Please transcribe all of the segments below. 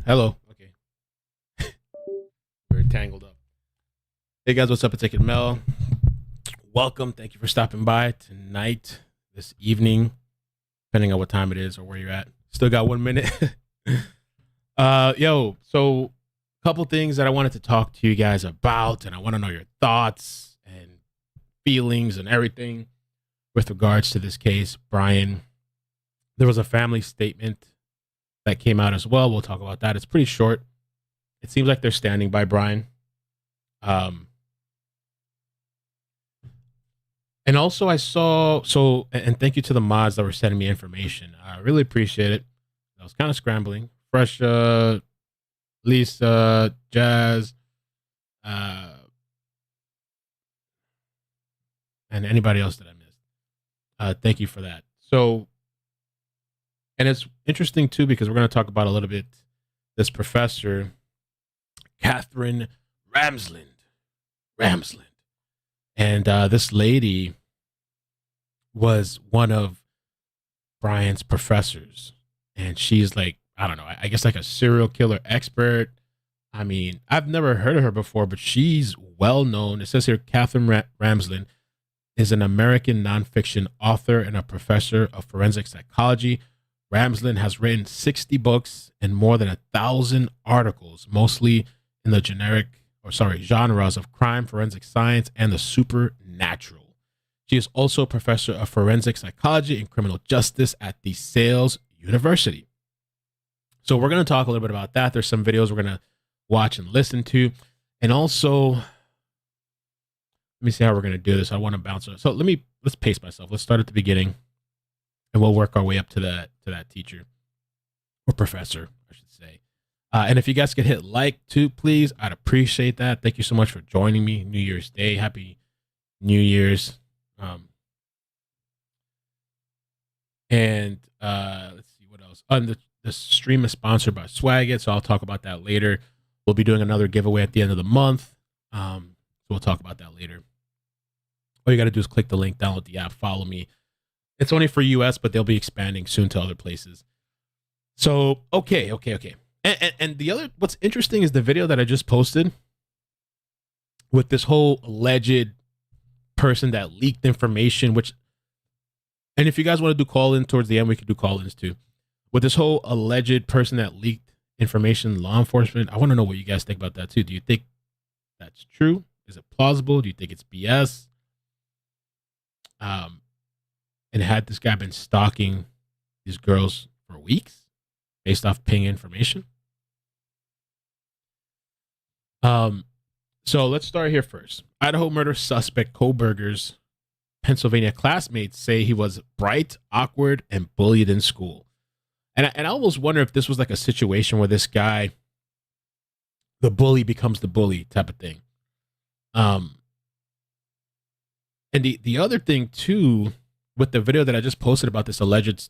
Hello. Okay. We're tangled up. Hey guys, what's up? It's Ike and Mel. Welcome. Thank you for stopping by tonight, this evening, depending on what time it is or where you're at. Still got 1 minute. So a couple things that I wanted to talk to you guys about, and I want to know your thoughts and feelings and everything with regards to this case, Bryan. There was a family statement that came out as well. We'll talk about that. It's pretty short. It seems like they're standing by Bryan. And also I saw, and thank you to the mods that were sending me information. I really appreciate it. I was kind of scrambling. Fresh, Lisa, Jazz, and anybody else that I missed. Thank you for that. So, and it's interesting too, because we're going to talk about a little bit this professor, Katherine Ramsland. And this lady was one of Bryan's professors. And she's like, I don't know, I guess like a serial killer expert. I mean, I've never heard of her before, but she's well known. It says here, Katherine Ramsland is an American nonfiction author and a professor of forensic psychology. Ramsland has written 60 books and more than 1,000 articles, mostly in the genres of crime, forensic science, and the supernatural. She is also a professor of forensic psychology and criminal justice at the Sales University. So we're going to talk a little bit about that. There's some videos we're going to watch and listen to. And also, let me see how we're going to do this. I want to bounce. So let's pace myself. Let's start at the beginning and we'll work our way up to that teacher or professor, I should say. And if you guys could hit like too, please, I'd appreciate that. Thank you so much for joining me. New Year's Day. Happy New Year's. Let's see what else. The stream is sponsored by Swag It, so I'll talk about that later. We'll be doing another giveaway at the end of the month. So we'll talk about that later. All you got to do is click the link, download the app, follow me. It's only for US, but they'll be expanding soon to other places. So, okay. And the other, what's interesting is the video that I just posted with this whole alleged person that leaked information, and if you guys want to do call-in towards the end, we could do call-ins too. With this whole alleged person that leaked information, law enforcement, I want to know what you guys think about that too. Do you think that's true? Is it plausible? Do you think it's BS? And had this guy been stalking these girls for weeks based off ping information? So let's start here first. Idaho murder suspect Kohberger's Pennsylvania classmates say he was bright, awkward, and bullied in school. And I almost wonder if this was like a situation where this guy, the bully becomes the bully type of thing. And the other thing too, with the video that I just posted about this alleged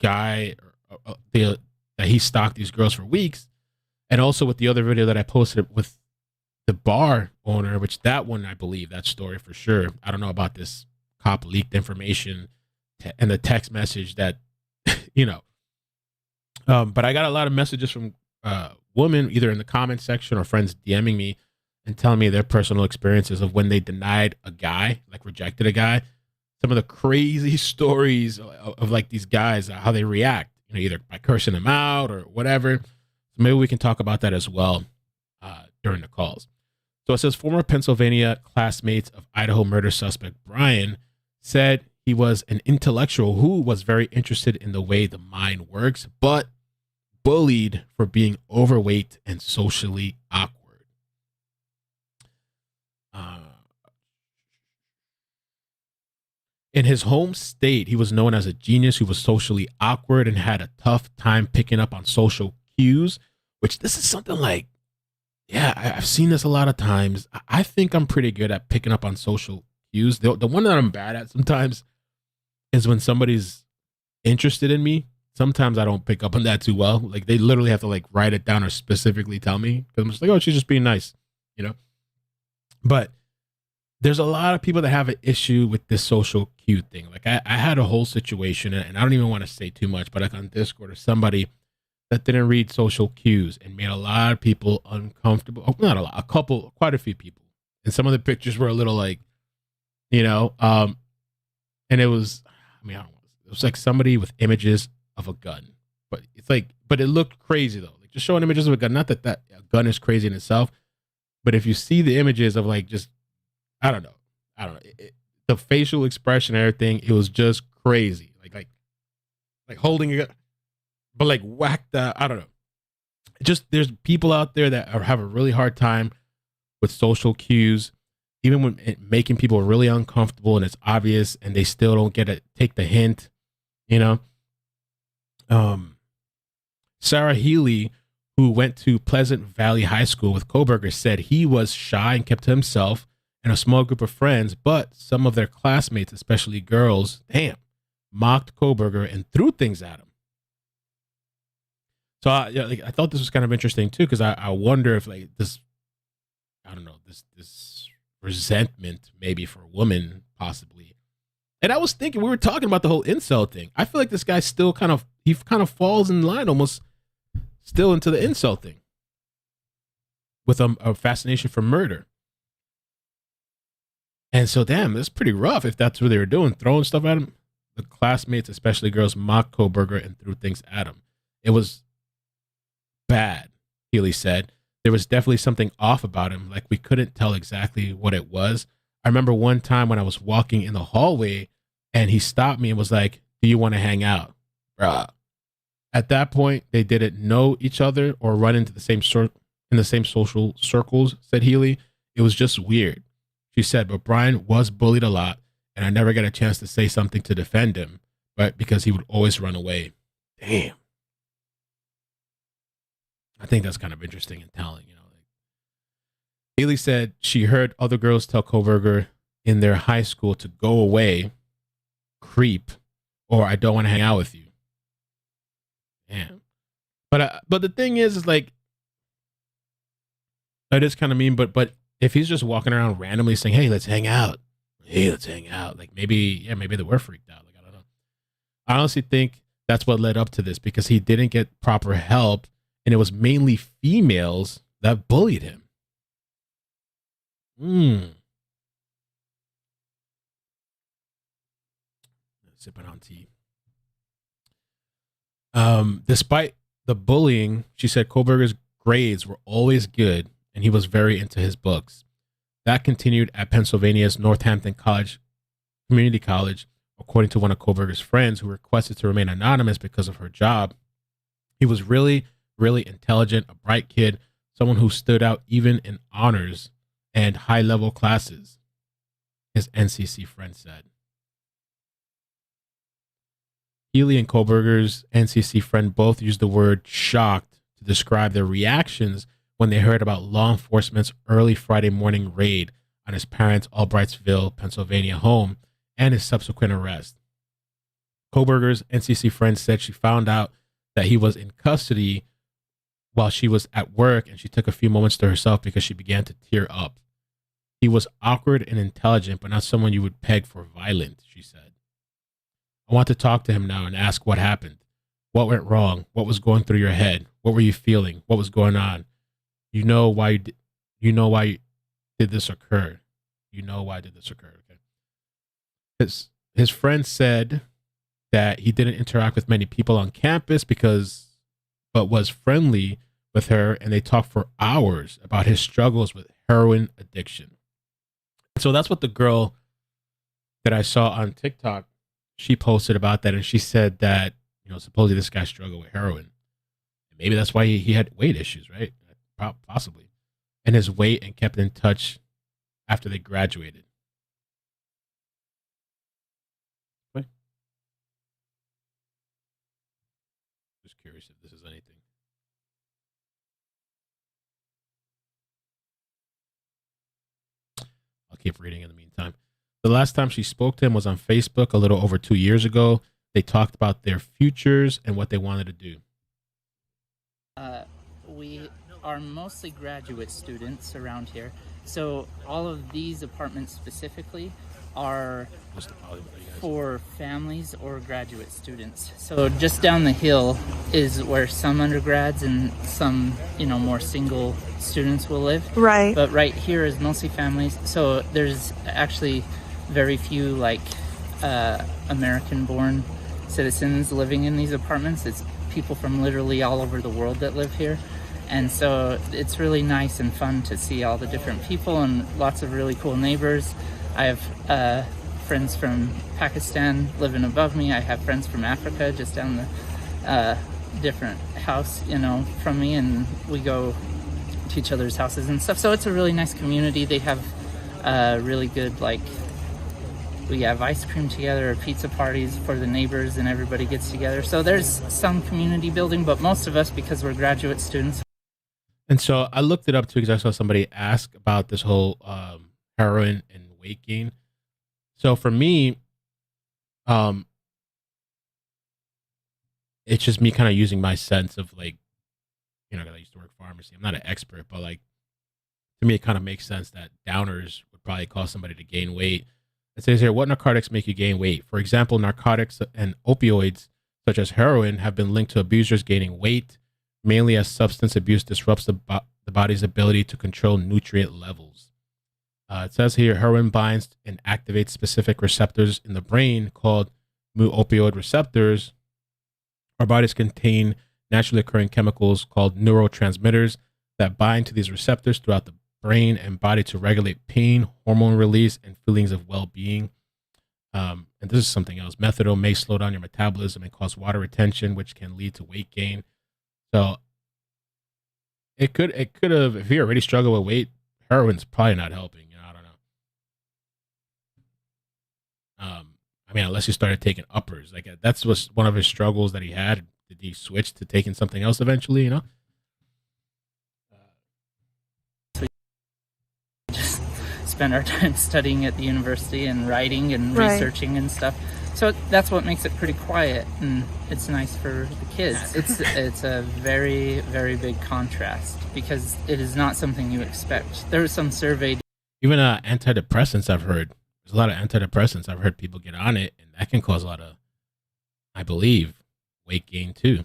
guy that he stalked these girls for weeks, and also with the other video that I posted with the bar owner, which that one, I believe that story for sure. I don't know about this cop leaked information and the text message that, but I got a lot of messages from women, either in the comment section or friends DMing me and telling me their personal experiences of when they denied a guy, like rejected a guy. Some of the crazy stories of like these guys, how they react, either by cursing them out or whatever. So maybe we can talk about that as well during the calls. So it says former Pennsylvania classmates of Idaho murder suspect Bryan said he was an intellectual who was very interested in the way the mind works, but bullied for being overweight and socially awkward. In his home state, he was known as a genius who was socially awkward and had a tough time picking up on social cues, which this is something like, yeah, I've seen this a lot of times. I think I'm pretty good at picking up on social cues. The one that I'm bad at sometimes is when somebody's interested in me. Sometimes I don't pick up on that too well. Like they literally have to like write it down or specifically tell me, because I'm just like, oh, she's just being nice, But there's a lot of people that have an issue with this social cue thing. Like I had a whole situation, and I don't even want to say too much, but like on Discord or somebody that didn't read social cues and made a lot of people uncomfortable. Oh, not a lot, quite a few people. And some of the pictures were a little like, you know, and it was, I mean, I don't know, it was like somebody with images of a gun, but it's like, but it looked crazy though. Like just showing images of a gun. Not that a gun is crazy in itself, but if you see the images of like just, I don't know, the facial expression, and everything, it was just crazy. Like holding it, but like whacked out. I don't know. Just there's people out there that have a really hard time with social cues, even when making people really uncomfortable and it's obvious, and they still don't get it. Take the hint, you know. Sarah Healy, who went to Pleasant Valley High School with Kohberger, said he was shy and kept to himself and a small group of friends, but some of their classmates, especially girls, mocked Kohberger and threw things at him. So I thought this was kind of interesting too, because I wonder if like this, I don't know, this resentment maybe for a woman possibly. And I was thinking, we were talking about the whole incel thing. I feel like this guy still kind of falls in line almost still into the incel thing with a fascination for murder. And so, damn, that's pretty rough if that's what they were doing, throwing stuff at him. The classmates, especially girls, mocked Kohberger and threw things at him. It was bad, Healy said. There was definitely something off about him, like we couldn't tell exactly what it was. I remember one time when I was walking in the hallway and he stopped me and was like, "Do you want to hang out?" Bruh. At that point, they didn't know each other or run into the same in the same social circles, said Healy. It was just weird. She said, but Bryan was bullied a lot, and I never got a chance to say something to defend him, but because he would always run away. Damn. I think that's kind of interesting and telling, you know. Healy said she heard other girls tell Kohberger in their high school to go away, creep, or I don't want to hang out with you. Damn. But the thing is like, that is kind of mean, but if he's just walking around randomly saying, "Hey, let's hang out," like maybe they were freaked out. Like, I don't know. I honestly think that's what led up to this, because he didn't get proper help, and it was mainly females that bullied him. Sipping on tea. Despite the bullying, she said Kohberger's grades were always good, and he was very into his books. That continued at Pennsylvania's Northampton Community College, according to one of Kohberger's friends who requested to remain anonymous because of her job. He was really, really intelligent, a bright kid, someone who stood out even in honors and high-level classes, his NCC friend said. Healy and Kohberger's NCC friend both used the word shocked to describe their reactions when they heard about law enforcement's early Friday morning raid on his parents' Albrightsville, Pennsylvania home and his subsequent arrest. Kohberger's NCC friend said she found out that he was in custody while she was at work, and she took a few moments to herself because she began to tear up. He was awkward and intelligent, but not someone you would peg for violent, she said. I want to talk to him now and ask what happened. What went wrong? What was going through your head? What were you feeling? What was going on? You know why did this occur? You know why did this occur? Okay. His friend said that he didn't interact with many people on campus but was friendly with her, and they talked for hours about his struggles with heroin addiction. So that's what the girl that I saw on TikTok, she posted about that, and she said that, you know, supposedly this guy struggled with heroin. Maybe that's why he had weight issues, right? Possibly. And his weight, and kept in touch after they graduated. Wait. Just curious if this is anything. I'll keep reading in the meantime. The last time she spoke to him was on Facebook a little over 2 years ago. They talked about their futures and what they wanted to do. We are mostly graduate students around here. So all of these apartments specifically are What's the poly? What are you guys? for families or graduate students. So just down the hill is where some undergrads and some, more single students will live. Right. But right here is mostly families. So there's actually very few American-born citizens living in these apartments. It's people from literally all over the world that live here. And so it's really nice and fun to see all the different people and lots of really cool neighbors. I have friends from Pakistan living above me. I have friends from Africa just down the different house, from me, and we go to each other's houses and stuff. So it's a really nice community. They have really good, we have ice cream together, pizza parties for the neighbors, and everybody gets together. So there's some community building, but most of us, because we're graduate students. And so I looked it up too because I saw somebody ask about this whole heroin and weight gain. So for me, it's just me kind of using my sense of I used to work pharmacy. I'm not an expert, but to me, it kind of makes sense that downers would probably cause somebody to gain weight. It says here, what narcotics make you gain weight? For example, narcotics and opioids, such as heroin, have been linked to abusers gaining weight, mainly as substance abuse disrupts the body's ability to control nutrient levels. It says here, heroin binds and activates specific receptors in the brain called mu-opioid receptors. Our bodies contain naturally occurring chemicals called neurotransmitters that bind to these receptors throughout the brain and body to regulate pain, hormone release, and feelings of well-being. And this is something else. Methadone may slow down your metabolism and cause water retention, which can lead to weight gain. So it could have, if you already struggle with weight, heroin's probably not helping. I don't know. Unless you started taking uppers, that's was one of his struggles that he had. Did he switch to taking something else eventually? Spend our time studying at the university and writing and Right. researching and stuff. So that's what makes it pretty quiet, and it's nice for the kids. It's a very, very big contrast because it is not something you expect. There was some survey. Even antidepressants, I've heard. There's a lot of antidepressants. I've heard people get on it, and that can cause a lot of, I believe, weight gain too.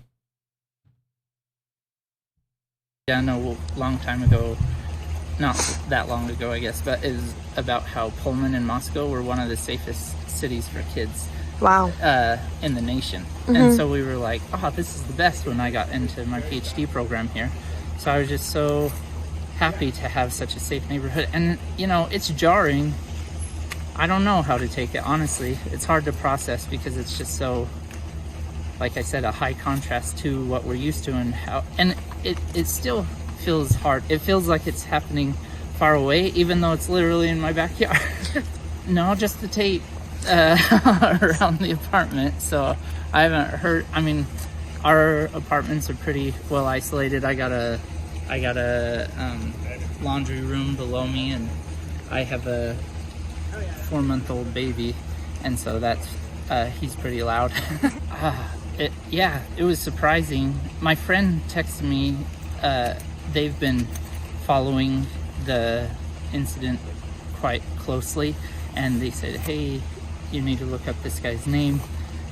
Yeah, no, long time ago, not that long ago, I guess, but is about how Pullman and Moscow were one of the safest cities for kids Wow. in the nation. And so we were like, oh, this is the best when I got into my PhD program here. So I was just so happy to have such a safe neighborhood. And, it's jarring. I don't know how to take it, honestly. It's hard to process because it's just so, like I said, a high contrast to what we're used to and it still feels hard. It feels like it's happening far away, even though it's literally in my backyard. No, just the tape around the apartment. So I haven't heard. Our apartments are pretty well isolated. I got a laundry room below me, and I have a 4-month-old baby, and so that's he's pretty loud. It was surprising. My friend texted me. They've been following the incident quite closely, and they said, hey, you need to look up this guy's name.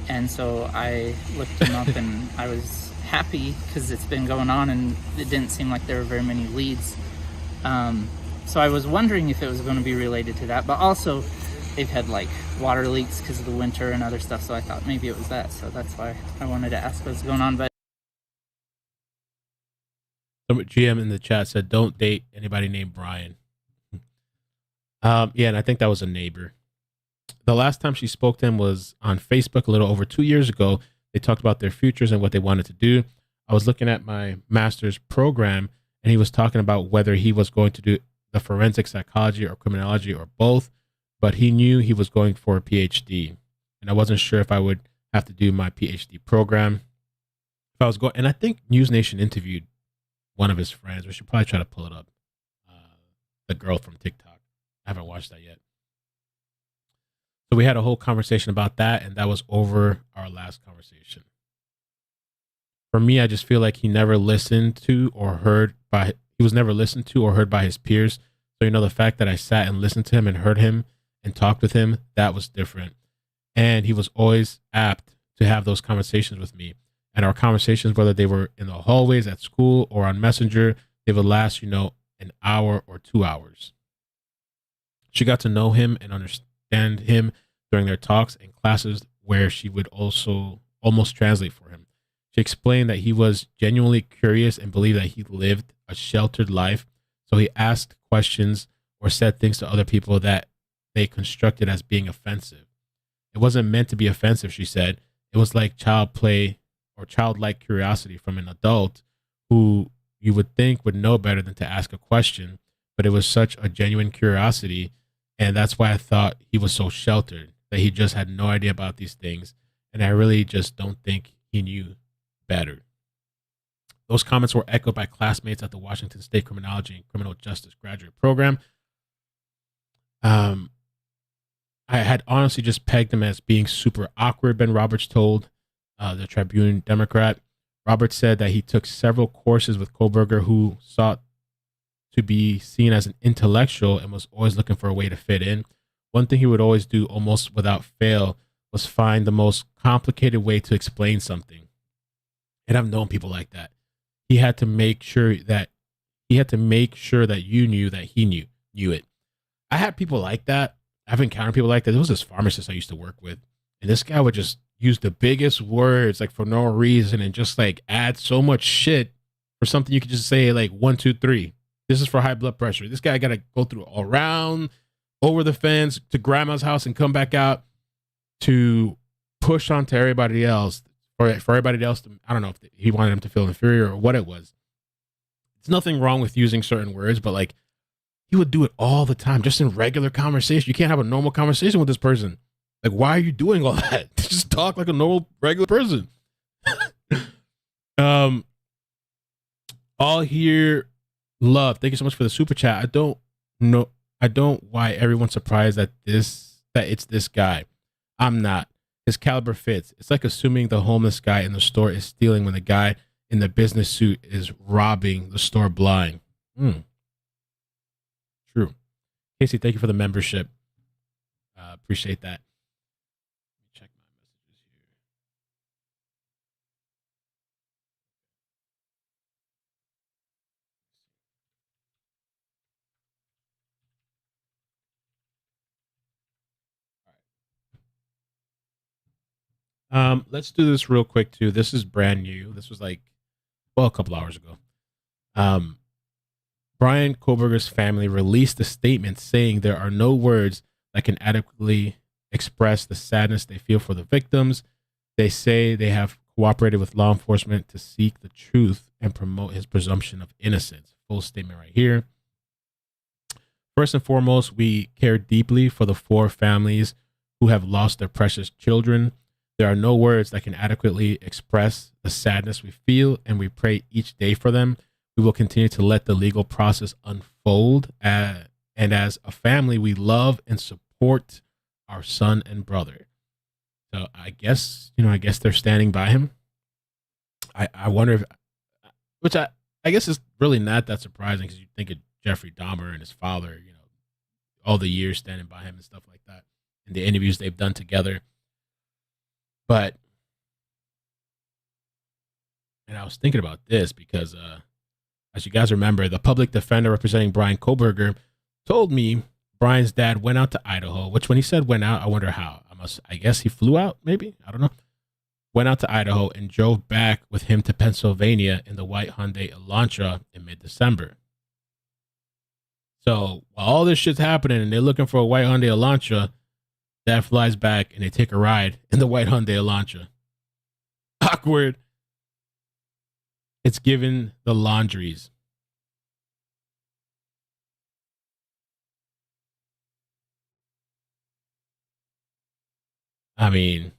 And so I looked him up, and I was happy because it's been going on and it didn't seem like there were very many leads. So I was wondering if it was going to be related to that, but also they've had water leaks because of the winter and other stuff, so I thought maybe it was that. So that's why I wanted to ask what's going on. But Some GM in the chat said, don't date anybody named Bryan. And I think that was a neighbor. The last time she spoke to him was on Facebook a little over 2 years ago. They talked about their futures and what they wanted to do. I was looking at my master's program, and he was talking about whether he was going to do the forensic psychology or criminology or both, but he knew he was going for a PhD, and I wasn't sure if I would have to do my PhD program. If I was going, and I think News Nation interviewed one of his friends. We should probably try to pull it up. The girl from TikTok. I haven't watched that yet. So we had a whole conversation about that, and that was over our last conversation. For me, I just feel like he was never listened to or heard by his peers. So, the fact that I sat and listened to him and heard him and talked with him, that was different. And he was always apt to have those conversations with me. And our conversations, whether they were in the hallways at school or on Messenger, they would last, an hour or 2 hours. She got to know him and understand him during their talks and classes where she would also almost translate for him. She explained that he was genuinely curious and believed that he lived a sheltered life. So he asked questions or said things to other people that they constructed as being offensive. It wasn't meant to be offensive, she said. It was like child play or childlike curiosity from an adult who you would think would know better than to ask a question, but it was such a genuine curiosity. And that's why I thought he was so sheltered, that he just had no idea about these things. And I really just don't think he knew better. Those comments were echoed by classmates at the Washington State Criminology and Criminal Justice graduate program. I had honestly just pegged him as being super awkward, Ben Roberts told the Tribune Democrat. Roberts said that he took several courses with Kohberger, who sought to be seen as an intellectual and was always looking for a way to fit in. One thing he would always do almost without fail was find the most complicated way to explain something. And I've known people like that. He had to make sure that you knew that he knew it. I had people like that. I've encountered people like that. There was this pharmacist I used to work with, and this guy would just use the biggest words like for no reason and just like add so much shit for something you could just say like 1, 2, 3. This is for high blood pressure. This guy got to go through all around, over the fence to grandma's house and come back out to push onto everybody else, or for everybody else to, I don't know if he wanted them to feel inferior or what it was. It's nothing wrong with using certain words, but like he would do it all the time, just in regular conversation. You can't have a normal conversation with this person. Like, why are you doing all that? Just talk like a normal, regular person. All here, love. Thank you so much for the super chat. I don't why everyone's surprised that it's this guy. I'm not. His caliber fits. It's like assuming the homeless guy in the store is stealing when the guy in the business suit is robbing the store blind. True. Casey, thank you for the membership. Appreciate that. Check my messages here. All right. Let's do this real quick too. This is brand new. This was a couple hours ago. Bryan Kohberger's family released a statement saying there are no words that can adequately express the sadness they feel for the victims. They say they have cooperated with law enforcement to seek the truth and promote his presumption of innocence. Full statement right here. First and foremost, we care deeply for the 4 families who have lost their precious children. There are no words that can adequately express the sadness we feel, and we pray each day for them. We will continue to let the legal process unfold. And as a family, we love and support our son and brother. So I guess they're standing by him. I wonder if, which I guess is really not that surprising, because you think of Jeffrey Dahmer and his father, all the years standing by him and stuff like that, and the interviews they've done together. But, and I was thinking about this because, as you guys remember, the public defender representing Bryan Kohberger told me Bryan's dad went out to Idaho, which when he said went out, I wonder how. I guess he flew out, maybe? I don't know. Went out to Idaho and drove back with him to Pennsylvania in the white Hyundai Elantra in mid-December. So while all this shit's happening and they're looking for a white Hyundai Elantra, dad flies back and they take a ride in the white Hyundai Elantra. Awkward. It's given the laundries. I mean,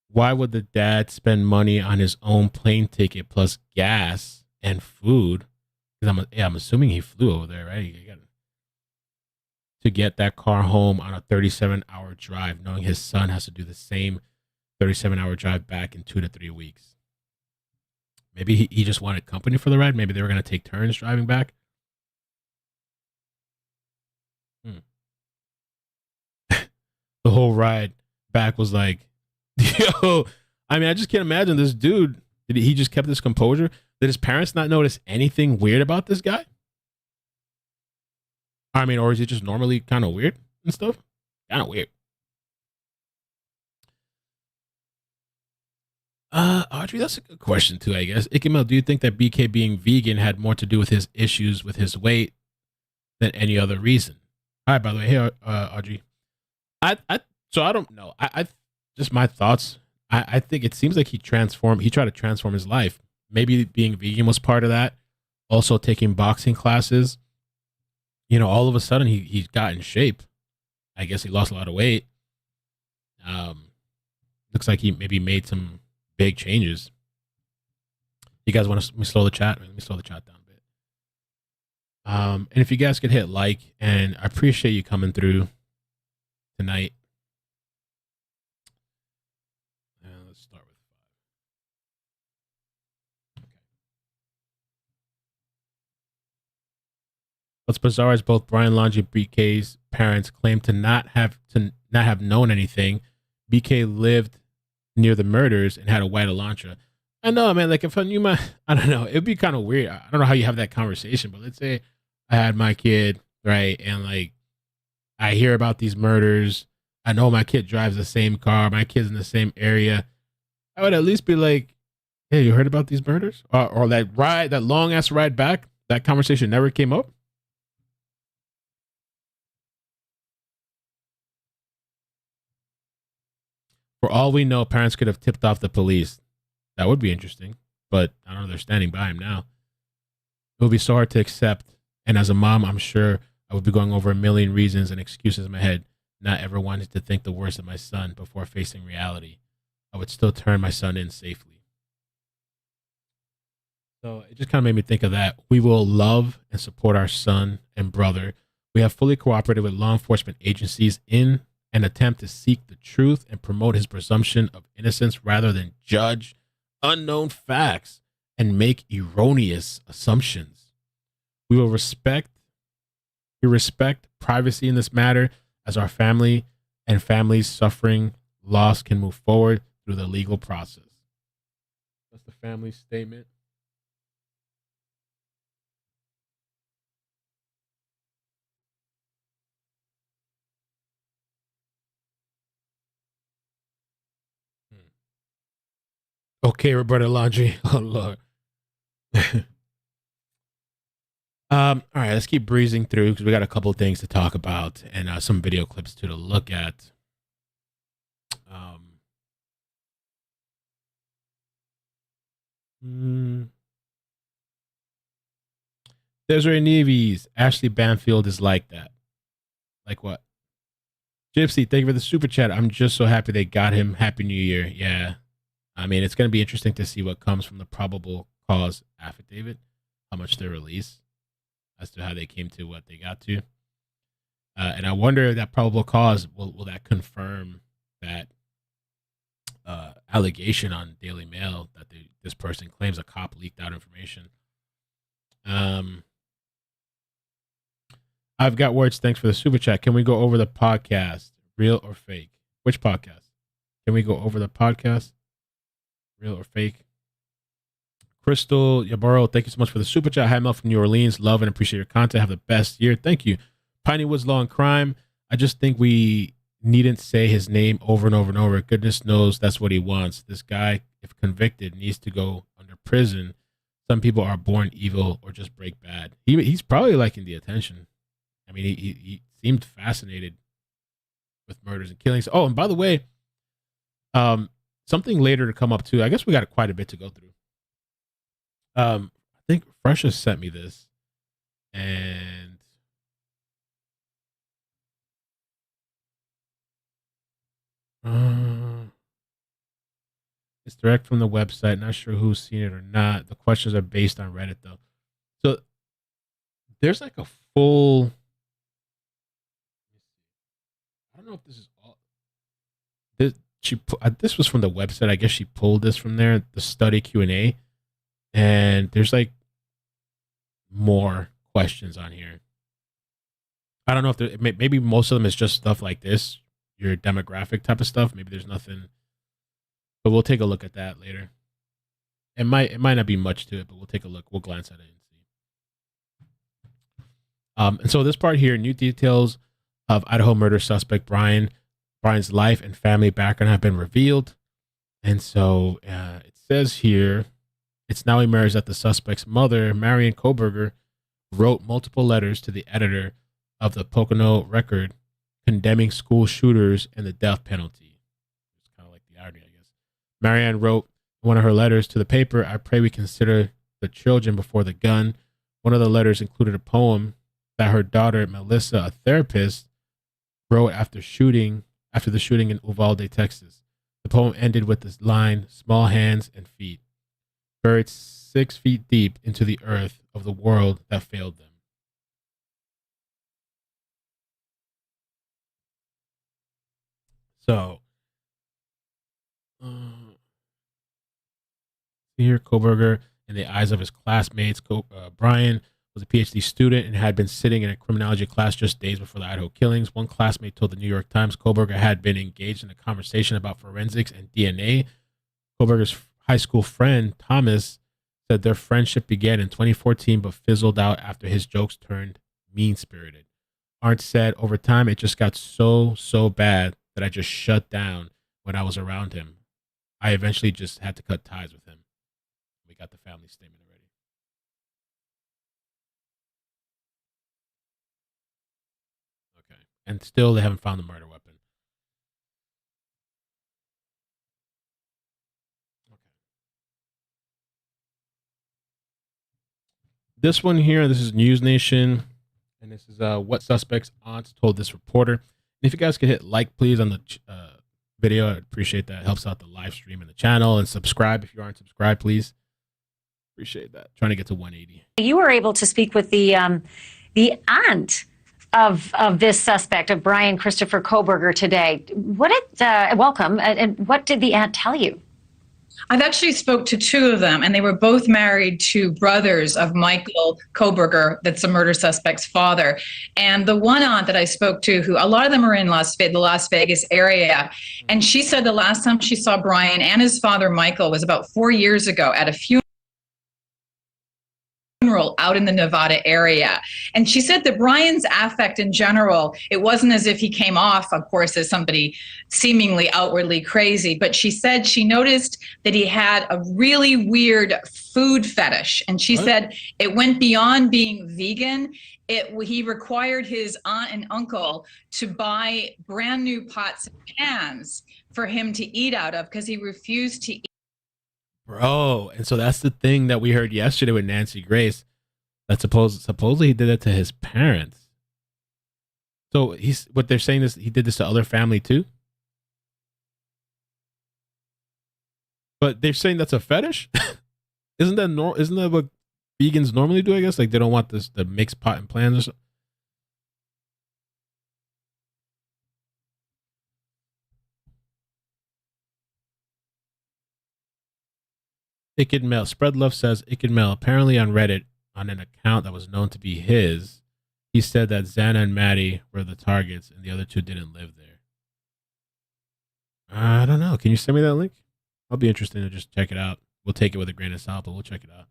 why would the dad spend money on his own plane ticket plus gas and food? Because I'm assuming he flew over there, right? To get that car home on a 37-hour drive, knowing his son has to do the same 37-hour drive back in 2 to 3 weeks. Maybe he just wanted company for the ride. Maybe they were going to take turns driving back. Hmm. The whole ride back was like, yo, I mean, I just can't imagine this dude. He just kept his composure? Did his parents not notice anything weird about this guy? I mean, or is he just normally kind of weird and stuff? Kind of weird. Audrey, that's a good question too, I guess. Ikemel, do you think that BK being vegan had more to do with his issues with his weight than any other reason? All right, by the way, hey, Audrey. So I don't know. I just my thoughts. I think it seems like he tried to transform his life. Maybe being vegan was part of that. Also taking boxing classes. All of a sudden he got in shape. I guess he lost a lot of weight. Looks like he maybe made some big changes. You guys want to let me slow the chat? Let me slow the chat down a bit. And if you guys could hit like, and I appreciate you coming through tonight. Let's start with 5. Okay. What's bizarre is both Brian Laundrie and BK's parents claim to not have known anything. BK lived near the murders and had a white Elantra. I know, man. Like if I knew I don't know, it'd be kind of weird. I don't know how you have that conversation, but let's say I had my kid, right, and like I hear about these murders. I know my kid drives the same car. My kid's in the same area. I would at least be like, "Hey, you heard about these murders?" Or that long ass ride back. That conversation never came up. For all we know, parents could have tipped off the police. That would be interesting, but I don't know. They're standing by him now. It would be so hard to accept. And as a mom, I'm sure I would be going over a million reasons and excuses in my head, not ever wanting to think the worst of my son before facing reality. I would still turn my son in safely. So it just kind of made me think of that. We will love and support our son and brother. We have fully cooperated with law enforcement agencies in an attempt to seek the truth and promote his presumption of innocence rather than judge unknown facts and make erroneous assumptions. We respect privacy in this matter as our family and families suffering loss can move forward through the legal process. That's the family statement. Okay, Roberta Laundrie. Oh Lord. All right, let's keep breezing through because we got a couple of things to talk about and some video clips too to look at. Desiree Neves, Ashley Banfield is like that. Like what? Gypsy, thank you for the super chat. I'm just so happy they got him. Happy New Year. Yeah. I mean, it's going to be interesting to see what comes from the probable cause affidavit, how much they release as to how they came to what they got to. And I wonder if that probable cause, will that confirm that allegation on Daily Mail that this person claims a cop leaked out information. I've got words. Thanks for the super chat. Can we go over the podcast, real or fake? Which podcast? Can we go over the podcast, real or fake? Crystal Yabaro, thank you so much for the super chat. Hi, Mel from New Orleans. Love and appreciate your content. Have the best year. Thank you. Piney Woods Law and Crime. I just think we needn't say his name over and over and over. Goodness knows that's what he wants. This guy, if convicted, needs to go under prison. Some people are born evil or just break bad. He's probably liking the attention. I mean, he seemed fascinated with murders and killings. Oh, and by the way, something later to come up too. I guess we got quite a bit to go through. I think Fresh has sent me this, and it's direct from the website. Not sure who's seen it or not. The questions are based on Reddit though, so there's like a full. I don't know if this is all. This was from the website. I guess she pulled this from there. The study Q&A. And there's like more questions on here. I don't know if maybe most of them is just stuff like this, your demographic type of stuff. Maybe there's nothing, but we'll take a look at that later. It might not be much to it, but we'll take a look. We'll glance at it and see. And so this part here, new details of Idaho murder suspect Bryan's life and family background have been revealed. And so it says here, it's now emerged that the suspect's mother, Bryan Kohberger, wrote multiple letters to the editor of the Pocono Record condemning school shooters and the death penalty. It's kind of like the irony, I guess. Marianne wrote one of her letters to the paper, "I pray we consider the children before the gun." One of the letters included a poem that her daughter, Melissa, a therapist, wrote after the shooting in Uvalde, Texas. The poem ended with this line, "Small hands and feet, buried 6 feet deep into the earth of the world that failed them." So, here, Kohberger, in the eyes of his classmates, Bryan was a PhD student and had been sitting in a criminology class just days before the Idaho killings. One classmate told the New York Times Kohberger had been engaged in a conversation about forensics and DNA. Kohberger's high school friend, Thomas, said their friendship began in 2014 but fizzled out after his jokes turned mean-spirited. Arndt said, "Over time, it just got so bad that I just shut down when I was around him. I eventually just had to cut ties with him." We got the family statement already. Okay. And still, they haven't found the murder weapon. Okay. This one here, this is News Nation. And this is what suspects' aunts told this reporter. And if you guys could hit like, please, on the video, I'd appreciate that. It helps out the live stream and the channel. And subscribe if you aren't subscribed, please. Appreciate that. Trying to get to 180. You were able to speak with the aunt of this suspect, of Bryan Christopher Kohberger, today. What did welcome, and what did the aunt tell you? I've actually spoke to two of them, and they were both married to brothers of Michael Kohberger, that's the murder suspect's father. And the one aunt that I spoke to, who a lot of them are in the Las Vegas area, and she said the last time she saw Bryan and his father Michael was about 4 years ago at a funeral out in the Nevada area. And she said that Bryan's affect in general, it wasn't as if he came off, of course, as somebody seemingly outwardly crazy, but she said she noticed that he had a really weird food fetish. And she said it went beyond being vegan. He required his aunt and uncle to buy brand new pots and pans for him to eat out of because he refused to eat. Bro, and so that's the thing that we heard yesterday with Nancy Grace. That supposedly he did that to his parents. So what they're saying is he did this to other family too. But they're saying that's a fetish. Isn't that what vegans normally do? I guess like they don't want the mixed pot and pans or something. Ikid Mel. Spread Love says Ikid Mel, apparently on Reddit, on an account that was known to be his, he said that Xana and Maddie were the targets and the other two didn't live there. I don't know. Can you send me that link? I'll be interested to just check it out. We'll take it with a grain of salt, but we'll check it out.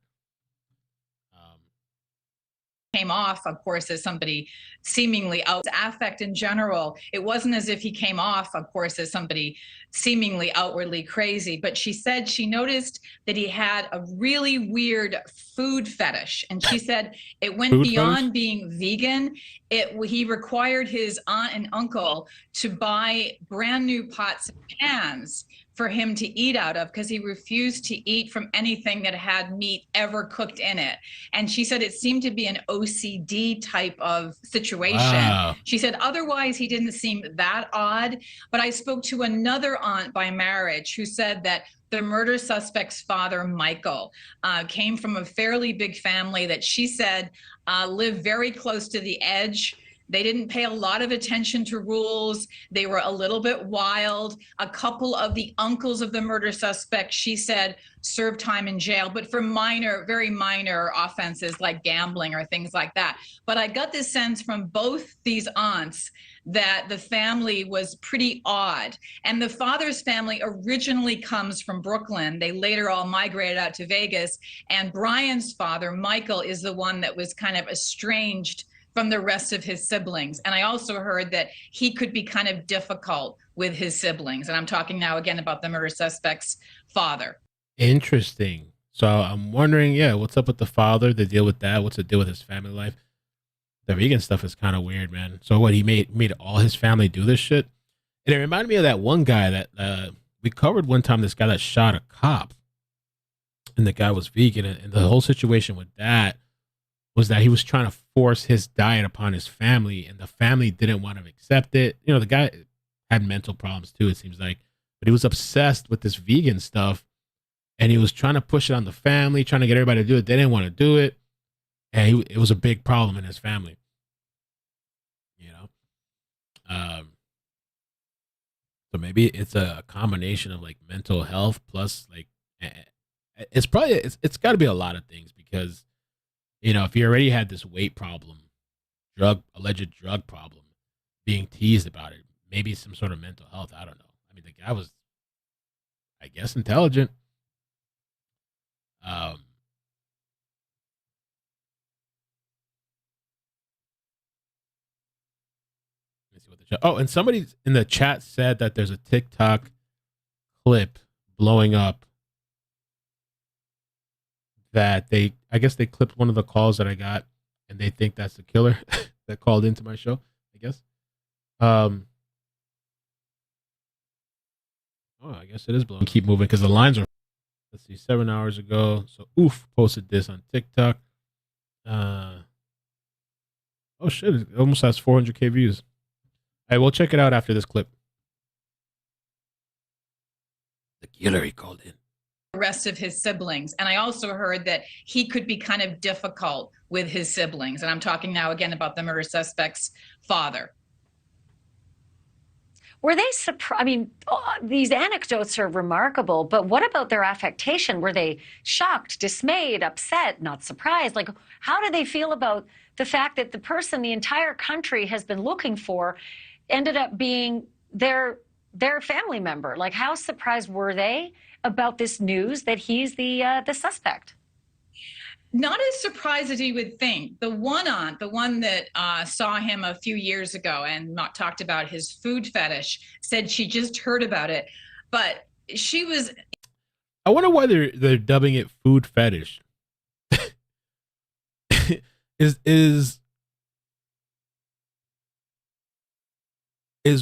Came off, of course, as somebody seemingly out. Affect in general, it wasn't as if he came off, of course, as somebody seemingly outwardly crazy, but she said she noticed that he had a really weird food fetish. And she said it went beyond being vegan. He required his aunt and uncle to buy brand new pots and pans for him to eat out of because he refused to eat from anything that had meat ever cooked in it. And she said it seemed to be an OCD type of situation. Wow. She said otherwise he didn't seem that odd, but I spoke to another aunt by marriage who said that the murder suspect's father, Michael, came from a fairly big family that she said lived very close to the edge. They didn't pay a lot of attention to rules. They were a little bit wild. A couple of the uncles of the murder suspect, she said, served time in jail, but for minor, very minor offenses like gambling or things like that. But I got this sense from both these aunts that the family was pretty odd. And the father's family originally comes from Brooklyn. They later all migrated out to Vegas. And Bryan's father, Michael, is the one that was kind of estranged from the rest of his siblings. And I also heard that he could be kind of difficult with his siblings. And I'm talking now again about the murder suspect's father. Interesting. So I'm wondering, yeah, what's up with the father? The deal with that? What's the deal with his family life? The vegan stuff is kind of weird, man. So what, he made all his family do this shit? And it reminded me of that one guy that we covered one time, this guy that shot a cop. And the guy was vegan. And the whole situation with that was that he was trying to force his diet upon his family, and the family didn't want to accept it. You know, the guy had mental problems too, it seems like. But he was obsessed with this vegan stuff. And he was trying to push it on the family, trying to get everybody to do it. They didn't want to do it. And it was a big problem in his family. You know? So maybe it's a combination of like mental health plus like, it's got to be a lot of things, because, you know, if you already had this weight problem, alleged drug problem, being teased about it, maybe some sort of mental health. I don't know. I mean, the guy was, I guess, intelligent. Let me see what the chat. Oh, and somebody in the chat said that there's a TikTok clip blowing up that I guess they clipped one of the calls that I got, and they think that's the killer that called into my show, I guess. Oh, I guess it is blowing. Keep moving because the lines are. Let's see, 7 hours ago. So Oof posted this on TikTok. Oh shit, it almost has 400K views. All right, we'll check it out after this clip. The killer, he called in. The rest of his siblings. And I also heard that he could be kind of difficult with his siblings. And I'm talking now again about the murder suspect's father. Were they surprised? I mean, these anecdotes are remarkable, but what about their affectation? Were they shocked, dismayed, upset, not surprised? Like, how do they feel about the fact that the person the entire country has been looking for ended up being their family member? Like, how surprised were they about this news that he's the suspect? Not as surprised as you would think. The one aunt, the one that saw him a few years ago and not talked about his food fetish, said she just heard about it, but she was. I wonder why they're dubbing it food fetish. is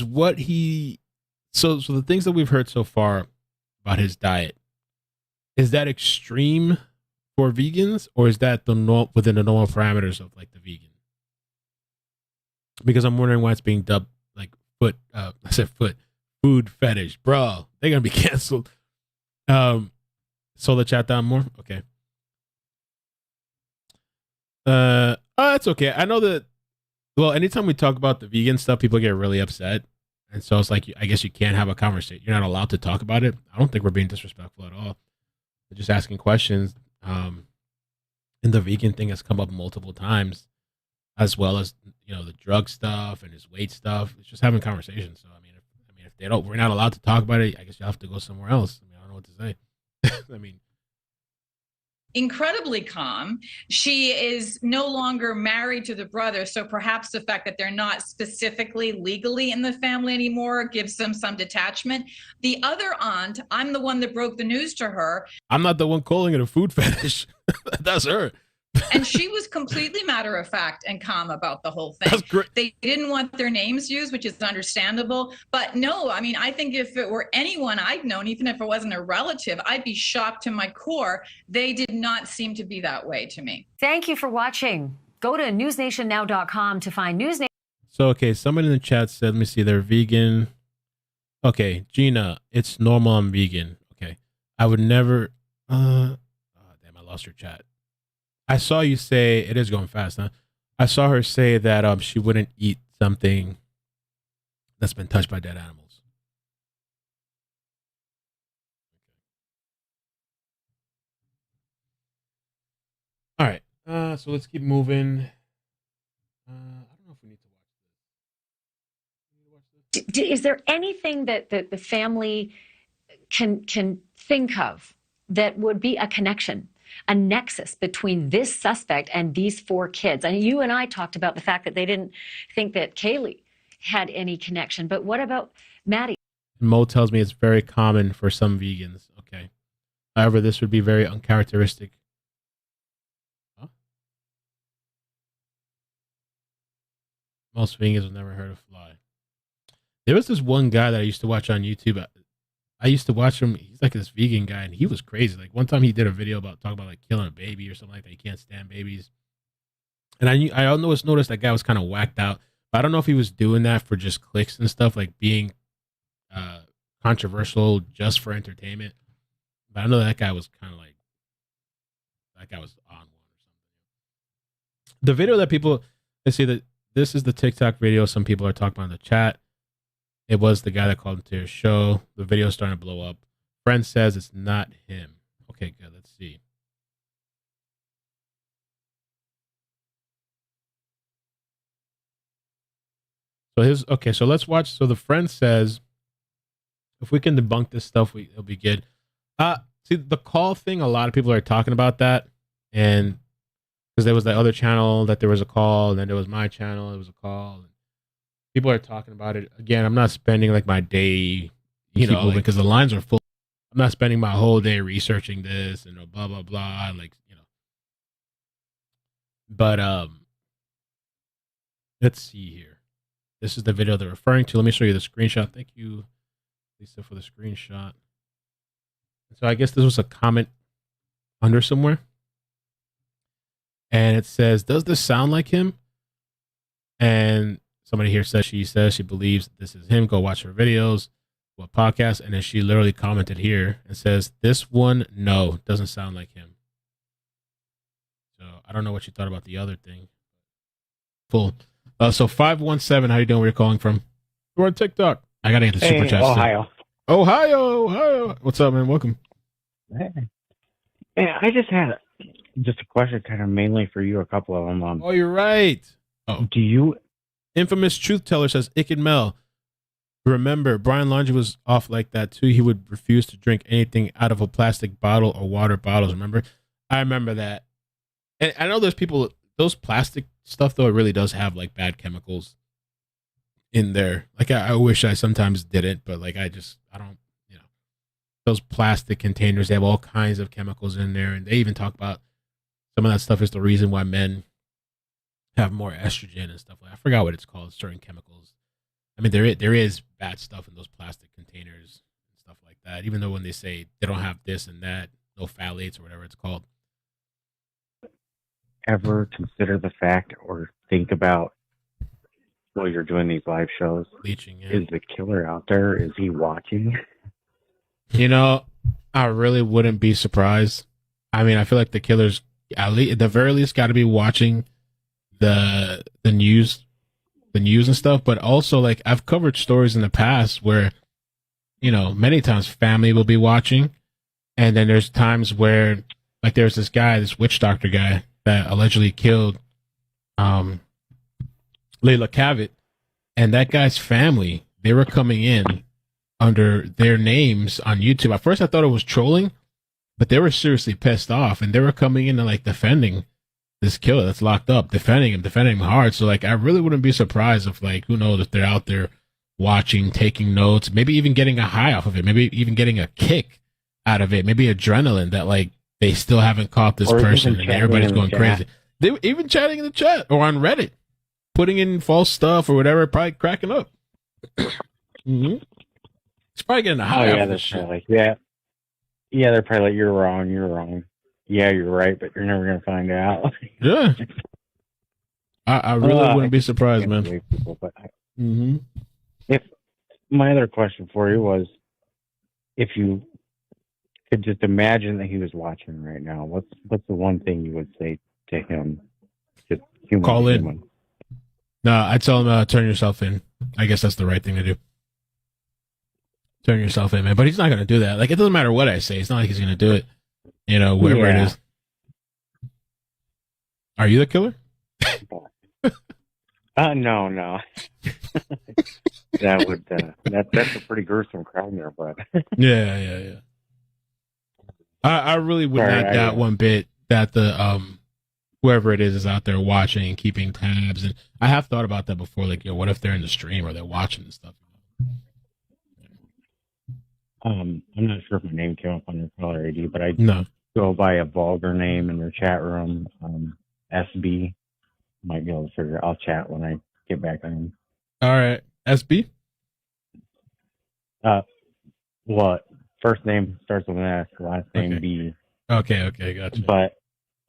what he so the things that we've heard so far about his diet, is that extreme for vegans, or is that within the normal parameters of like the vegan? Because I'm wondering why it's being dubbed like food fetish, bro. They're gonna be canceled. So the chat down more. Okay. Oh, that's okay. I know that. Well, anytime we talk about the vegan stuff, people get really upset, and so it's like, I guess you can't have a conversation. You're not allowed to talk about it. I don't think we're being disrespectful at all. We're just asking questions. And the vegan thing has come up multiple times, as well as, you know, the drug stuff and his weight stuff. It's just having conversations. So if we're not allowed to talk about it, I guess you have to go somewhere else. I don't know what to say. I mean, incredibly calm. She is no longer married to the brother, so perhaps the fact that they're not specifically legally in the family anymore gives them some detachment. The other aunt, I'm the one that broke the news to her. I'm not the one calling it a food fetish. That's her. And she was completely matter of fact and calm about the whole thing. That's great. They didn't want their names used, which is understandable. But no, I mean, I think if it were anyone I'd known, even if it wasn't a relative, I'd be shocked to my core. They did not seem to be that way to me. Thank you for watching. Go to newsnationnow.com to find News Nation. So, okay, someone in the chat said, let me see, they're vegan. Okay, Gina, it's normal I'm vegan. Okay. I would never, oh, damn, I lost your chat. I saw you say, it is going fast, huh? I saw her say that she wouldn't eat something that's been touched by dead animals. All right. So let's keep moving. I don't know if we need to watch this. Is there anything that the family can think of that would be a connection, a nexus between this suspect and these 4 kids? And you and I talked about the fact that they didn't think that Kaylee had any connection. But what about Maddie? Mo tells me it's very common for some vegans. Okay. However, this would be very uncharacteristic. Huh? Most vegans have never heard of fly. There was this one guy that I used to watch on YouTube. I used to watch him. He's like this vegan guy, and he was crazy. Like one time, he did a video about talking about like killing a baby or something like that. He can't stand babies, and I always noticed that guy was kind of whacked out. But I don't know if he was doing that for just clicks and stuff, like being controversial just for entertainment. But I know that guy was kind of like that guy was on one or something. The video that people they see that this is the TikTok video. Some people are talking about in the chat. It was the guy that called into your show. The video's starting to blow up. Friend says it's not him. Okay, good. Let's see. So let's watch. So the friend says, if we can debunk this stuff, it'll be good. See the call thing. A lot of people are talking about that, and because there was that other channel that there was a call, and then there was my channel. It was a call. People are talking about it. Again, I'm not spending like my day, because the lines are full. I'm not spending my whole day researching this and blah, blah, blah. But let's see here. This is the video they're referring to. Let me show you the screenshot. Thank you, Lisa, for the screenshot. So I guess this was a comment under somewhere. And it says, does this sound like him? And somebody here says she believes this is him. Go watch her videos, what podcast, and then she literally commented here and says, "This one, no, doesn't sound like him." So I don't know what you thought about the other thing. Full. So 517, how you doing? Where you calling from? We're on TikTok. I gotta get the super chat. Ohio. What's up, man? Welcome. Hey, I just had a question, kind of mainly for you. A couple of them. Oh, you're right. Oh, do you? Infamous truth teller says, Ick and Mel. Remember, Brian Laundrie was off like that too. He would refuse to drink anything out of a plastic bottle or water bottles. Remember? I remember that. And I know there's people, those plastic stuff though, it really does have like bad chemicals in there. Like I wish I sometimes didn't, but like I don't, those plastic containers, they have all kinds of chemicals in there. And they even talk about some of that stuff is the reason why men have more estrogen and stuff. Like I forgot what it's called, certain chemicals. I mean, there is bad stuff in those plastic containers and stuff like that. Even though when they say they don't have this and that, no phthalates or whatever it's called. Ever consider the fact or think about while you're doing these live shows? Bleaching, yeah. Is the killer out there? Is he watching? I really wouldn't be surprised. I mean, I feel like the killer's at the very least got to be watching the news and stuff, but also like I've covered stories in the past where many times family will be watching, and then there's times where like there's this witch doctor guy that allegedly killed Layla Cavett, and that guy's family, they were coming in under their names on YouTube. At first I thought it was trolling, but they were seriously pissed off, and they were coming in and like defending this killer that's locked up, defending him hard. So like I really wouldn't be surprised if like, who knows, if they're out there watching, taking notes, maybe even getting a high off of it, maybe even getting a kick out of it, maybe adrenaline that like they still haven't caught this person and everybody's going crazy. They were even chatting in the chat or on Reddit, putting in false stuff or whatever, probably cracking up. Mm-hmm. It's probably getting a high off of this shit. Like, yeah, they're probably like, you're wrong. Yeah, you're right, but you're never going to find out. Yeah. I really wouldn't be surprised, man. People, but if my other question for you was, if you could just imagine that he was watching right now, what's the one thing you would say to him? just human Call to in. human. No, I tell him turn yourself in. I guess that's the right thing to do. Turn yourself in, man. But he's not going to do that. Like, it doesn't matter what I say. It's not like he's going to do it. You know, whatever it is. Are you the killer? No. That would that's a pretty gruesome crime there, but Yeah. I really would not doubt one bit that the whoever it is out there watching and keeping tabs. And I have thought about that before. Like, what if they're in the stream or they're watching and stuff? I'm not sure if my name came up on your caller ID, but I No. go by a vulgar name in your chat room, SB. Might be able to figure it. I'll chat when I get back on. All right, SB. What? First name starts with an S, last name B. Okay, gotcha.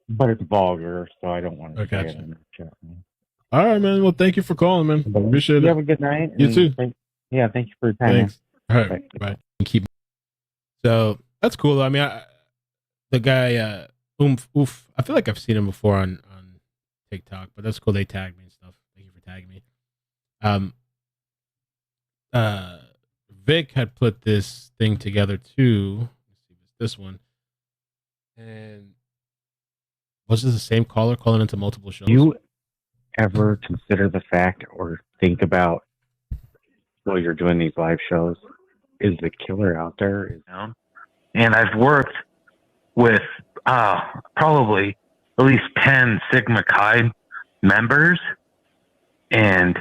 But it's vulgar, so I don't want to say it Gotcha. in the chat room. All right, man. Well, thank you for calling, man. Appreciate it. You have a good night. You too. Thank you for your time. Thanks. Man. All right, bye. So that's cool. I mean, the guy, Oof. I feel like I've seen him before on TikTok, but that's cool. They tagged me and stuff. Thank you for tagging me. Vic had put this thing together too. Let's see, it's this one. And was this the same caller calling into multiple shows? You ever consider the fact or think about while you're doing these live shows, is the killer out there? And I've worked with probably at least 10 Sigma Chi members. And,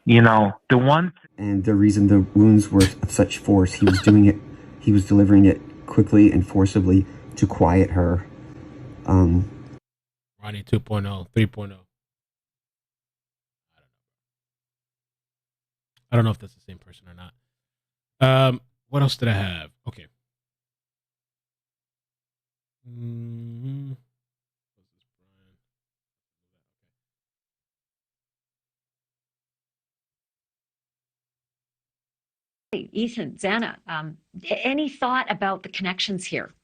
the one... And the reason the wounds were of such force, he was delivering it quickly and forcibly to quiet her. Ronnie 2.0, 3.0. I don't know if that's the same person or not. What else did I have? Okay. Hey, Ethan, Xana, any thought about the connections here?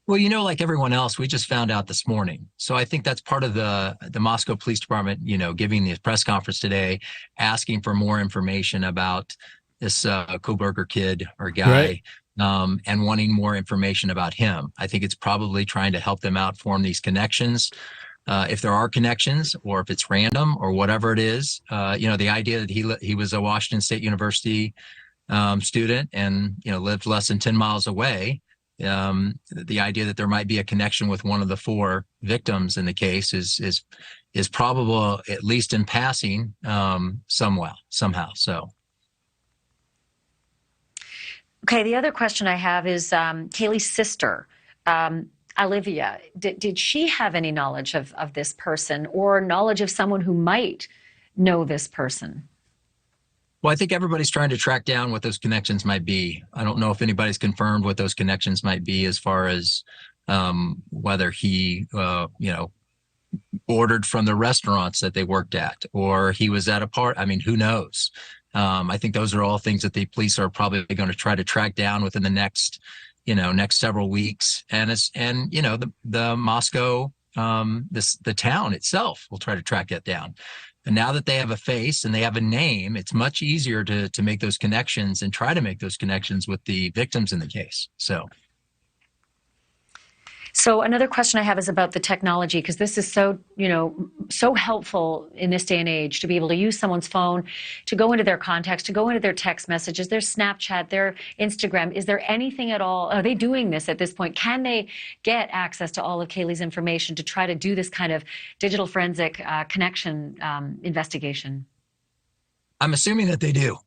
Well, like everyone else, we just found out this morning. So I think that's part of the Moscow Police Department, giving the press conference today, asking for more information about this Kohberger kid or guy, right. And wanting more information about him. I think it's probably trying to help them out, form these connections. If there are connections or if it's random or whatever it is, the idea that he was a Washington State University student and, lived less than 10 miles away. The idea that there might be a connection with one of the 4 victims in the case is probable, at least in passing, somehow. So. Okay. The other question I have is Kaylee's sister, Olivia. Did she have any knowledge of this person or knowledge of someone who might know this person? Well, I think everybody's trying to track down what those connections might be. I don't know if anybody's confirmed what those connections might be as far as whether he, ordered from the restaurants that they worked at or he was at a part. I mean, who knows? I think those are all things that the police are probably going to try to track down within the next several weeks. And the Moscow, the town itself will try to track that down. And now that they have a face and they have a name, it's much easier to make those connections and try to make those connections with the victims in the case. So another question I have is about the technology, because this is so helpful in this day and age to be able to use someone's phone, to go into their contacts, to go into their text messages, their Snapchat, their Instagram. Is there anything at all? Are they doing this at this point? Can they get access to all of Kaylee's information to try to do this kind of digital forensic connection investigation? I'm assuming that they do.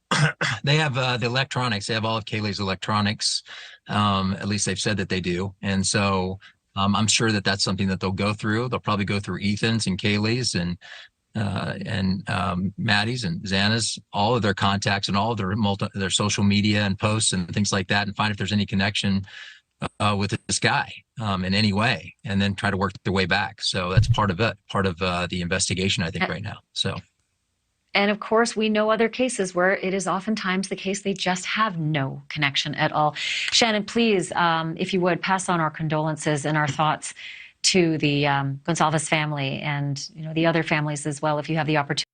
They have the electronics. They have all of Kaylee's electronics. At least they've said that they do. And so I'm sure that that's something that they'll go through. They'll probably go through Ethan's and Kaylee's and Maddie's and Xana's, all of their contacts and all of their social media and posts and things like that, and find if there's any connection with this guy in any way, and then try to work their way back. So that's part of it, part of the investigation, I think, right now. So. And of course, we know other cases where it is oftentimes the case they just have no connection at all. Shannon, please, if you would, pass on our condolences and our thoughts to the Goncalves family and, you know, the other families as well, if you have the opportunity.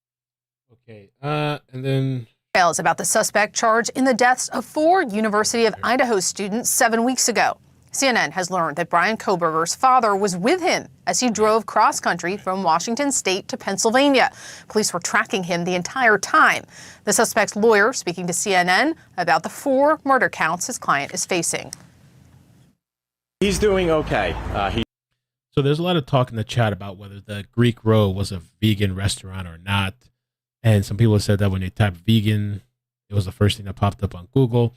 Okay. And then Details about the suspect charged in the deaths of 4 University of Idaho students 7 weeks ago. CNN has learned that Bryan Kohberger's father was with him as he drove cross-country from Washington State to Pennsylvania. Police were tracking him the entire time. The suspect's lawyer speaking to CNN about the 4 murder counts his client is facing. He's doing okay. So there's a lot of talk in the chat about whether the Greek Row was a vegan restaurant or not. And some people said that when they typed vegan, it was the first thing that popped up on Google.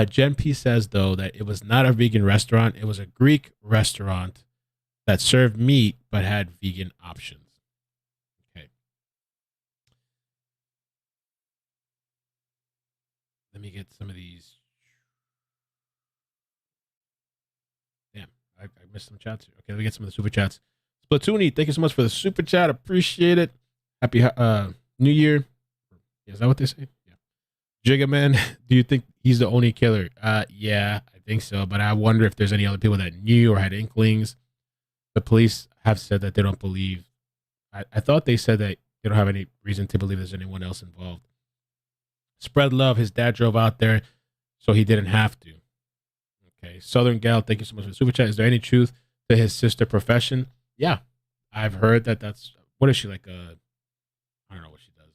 Jen P says, though, that it was not a vegan restaurant. It was a Greek restaurant that served meat but had vegan options. Okay. Let me get some of these. Damn, I missed some chats here. Okay, let me get some of the super chats. Splatoony, thank you so much for the super chat. Appreciate it. Happy New Year. Is that what they say? Jigga Man, do you think he's the only killer? Yeah, I think so. But I wonder if there's any other people that knew or had inklings. The police have said that they don't believe. I thought they said that they don't have any reason to believe there's anyone else involved. Spread love. His dad drove out there, so he didn't have to. Okay. Southern Gal, thank you so much for the super chat. Is there any truth to his sister profession? Yeah. I've heard that that's, what is she, like a, I don't know what she does,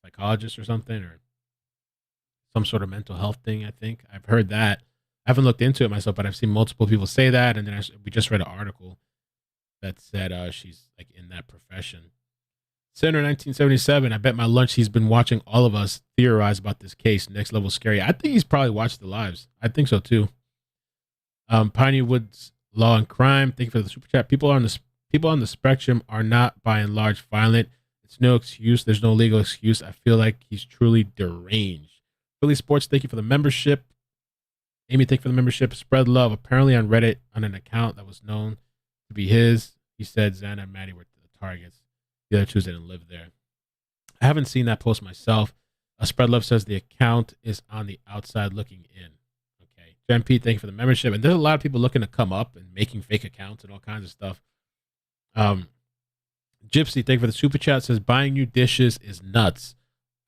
psychologist or something, or some sort of mental health thing, I think. I've heard that. I haven't looked into it myself, but I've seen multiple people say that. And then we just read an article that said she's like in that profession. Senator 1977, I bet my lunch he's been watching all of us theorize about this case. Next level scary. I think he's probably watched the lives. I think so too. Pioneer Woods Law and Crime, thank you for the super chat. People on the spectrum are not by and large violent. It's no excuse. There's no legal excuse. I feel like he's truly deranged. Philly Sports, thank you for the membership. Amy, thank you for the membership. Spread love. Apparently on Reddit, on an account that was known to be his, he said Xana and Maddie were the targets. The other 2 didn't live there. I haven't seen that post myself. Spread love says the account is on the outside looking in. Okay. Jen P, thank you for the membership. And there's a lot of people looking to come up and making fake accounts and all kinds of stuff. Gypsy, thank you for the super chat. Says buying new dishes is nuts.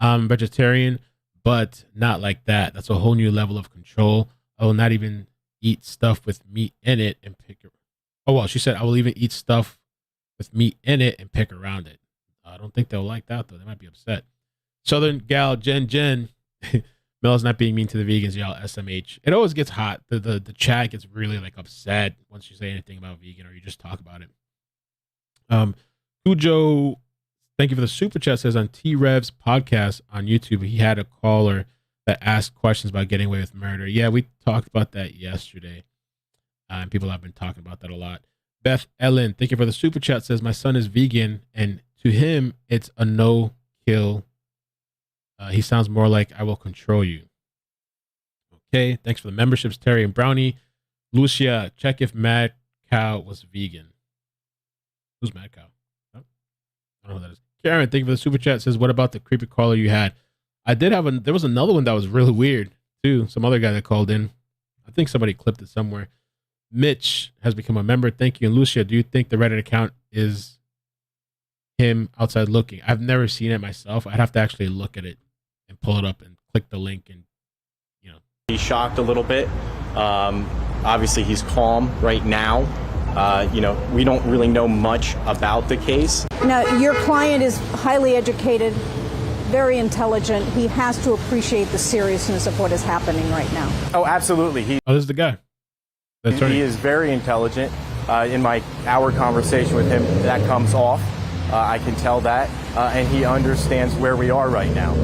I'm vegetarian, but not like that. That's a whole new level of control. I will not even eat stuff with meat in it and pick it. Oh, well, she said I will even eat stuff with meat in it and pick around it. I don't think they'll like that, though. They might be upset. Southern Gal, Jen. Mel's not being mean to the vegans, y'all. SMH. It always gets hot. The chat gets really like upset once you say anything about vegan or you just talk about it. Cujo, thank you for the super chat. Says on T-Rev's podcast on YouTube, he had a caller that asked questions about getting away with murder. Yeah, we talked about that yesterday. And people have been talking about that a lot. Beth Ellen, thank you for the super chat. Says my son is vegan, and to him, it's a no-kill. He sounds more like I will control you. Okay, thanks for the memberships, Terry and Brownie. Lucia, check if Mad Cow was vegan. Who's Mad Cow? I don't know who that is. Karen, thank you for the super chat. Says, what about the creepy caller you had? I did have there was another one that was really weird too. Some other guy that called in. I think somebody clipped it somewhere. Mitch has become a member. Thank you. And Lucia, do you think the Reddit account is him outside looking? I've never seen it myself. I'd have to actually look at it and pull it up and click the link and, you know. He's shocked a little bit. Obviously, he's calm right now. We don't really know much about the case. Now, your client is highly educated, very intelligent. He has to appreciate the seriousness of what is happening right now. Oh, absolutely. This is the guy. He is very intelligent. In my hour conversation with him, that comes off. I can tell that. And he understands where we are right now.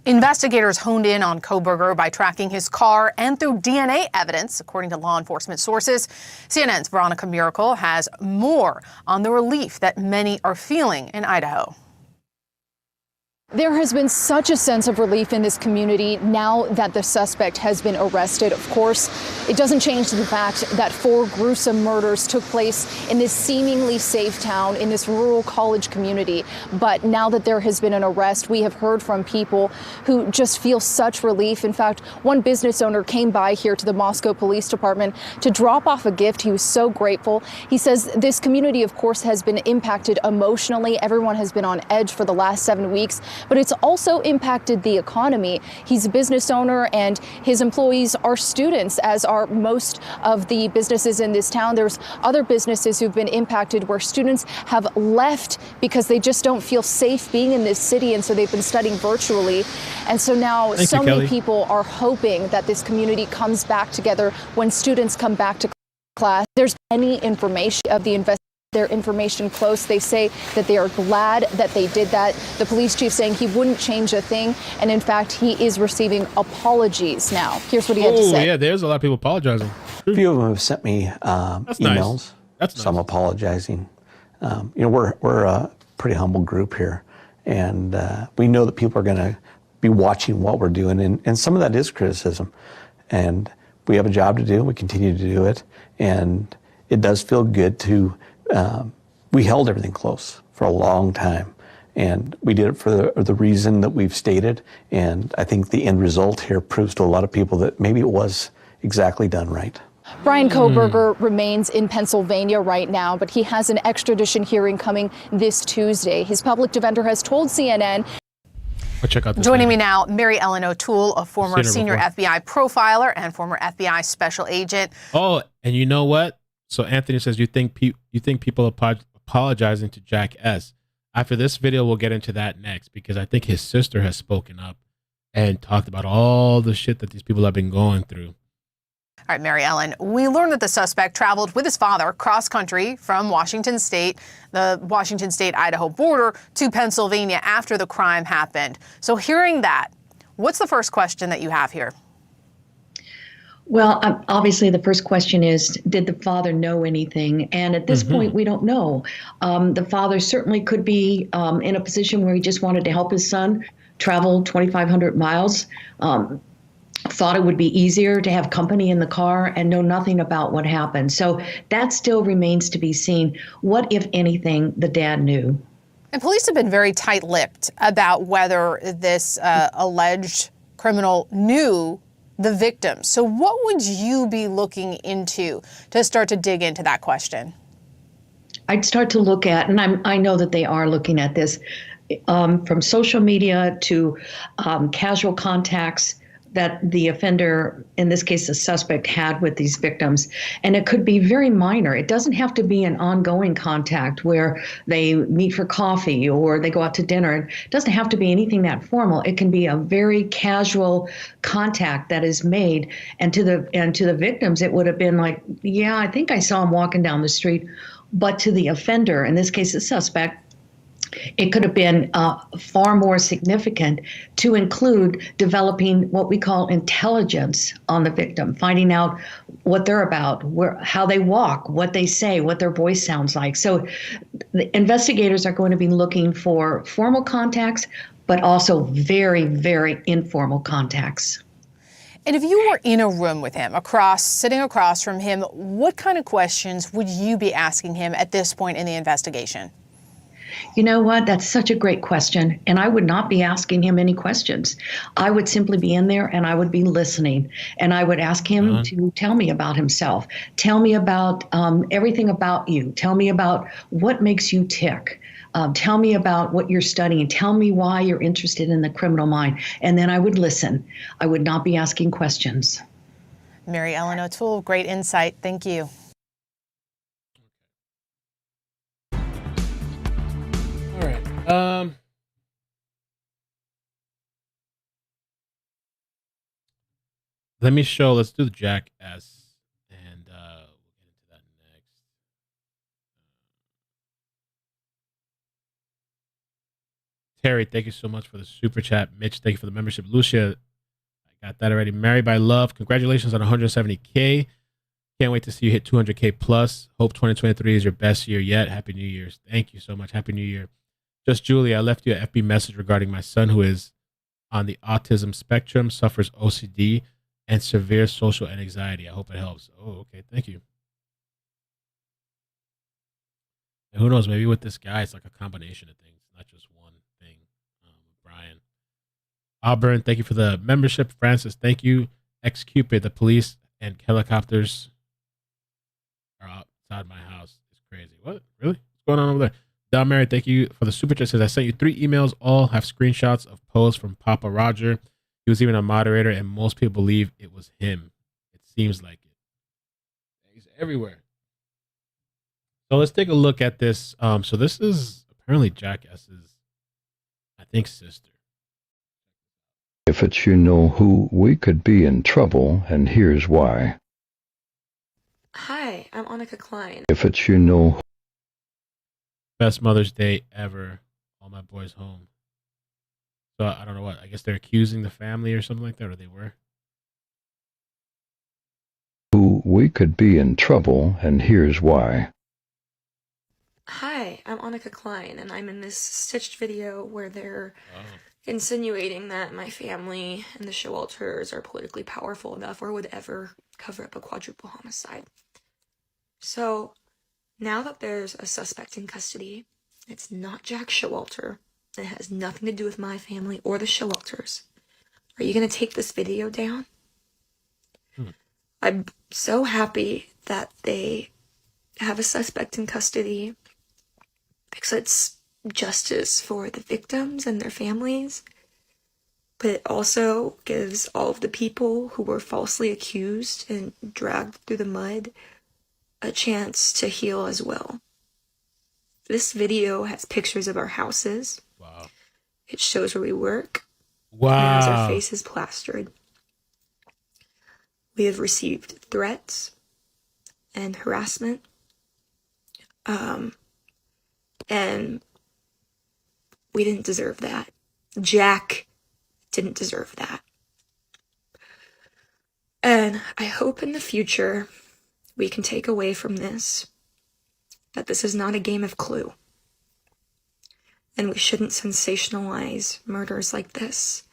Investigators honed in on Kohberger by tracking his car and through DNA evidence, according to law enforcement sources. CNN's Veronica Miracle has more on the relief that many are feeling in Idaho. There has been such a sense of relief in this community now that the suspect has been arrested. Of course, it doesn't change the fact that 4 gruesome murders took place in this seemingly safe town, in this rural college community. But now that there has been an arrest, we have heard from people who just feel such relief. In fact, one business owner came by here to the Moscow Police Department to drop off a gift. He was so grateful. He says this community, of course, has been impacted emotionally. Everyone has been on edge for the last 7 weeks. But it's also impacted the economy. He's a business owner and his employees are students, as are most of the businesses in this town. There's other businesses who've been impacted where students have left because they just don't feel safe being in this city, and so they've been studying virtually. And so now many people are hoping that this community comes back together when students come back to class. There's any information of the their information close. They say that they are glad that they did that. The police chief saying he wouldn't change a thing. And in fact, he is receiving apologies now. Here's what he had to say. Oh, yeah, there's a lot of people apologizing. A few of them have sent me That's emails. Nice. That's nice. Some apologizing. We're a pretty humble group here. And we know that people are going to be watching what we're doing. And some of that is criticism. And we have a job to do. We continue to do it. And it does feel good to we held everything close for a long time, and we did it for the reason that we've stated. And I think the end result here proves to a lot of people that maybe it was exactly done right. Bryan Kohberger remains in Pennsylvania right now, but he has an extradition hearing coming this Tuesday. His public defender has told CNN. Check out Joining me now, Mary Ellen O'Toole, a former senior FBI profiler and former FBI special agent. Oh, and you know what? So Anthony says, you think people apologizing to Jack S. After this video, we'll get into that next, because I think his sister has spoken up and talked about all the shit that these people have been going through. All right, Mary Ellen, we learned that the suspect traveled with his father cross country from Washington State, the Washington State-Idaho border, to Pennsylvania after the crime happened. So hearing that, what's the first question that you have here? Well, obviously, the first question is, did the father know anything? And at this point, we don't know. The father certainly could be in a position where he just wanted to help his son travel 2,500 miles, thought it would be easier to have company in the car and know nothing about what happened. So that still remains to be seen. What, if anything, the dad knew? And police have been very tight-lipped about whether this alleged criminal knew the victim. So what would you be looking into to start to dig into that question? I'd start to look at, and I know that they are looking at this, from social media to casual contacts that the offender, in this case the suspect, had with these victims. And it could be very minor. It doesn't have to be an ongoing contact where they meet for coffee or they go out to dinner. It doesn't have to be anything that formal. It can be a very casual contact that is made. And to the victims, it would have been like, yeah, I think I saw him walking down the street. But to the offender, in this case the suspect, it could have been far more significant to include developing what we call intelligence on the victim, finding out what they're about, how they walk, what they say, what their voice sounds like. So the investigators are going to be looking for formal contacts, but also very, very informal contacts. And if you were in a room with him, sitting across from him, what kind of questions would you be asking him at this point in the investigation? You know what? That's such a great question. And I would not be asking him any questions. I would simply be in there and I would be listening. And I would ask him to tell me about himself. Tell me about everything about you. Tell me about what makes you tick. Tell me about what you're studying. Tell me why you're interested in the criminal mind. And then I would listen. I would not be asking questions. Mary Ellen O'Toole, great insight. Thank you. All right. Let's do the Jack S. And we'll get into that next. Terry, thank you so much for the super chat. Mitch, thank you for the membership. Lucia, I got that already. Married by Love, congratulations on 170K. Can't wait to see you hit 200K plus. Hope 2023 is your best year yet. Happy New Year's. Thank you so much. Happy New Year. Just Julie, I left you an FB message regarding my son who is on the autism spectrum, suffers OCD and severe social anxiety. I hope it helps. Oh, okay. Thank you. And who knows? Maybe with this guy, it's like a combination of things, not just one thing. Brian. Auburn, thank you for the membership. Francis, thank you. X-Cupid, the police and helicopters are outside my house. It's crazy. What? Really? What's going on over there? Don Mary, thank you for the super chat. Says I sent you 3 emails. All have screenshots of posts from Papa Roger. He was even a moderator, and most people believe it was him. It seems like it. He's everywhere. So let's take a look at this. So this is apparently Jack S's, I think, sister. If it's you know who, we could be in trouble, and here's why. Hi, I'm Annika Klein. If it's you know who. Best Mother's Day ever. All my boys home. So I don't know what. I guess they're accusing the family or something like that, or they were. Who, we could be in trouble, and here's why. Hi, I'm Annika Klein, and I'm in this stitched video where they're insinuating that my family and the Showalters are politically powerful enough or would ever cover up a quadruple homicide. So, now that there's a suspect in custody, it's not Jack Showalter, and it has nothing to do with my family or the Showalters. Are you going to take this video down? I'm so happy that they have a suspect in custody because it's justice for the victims and their families, but it also gives all of the people who were falsely accused and dragged through the mud a chance to heal as well. This video has pictures of our houses. Wow. It shows where we work. Wow. It has our faces plastered. We have received threats and harassment. And we didn't deserve that. Jack didn't deserve that. And I hope in the future we can take away from this that this is not a game of Clue. And we shouldn't sensationalize murders like this,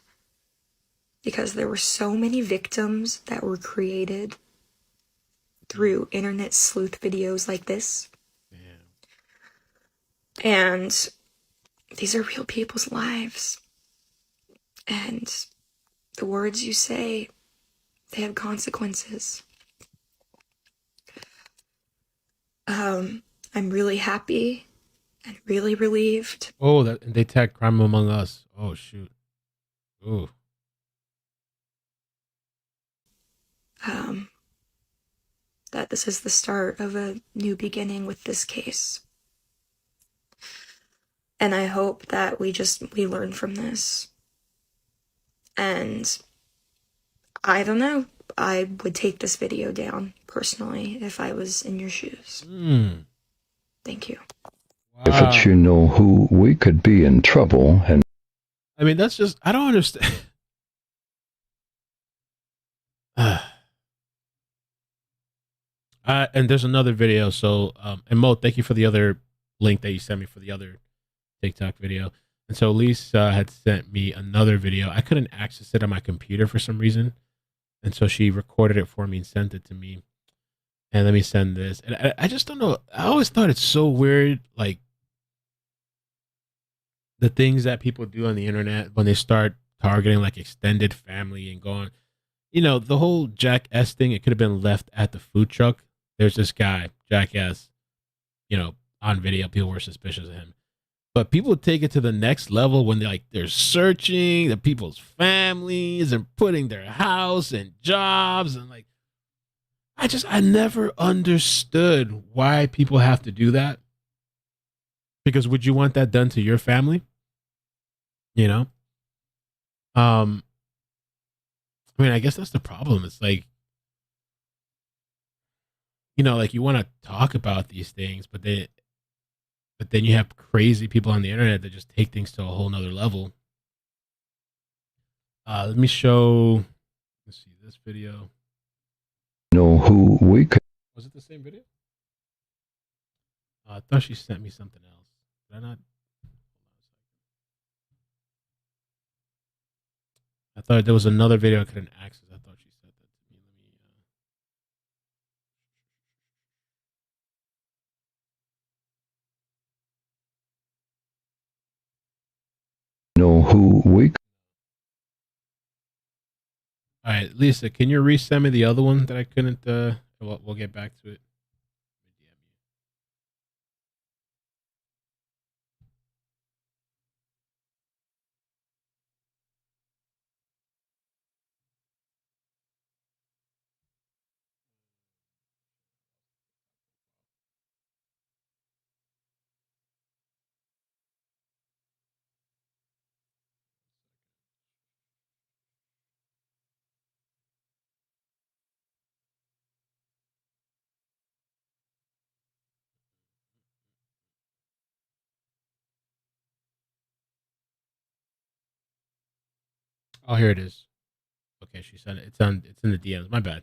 because there were so many victims that were created through internet sleuth videos like this. And these are real people's lives. And the words you say, they have consequences. I'm really happy and really relieved. Oh, they tagged Crime Among Us. Oh, shoot. Ooh. That this is the start of a new beginning with this case. And I hope that we learn from this. And I don't know, I would take this video down personally if I was in your shoes. Thank you. Wow. If it's you know who, we could be in trouble, and I mean, that's just, I don't understand. And there's another video. So, and Mo, thank you for the other link that you sent me for the other TikTok video. And so Lisa had sent me another video. I couldn't access it on my computer for some reason. And so she recorded it for me and sent it to me. And let me send this. And I just don't know. I always thought it's so weird, like the things that people do on the internet when they start targeting like extended family and going, you know, the whole Jack S thing, it could have been left at the food truck. There's this guy, Jack S, you know, on video, people were suspicious of him. But people take it to the next level when they're searching the people's families and putting their house and jobs and like, I never understood why people have to do that. Because would you want that done to your family? You know? I mean, I guess that's the problem. It's like, you know, like you want to talk about these things, but then you have crazy people on the internet that just take things to a whole nother level. Let me show, let's see this video. know who we could. Was it the same video? I thought she sent me something else. Did I not? I thought there was another video I couldn't access. I thought she said that to me. Know who we All right, Lisa, can you resend me the other one that I couldn't? We'll get back to it. Oh, here it is. Okay, she sent it. It's in the DMs. My bad.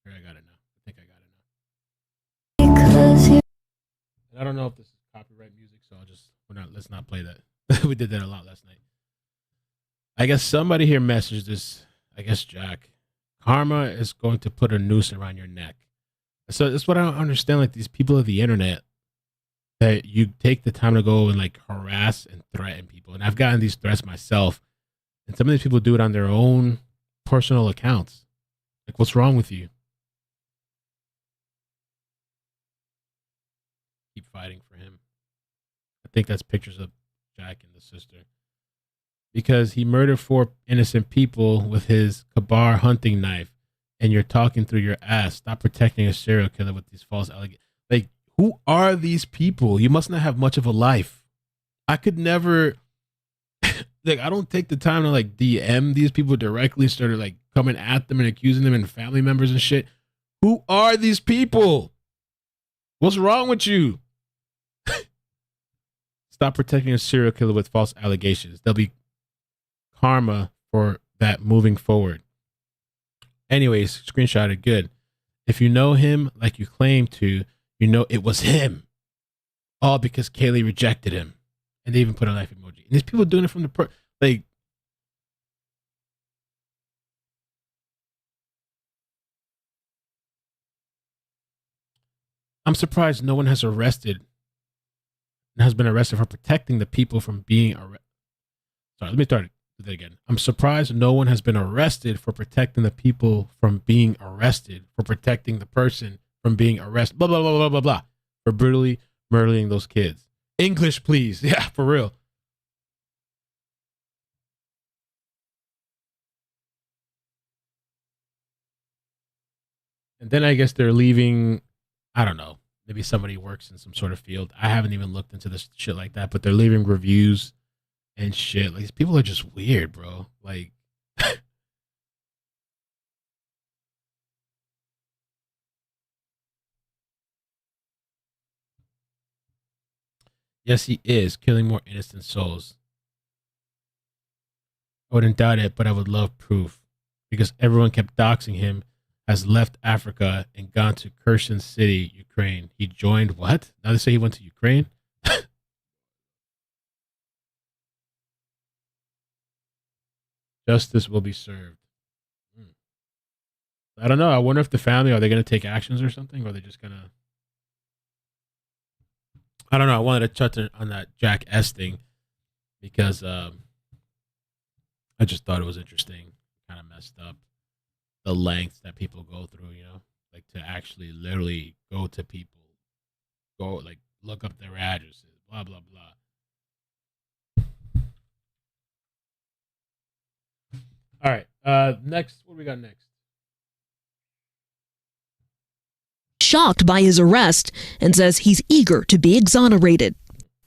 Here, I got it now. I think I got it now. And I don't know if this is copyright music, so let's not play that. We did that a lot last night. I guess somebody here messaged this. I guess Jack. Karma is going to put a noose around your neck. So that's what I don't understand. Like these people of the internet, that you take the time to go and like harass and threaten people. And I've gotten these threats myself. And some of these people do it on their own personal accounts. Like, what's wrong with you? Keep fighting for him. I think that's pictures of Jack and the sister. Because he murdered 4 innocent people with his Kabar hunting knife, and you're talking through your ass. Stop protecting a serial killer with these false allegations. Like, who are these people? You must not have much of a life. I could never... Like, I don't take the time to like DM these people directly, started like coming at them and accusing them and family members and shit. Who are these people? What's wrong with you? Stop protecting a serial killer with false allegations. There'll be karma for that moving forward. Anyways, screenshot it. Good. If you know him like you claim to, you know it was him. All because Kaylee rejected him. And they even put a life emoji. And these people doing it from the like. I'm surprised no one has been arrested for protecting the people from being arrested. Sorry, let me start it again. I'm surprised no one has been arrested for protecting the people from being arrested, for protecting the person from being arrested. Blah, blah, blah, blah, blah, blah. For brutally murdering those kids. English, please. Yeah, for real. And then I guess they're leaving, I don't know, maybe somebody works in some sort of field. I haven't even looked into this shit like that, but they're leaving reviews and shit. Like, these people are just weird, bro. Like, yes, he is killing more innocent souls. I wouldn't doubt it, but I would love proof, because everyone kept doxing him, has left Africa and gone to Kherson City, Ukraine. He joined what? Now they say he went to Ukraine? Justice will be served. I don't know. I wonder if the family, are they going to take actions or something? Or are they just going to... I don't know. I wanted to touch on that Jack S thing because I just thought it was interesting. Kind of messed up. The lengths that people go through, you know, like to actually literally go to people, go like look up their addresses, blah, blah, blah. All right. Next, what do we got next? Shocked by his arrest and says he's eager to be exonerated.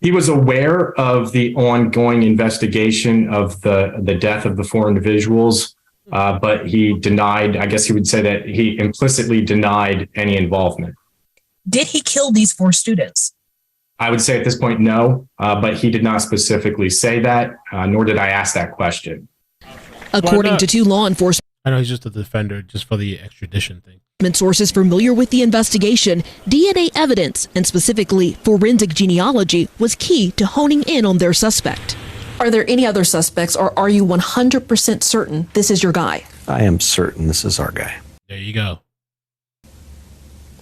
He was aware of the ongoing investigation of the death of the 4 individuals. But he denied, I guess he would say that he implicitly denied any involvement. Did he kill these 4 students? I would say at this point, no, but he did not specifically say that, nor did I ask that question. According to 2 law enforcement. I know he's just a defender just for the extradition thing. Sources familiar with the investigation, DNA evidence, and specifically forensic genealogy was key to honing in on their suspect. Are there any other suspects, or are you 100% certain this is your guy? I am certain this is our guy. There you go.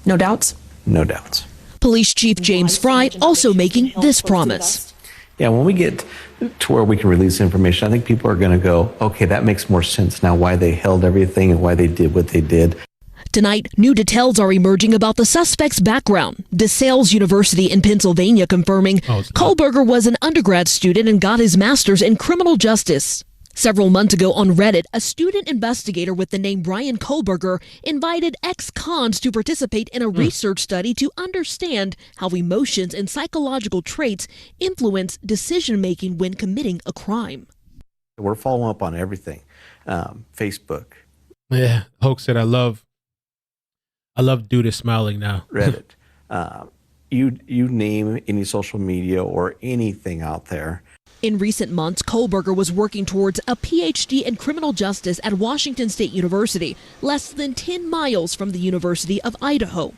No doubts? No doubts. Police Chief James Fry also making this promise. Yeah, when we get to where we can release information, I think people are going to go, okay, that makes more sense now why they held everything and why they did what they did. Tonight, new details are emerging about the suspect's background. DeSales University in Pennsylvania confirming Kohberger was an undergrad student and got his master's in criminal justice. Several months ago on Reddit, a student investigator with the name Bryan Kohberger invited ex-cons to participate in a research study to understand how emotions and psychological traits influence decision-making when committing a crime. We're following up on everything. Facebook. Yeah, Hoke said, I love Dude is smiling now. Reddit. You name any social media or anything out there. In recent months, Kohberger was working towards a PhD in criminal justice at Washington State University, less than 10 miles from the University of Idaho.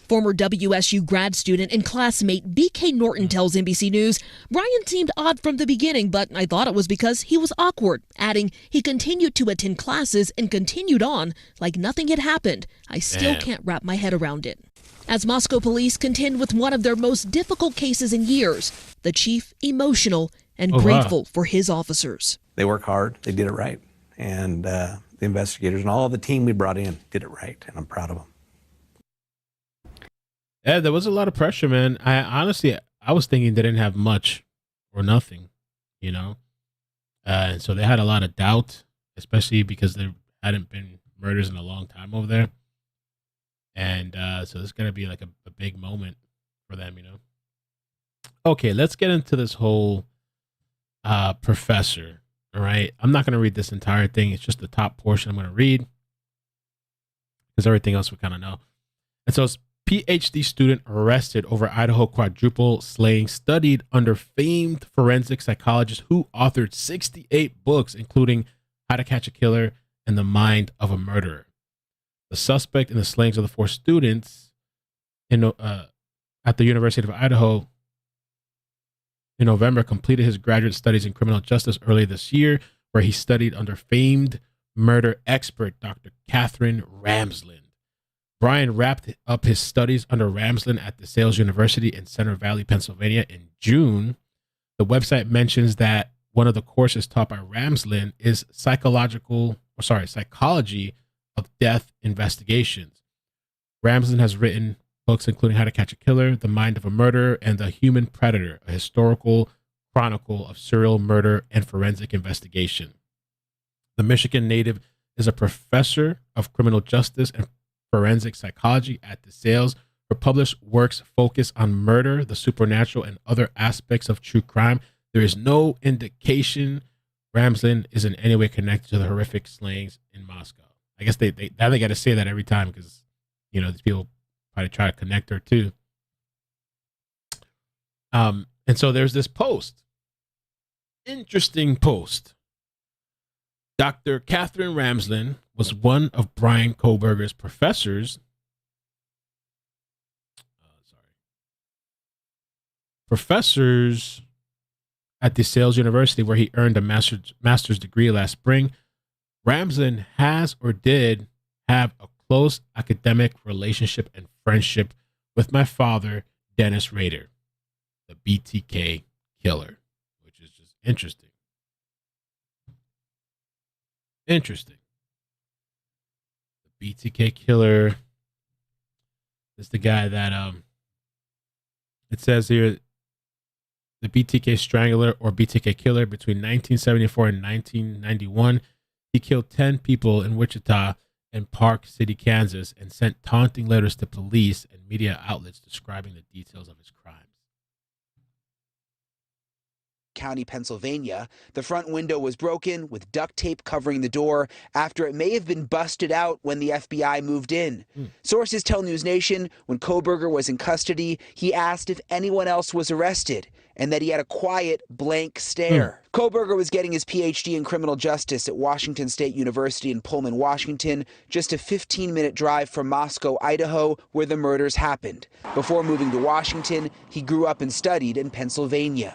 Former WSU grad student and classmate BK Norton tells NBC News, Bryan seemed odd from the beginning, but I thought it was because he was awkward, adding he continued to attend classes and continued on like nothing had happened. I still can't wrap my head around it. As Moscow police contend with one of their most difficult cases in years, the chief emotional and grateful for his officers. They work hard. They did it right. And the investigators and all the team we brought in did it right. And I'm proud of them. Yeah, there was a lot of pressure, man. I was thinking they didn't have much or nothing, you know? And so they had a lot of doubt, especially because there hadn't been murders in a long time over there. And so it's going to be like a big moment for them, you know? Okay, let's get into this whole professor, all right? I'm not going to read this entire thing. It's just the top portion I'm going to read because everything else we kind of know. And so it's PhD student arrested over Idaho quadruple slaying, studied under famed forensic psychologist who authored 68 books, including How to Catch a Killer and The Mind of a Murderer. The suspect in the slayings of the 4 students at the University of Idaho in November completed his graduate studies in criminal justice early this year, where he studied under famed murder expert Dr. Katherine Ramsland. Bryan wrapped up his studies under Ramsland at DeSales University in Center Valley, Pennsylvania in June. The website mentions that one of the courses taught by Ramsland is psychology of death investigations. Ramsland has written books including How to Catch a Killer, The Mind of a Murderer, and The Human Predator, a historical chronicle of serial murder and forensic investigation. The Michigan native is a professor of criminal justice and forensic psychology at DeSales. Her published works focus on murder, the supernatural, and other aspects of true crime. There is no indication Ramsland is in any way connected to the horrific slayings in Moscow. I guess they got to say that every time because, you know, these people probably try to connect her too. And so there's this post. Interesting post. Dr. Katherine Ramsland was one of Bryan Kohberger's professors. Professors at DeSales University, where he earned a master's degree last spring. Ramsland has or did have a close academic relationship and friendship with my father, Dennis Rader, the BTK killer, which is just interesting. Interesting. The BTK killer is the guy that it says here, the BTK strangler or BTK killer between 1974 and 1991. He killed 10 people in Wichita and Park City, Kansas, and sent taunting letters to police and media outlets describing the details of his crimes. County, Pennsylvania. The front window was broken with duct tape covering the door after it may have been busted out when the FBI moved in. Sources tell News Nation when Kohberger was in custody, he asked if anyone else was arrested and that he had a quiet, blank stare. Kohberger was getting his PhD in criminal justice at Washington State University in Pullman, Washington, just a 15-minute drive from Moscow, Idaho, where the murders happened. Before moving to Washington, he grew up and studied in Pennsylvania.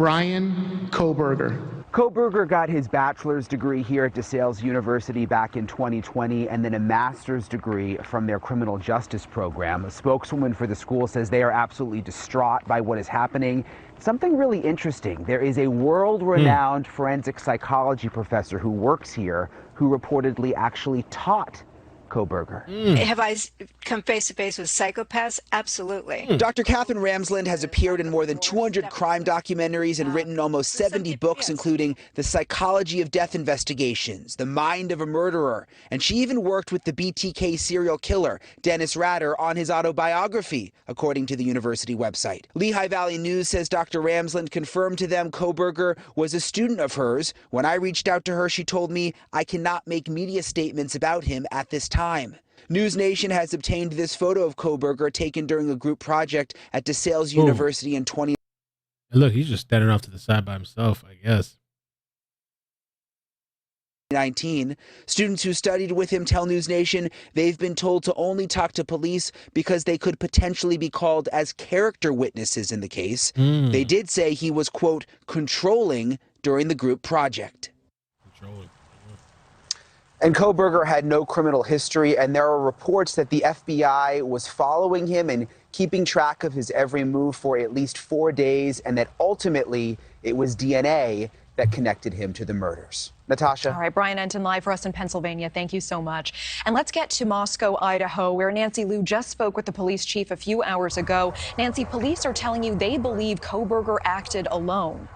Bryan Kohberger. Kohberger got his bachelor's degree here at DeSales University back in 2020 and then a master's degree from their criminal justice program. A spokeswoman for the school says they are absolutely distraught by what is happening. Something really interesting. There is a world-renowned forensic psychology professor who works here who reportedly actually taught Kohberger. Have I come face to face with psychopaths? Absolutely. Dr. Katherine Ramsland has appeared in more than 200 crime documentaries and written almost 70 books, including The Psychology of Death Investigations, The Mind of a Murderer, and she even worked with the BTK serial killer, Dennis Rader, on his autobiography, according to the university website. Lehigh Valley News says Dr. Ramsland confirmed to them Kohberger was a student of hers. When I reached out to her, she told me I cannot make media statements about him at this time. News Nation has obtained this photo of Kohberger taken during a group project at DeSales University in 20. Look, he's just standing off to the side by himself, I guess. 19. Students who studied with him tell News Nation they've been told to only talk to police because they could potentially be called as character witnesses in the case. They did say he was, quote, controlling during the group project. And Kohberger had no criminal history, and there are reports that the FBI was following him and keeping track of his every move for at least 4 days, and that ultimately it was DNA that connected him to the murders. Natasha. All right, Brian Enton live for us in Pennsylvania. Thank you so much. And let's get to Moscow, Idaho, where Nancy Liu just spoke with the police chief a few hours ago. Nancy, police are telling you they believe Kohberger acted alone.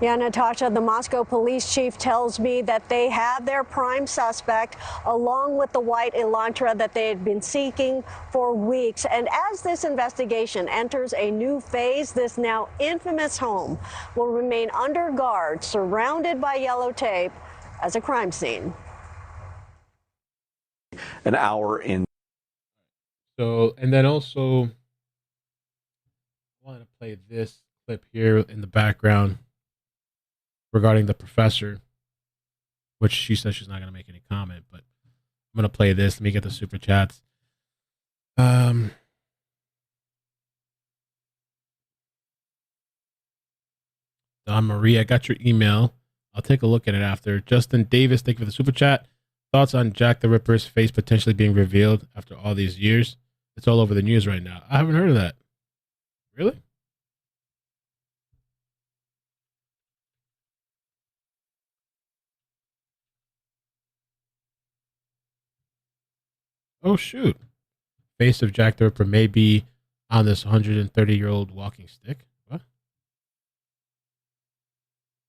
Yeah, Natasha, the Moscow police chief tells me that they have their prime suspect along with the white Elantra that they had been seeking for weeks. And as this investigation enters a new phase, this now infamous home will remain under guard, surrounded by yellow tape as a crime scene. An hour in. So, and then also, I want to play this clip here in the background regarding the professor, which she says she's not going to make any comment, but I'm going to play this. Let me get the super chats. Don Marie, I got your email. I'll take a look at it after. Justin Davis, thank you for the super chat. Thoughts on Jack the Ripper's face potentially being revealed after all these years? It's all over the news right now. I haven't heard of that. Really? Oh, shoot. Face of Jack the Ripper may be on this 130-year-old walking stick. What?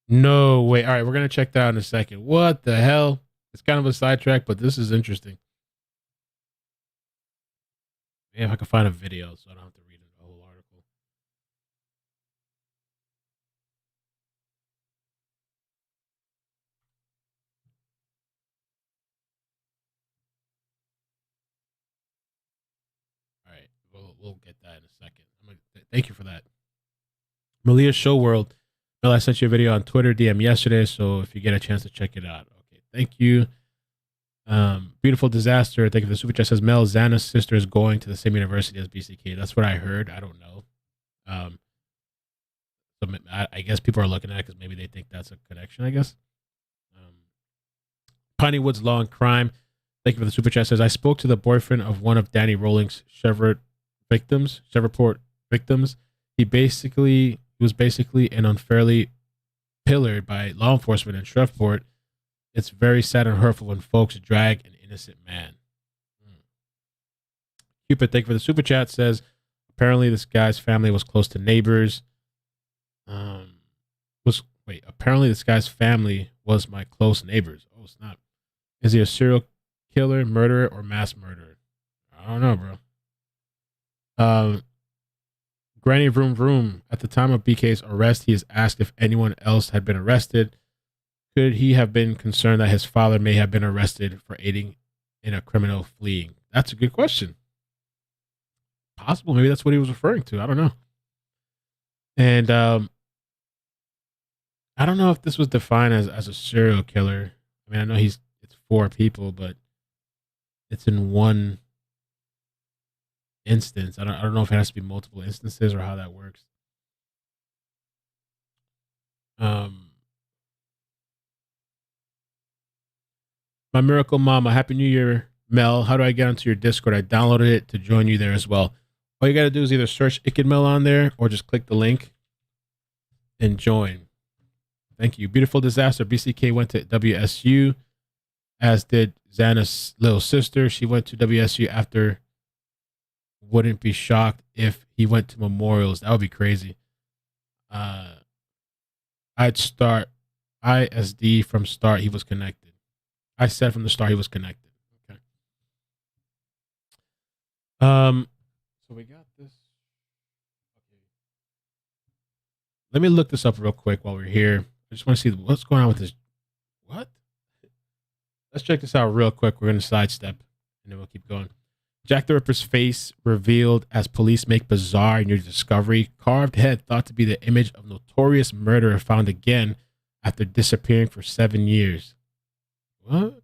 No way. All right, we're going to check that out in a second. What the hell? It's kind of a sidetrack, but this is interesting. Maybe if I can find a video so I don't have to read the whole article. All right, we'll get that in a second. Thank you for that. Malia Show World. Bill, I sent you a video on Twitter DM yesterday, so if you get a chance to check it out. Okay, thank you. Beautiful Disaster. Thank you for the super chat. Says Mel, Xana's sister is going to the same university as BCK. That's what I heard. I don't know. So I guess people are looking at it because maybe they think that's a connection, I guess. Piney Woods Law and Crime. Thank you for the super chat. Says I spoke to the boyfriend of one of Danny Rowling's Chevrolet victims. He was basically and unfairly pillared by law enforcement in Shreveport. It's very sad and hurtful when folks drag an innocent man. Cupid, thank you for the super chat. Says apparently this guy's family was close to neighbors. Apparently this guy's family was my close neighbors. Oh snap! Is he a serial killer, murderer, or mass murderer? I don't know, bro. Granny Vroom Vroom. At the time of BK's arrest, he is asked if anyone else had been arrested. Could he have been concerned that his father may have been arrested for aiding in a criminal fleeing? That's a good question. Possible. Maybe that's what he was referring to. I don't know. And I don't know if this was defined as a serial killer. I mean, I know it's 4 people, but it's in one instance. I don't know if it has to be multiple instances or how that works. Um, my miracle mama, Happy New Year, Mel. How do I get onto your Discord? I downloaded it to join you there as well. All you got to do is either search Ikid Mel on there or just click the link and join. Thank you. Beautiful Disaster. BCK went to WSU, as did Xana's little sister. She went to WSU after. Wouldn't be shocked if he went to memorials. That would be crazy. I'd start ISD from start. He was connected. I said from the start he was connected. Okay. So we got this. Okay. Let me look this up real quick while we're here. I just want to see what's going on with this. What? Let's check this out real quick. We're going to sidestep and then we'll keep going. Jack the Ripper's face revealed as police make bizarre new discovery. Carved head thought to be the image of notorious murderer found again after disappearing for 7 years. What?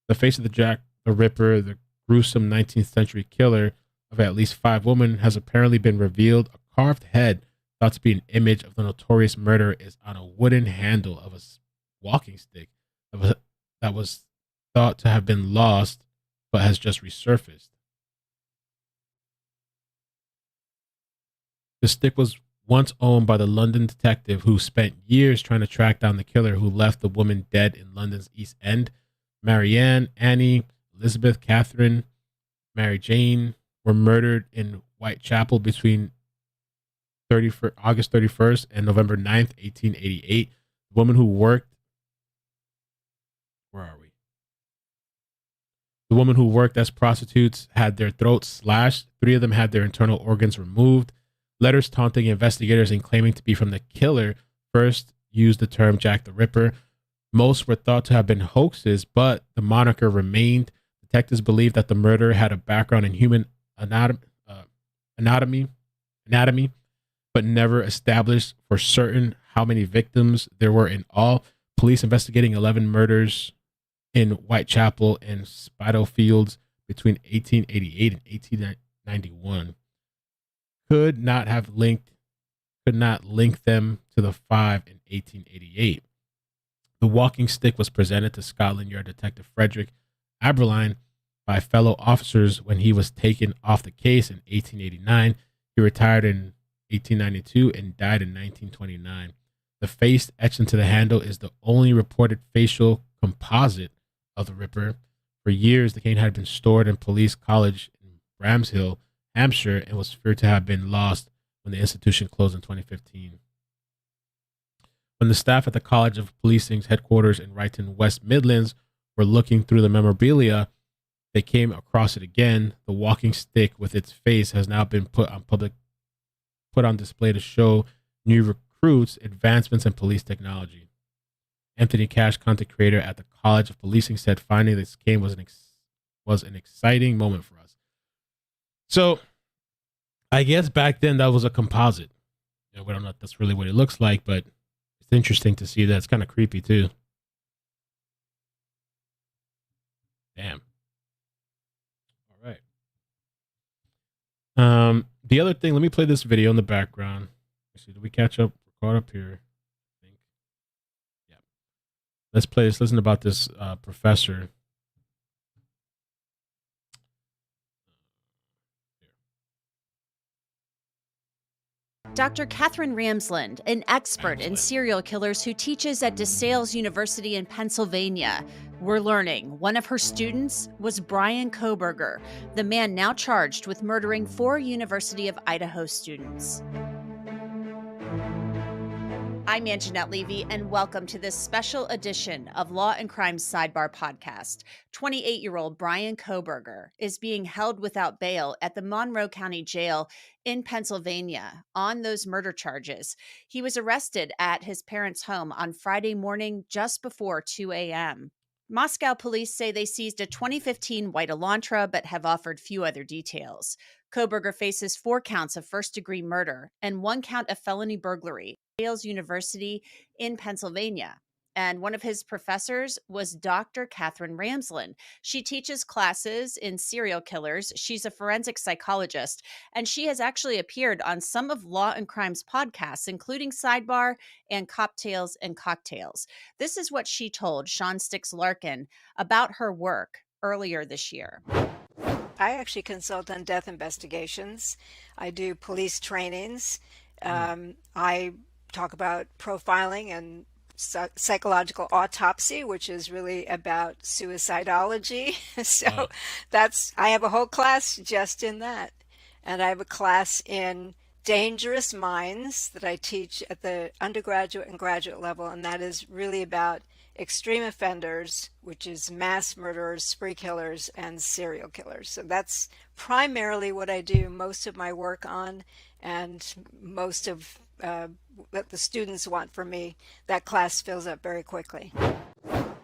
The face of the Jack the Ripper, the gruesome 19th century killer of at least 5 women, has apparently been revealed. A carved head thought to be an image of the notorious murderer is on a wooden handle of a walking stick that was thought to have been lost but has just resurfaced. The stick was once owned by the London detective who spent years trying to track down the killer who left the woman dead in London's East End. Marianne, Annie, Elizabeth, Catherine, Mary Jane were murdered in Whitechapel between August 31st and November 9th, 1888. The woman who worked... Where are we? The women who worked as prostitutes had their throats slashed. 3 of them had their internal organs removed. Letters taunting investigators and claiming to be from the killer first used the term Jack the Ripper. Most were thought to have been hoaxes, but the moniker remained. Detectives believed that the murderer had a background in human anatomy, but never established for certain how many victims there were in all. Police investigating 11 murders in Whitechapel and Spitalfields between 1888 and 1891 could not link them to the 5 in 1888. The walking stick was presented to Scotland Yard Detective Frederick Aberline by fellow officers when he was taken off the case in 1889. He retired in 1892 and died in 1929. The face etched into the handle is the only reported facial composite of the Ripper. For years, the cane had been stored in Police College in Bramshill, Hampshire, and was feared to have been lost when the institution closed in 2015. When the staff at the College of Policing's headquarters in Ryton, West Midlands, were looking through the memorabilia, they came across it again. The walking stick with its face has now been put on display to show new recruits advancements in police technology. Anthony Cash, content creator at the College of Policing, said finding this game was an exciting moment for us. So I guess back then that was a composite. We don't know if that's really what it looks like, but it's interesting to see that. It's kind of creepy too. Damn. All right. The other thing, let me play this video in the background. Let's see, did we catch up? We're caught up here. Let's play this. Listen about this professor. Dr. Katherine Ramsland, an expert in serial killers who teaches at DeSales University in Pennsylvania. We're learning one of her students was Bryan Kohberger, the man now charged with murdering 4 University of Idaho students. I'm Anjanette Levy, and welcome to this special edition of Law and Crime Sidebar Podcast. 28-year-old Bryan Kohberger is being held without bail at the Monroe County Jail in Pennsylvania on those murder charges. He was arrested at his parents' home on Friday morning just before 2 a.m. Moscow police say they seized a 2015 white Elantra, but have offered few other details. Kohberger faces 4 counts of first-degree murder and 1 count of felony burglary. Yale University in Pennsylvania. and one of his professors was Dr. Katherine Ramsland. She teaches classes in serial killers. She's a forensic psychologist, and she has actually appeared on some of Law and Crime's podcasts, including Sidebar and Cocktails and Cocktails. This is what she told Sean Stix Larkin about her work earlier this year. I actually consult on death investigations. I do police trainings. I talk about profiling and psychological autopsy, which is really about suicidology. So I have a whole class just in that. And I have a class in dangerous minds that I teach at the undergraduate and graduate level. And that is really about extreme offenders, which is mass murderers, spree killers, and serial killers. So that's primarily what I do most of my work on, and most of what the students want from me. That class fills up very quickly.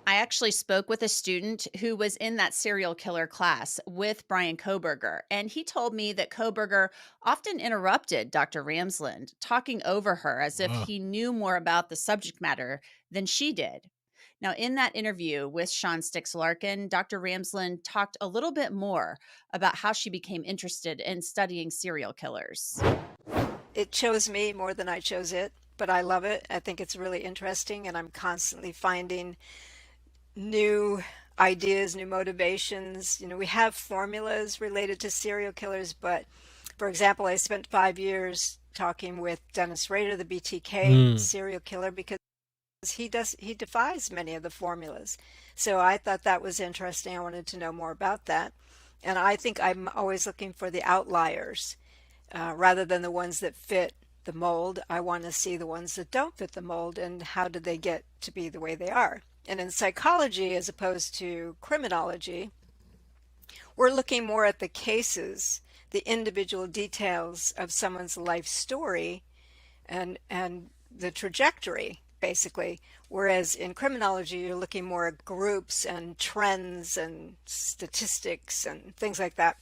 I actually spoke with a student who was in that serial killer class with Bryan Kohberger, and he told me that Kohberger often interrupted Dr. Ramsland, talking over her as if he knew more about the subject matter than she did. Now, in that interview with Sean Stix Larkin, Dr. Ramsland talked a little bit more about how she became interested in studying serial killers. It chose me more than I chose it, but I love it. I think it's really interesting, and I'm constantly finding new ideas, new motivations. You know, we have formulas related to serial killers, but for example, I spent 5 years talking with Dennis Rader, the BTK serial killer, because he defies many of the formulas. So I thought that was interesting. I wanted to know more about that. And I think I'm always looking for the outliers rather than the ones that fit the mold. I want to see the ones that don't fit the mold, and how did they get to be the way they are. And in psychology, as opposed to criminology, we're looking more at the cases, the individual details of someone's life story, and the trajectory, basically. Whereas in criminology, you're looking more at groups and trends and statistics and things like that.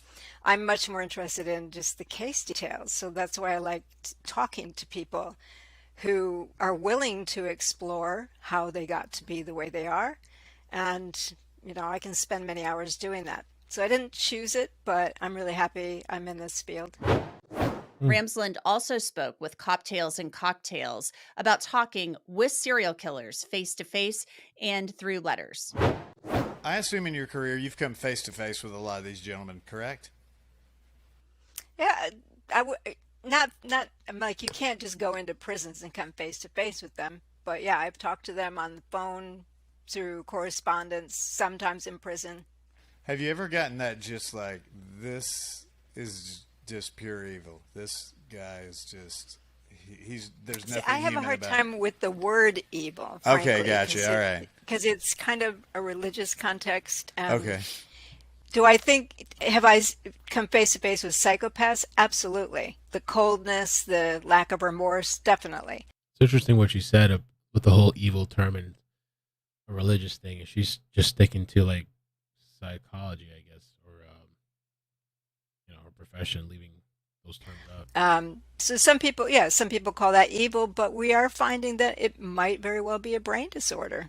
I'm much more interested in just the case details. So that's why I like talking to people who are willing to explore how they got to be the way they are. And, you know, I can spend many hours doing that. So I didn't choose it, but I'm really happy I'm in this field. Ramsland also spoke with Cocktails and Cocktails about talking with serial killers face to face and through letters. I assume in your career you've come face to face with a lot of these gentlemen, correct? Yeah, not like, you can't just go into prisons and come face to face with them. But yeah, I've talked to them on the phone, through correspondence, sometimes in prison. Have you ever gotten that just like, this is just pure evil? This guy is just, there's nothing. I have a hard time with the word evil. Frankly, okay, gotcha. All right. Because it's kind of a religious context. Okay. Do I think, have I come face to face with psychopaths? Absolutely. The coldness, the lack of remorse, definitely. It's interesting what you said with the whole evil term and a religious thing. And she's just sticking to like psychology, I guess, or her profession, leaving those terms out. So some people call that evil, but we are finding that it might very well be a brain disorder.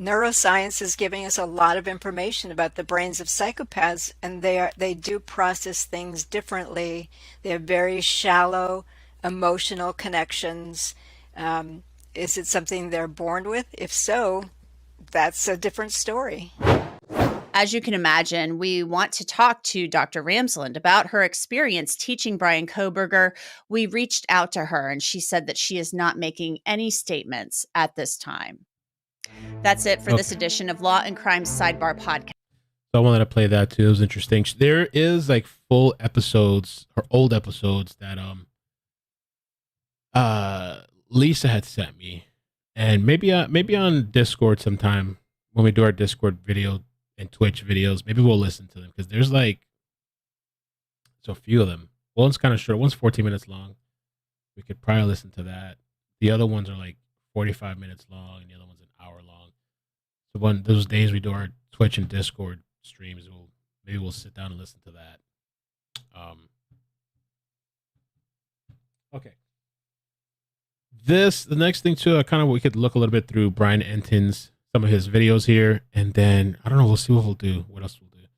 Neuroscience is giving us a lot of information about the brains of psychopaths, and they do process things differently. They have very shallow emotional connections. Is it something they're born with? If so, that's a different story. As you can imagine, we want to talk to Dr. Ramsland about her experience teaching Bryan Kohberger. We reached out to her, and she said that she is not making any statements at this time. That's it for this edition of Law and Crime Sidebar Podcast. So I wanted to play that too. It was interesting. There is like full episodes or old episodes that Lisa had sent me, and maybe on Discord sometime when we do our Discord video and Twitch videos, maybe we'll listen to them, because there's like so few of them. One's kind of short. One's 14 minutes long. We could probably listen to that. The other ones are like 45 minutes long, and the other one's an hour long. So one those days we do our Twitch and Discord streams, maybe we'll sit down and listen to that. Okay. The next thing too, we could look a little bit through Brian Entin's, some of his videos here, and then I don't know, we'll see what we'll do. What else we'll do.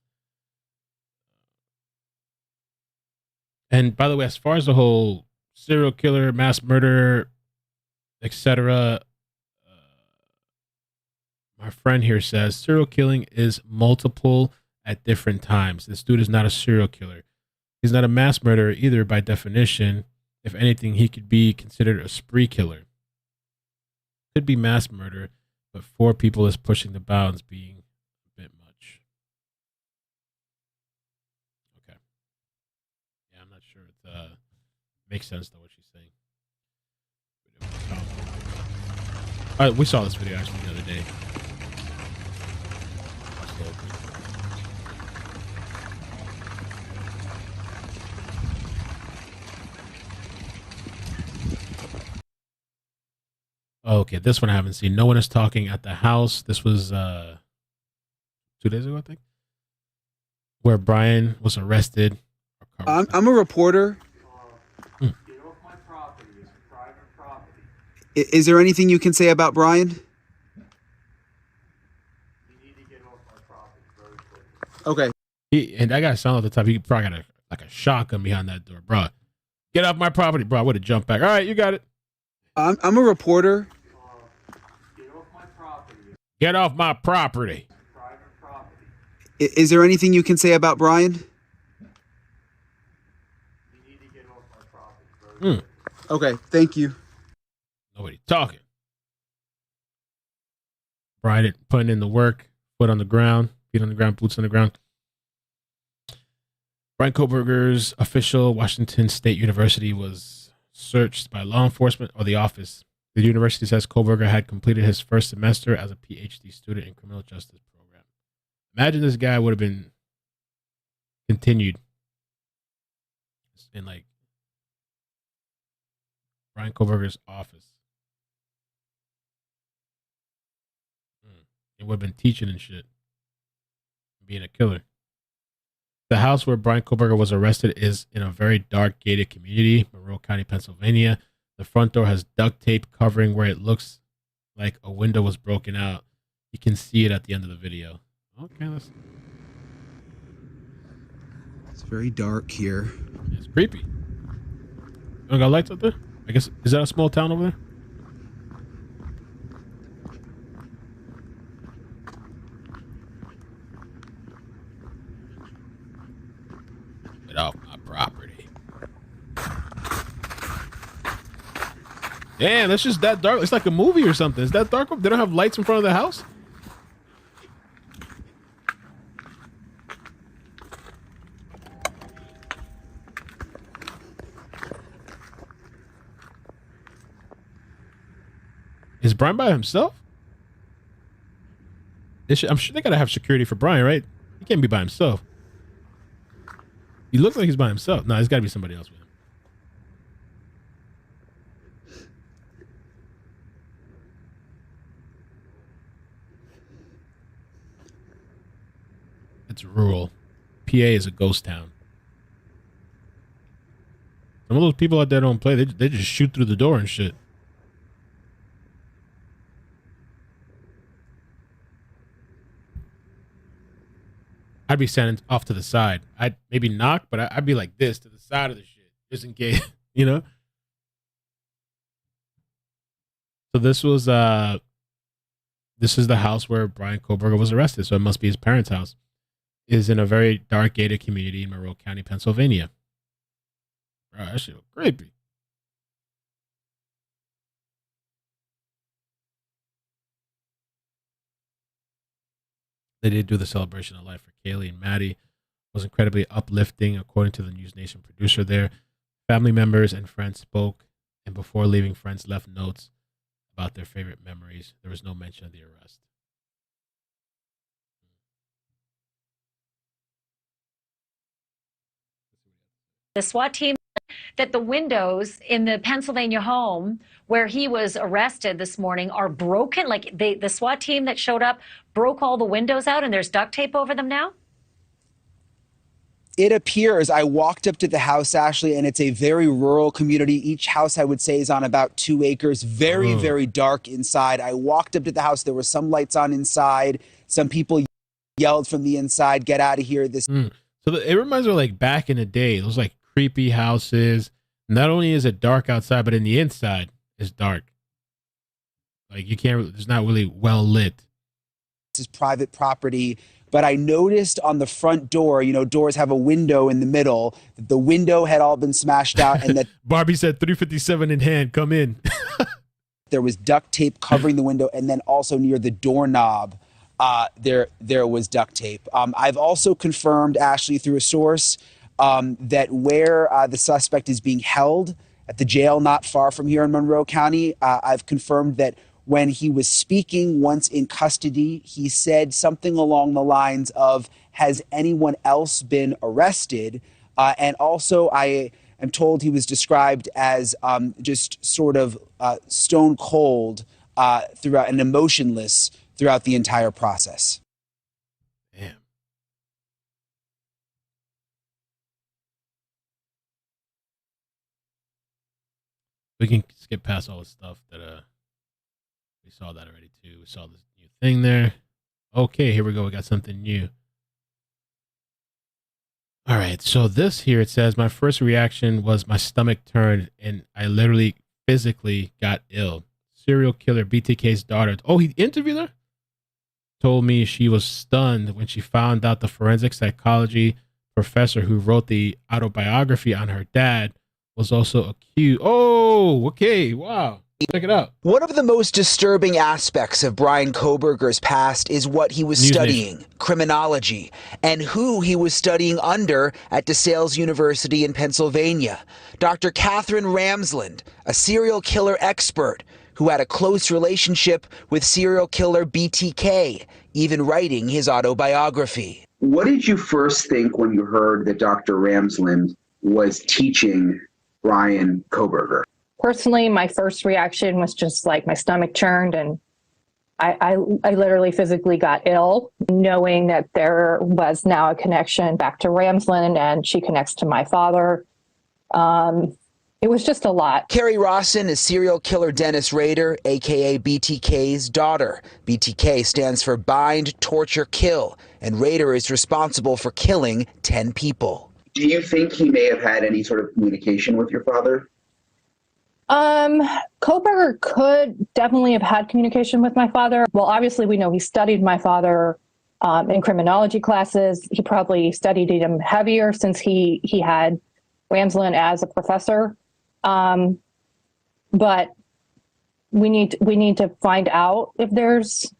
And by the way, as far as the whole serial killer, mass murder, etc., my friend here says serial killing is multiple at different times. This dude is not a serial killer. He's not a mass murderer either by definition. If anything, he could be considered a spree killer. Could be mass murder, but 4 people is pushing the bounds, being a bit much. Okay. Yeah, I'm not sure it makes sense though what she's saying. We saw this video actually the other day. Okay, this one I haven't seen. No one is talking at the house. This was 2 days ago, I think, where Brian was arrested. I'm a reporter. Is there anything you can say about Brian? Okay. And I got a sound at the top. He probably got a shotgun behind that door, bro. Get off my property, bro. I would have jumped back. All right, you got it. I'm a reporter. Get off my property. Is there anything you can say about Brian? Okay, thank you. Nobody talking. Brian putting in the work, foot on the ground, feet on the ground, boots on the ground. Bryan Kohberger's official Washington State University was searched by law enforcement or the office. The university says Kohberger had completed his first semester as a PhD student in criminal justice program. Imagine this guy would have been continued in like Bryan Kohberger's office. He would have been teaching and shit, being a killer. The house where Bryan Kohberger was arrested is in a very dark gated community, Monroe County, Pennsylvania. The front door has duct tape covering where it looks like a window was broken out. You can see it at the end of the video. Okay, It's very dark here. It's creepy. You don't got lights out there? I guess, is that a small town over there? Get off my property. Damn, that's just that dark. It's like a movie or something. Is that dark? They don't have lights in front of the house? Is Brian by himself? I'm sure they gotta have security for Brian, right? He can't be by himself. He looks like he's by himself. No, there's gotta be somebody else with him. It's rural. PA is a ghost town. Some of those people out there don't play. They just shoot through the door and shit. I'd be standing off to the side. I'd maybe knock, but I'd be like this to the side of the shit, just in case, you know? So this is the house where Bryan Kohberger was arrested, so it must be his parents' house. It is in a very dark gated community in Monroe County, Pennsylvania. Bro, that shit was creepy. They did do the celebration of life for Kaylee and Maddie. It was incredibly uplifting, according to the News Nation producer there. Family members and friends spoke, and before leaving, friends left notes about their favorite memories. There was no mention of the arrest. The SWAT team that the windows in the Pennsylvania home where he was arrested this morning are broken. Like the SWAT team that showed up broke all the windows out and there's duct tape over them now? It appears, I walked up to the house, Ashley, and it's a very rural community. Each house, I would say, is on about 2 acres. Very, very dark inside. I walked up to the house. There were some lights on inside. Some people yelled from the inside, "Get out of here." So it reminds me of like back in the day, those like creepy houses. Not only is it dark outside, but in the inside, it's dark. Like you can't, it's not really well lit. This is private property. But I noticed on the front door, doors have a window in the middle. The window had all been smashed out, and that Barbie said 357 in hand, come in. There was duct tape covering the window, and then also near the doorknob, there was duct tape. I've also confirmed, Ashley, through a source, that where the suspect is being held at the jail not far from here in Monroe County, I've confirmed that when he was speaking once in custody, he said something along the lines of, "Has anyone else been arrested?" And also, I am told he was described as just sort of stone cold throughout and emotionless throughout the entire process. Damn. We can skip past all the stuff that we saw that already too. We saw this new thing there. Okay, here we go. We got something new. All right, so this here, it says, my first reaction was my stomach turned and I literally physically got ill. Serial killer BTK's daughter. Oh, he interviewed her? Told me she was stunned when she found out the forensic psychology professor who wrote the autobiography on her dad was also accused. Oh, okay. Wow. Check it out. One of the most disturbing aspects of Bryan Kohberger's past is what he was studying, criminology, and who he was studying under at DeSales University in Pennsylvania. Dr. Katherine Ramsland, a serial killer expert who had a close relationship with serial killer BTK, even writing his autobiography. What did you first think when you heard that Dr. Ramsland was teaching Bryan Kohberger? Personally, my first reaction was just like my stomach churned and I literally physically got ill, knowing that there was now a connection back to Ramsland and she connects to my father. It was just a lot. Carrie Rawson is serial killer Dennis Rader, a.k.a. BTK's daughter. BTK stands for Bind, Torture, Kill, and Rader is responsible for killing 10 people. Do you think he may have had any sort of communication with your father? Kohberger could definitely have had communication with my father. Well, obviously we know he studied my father in criminology classes. He probably studied him heavier since he had Ramsland as a professor. But we need to find out if there's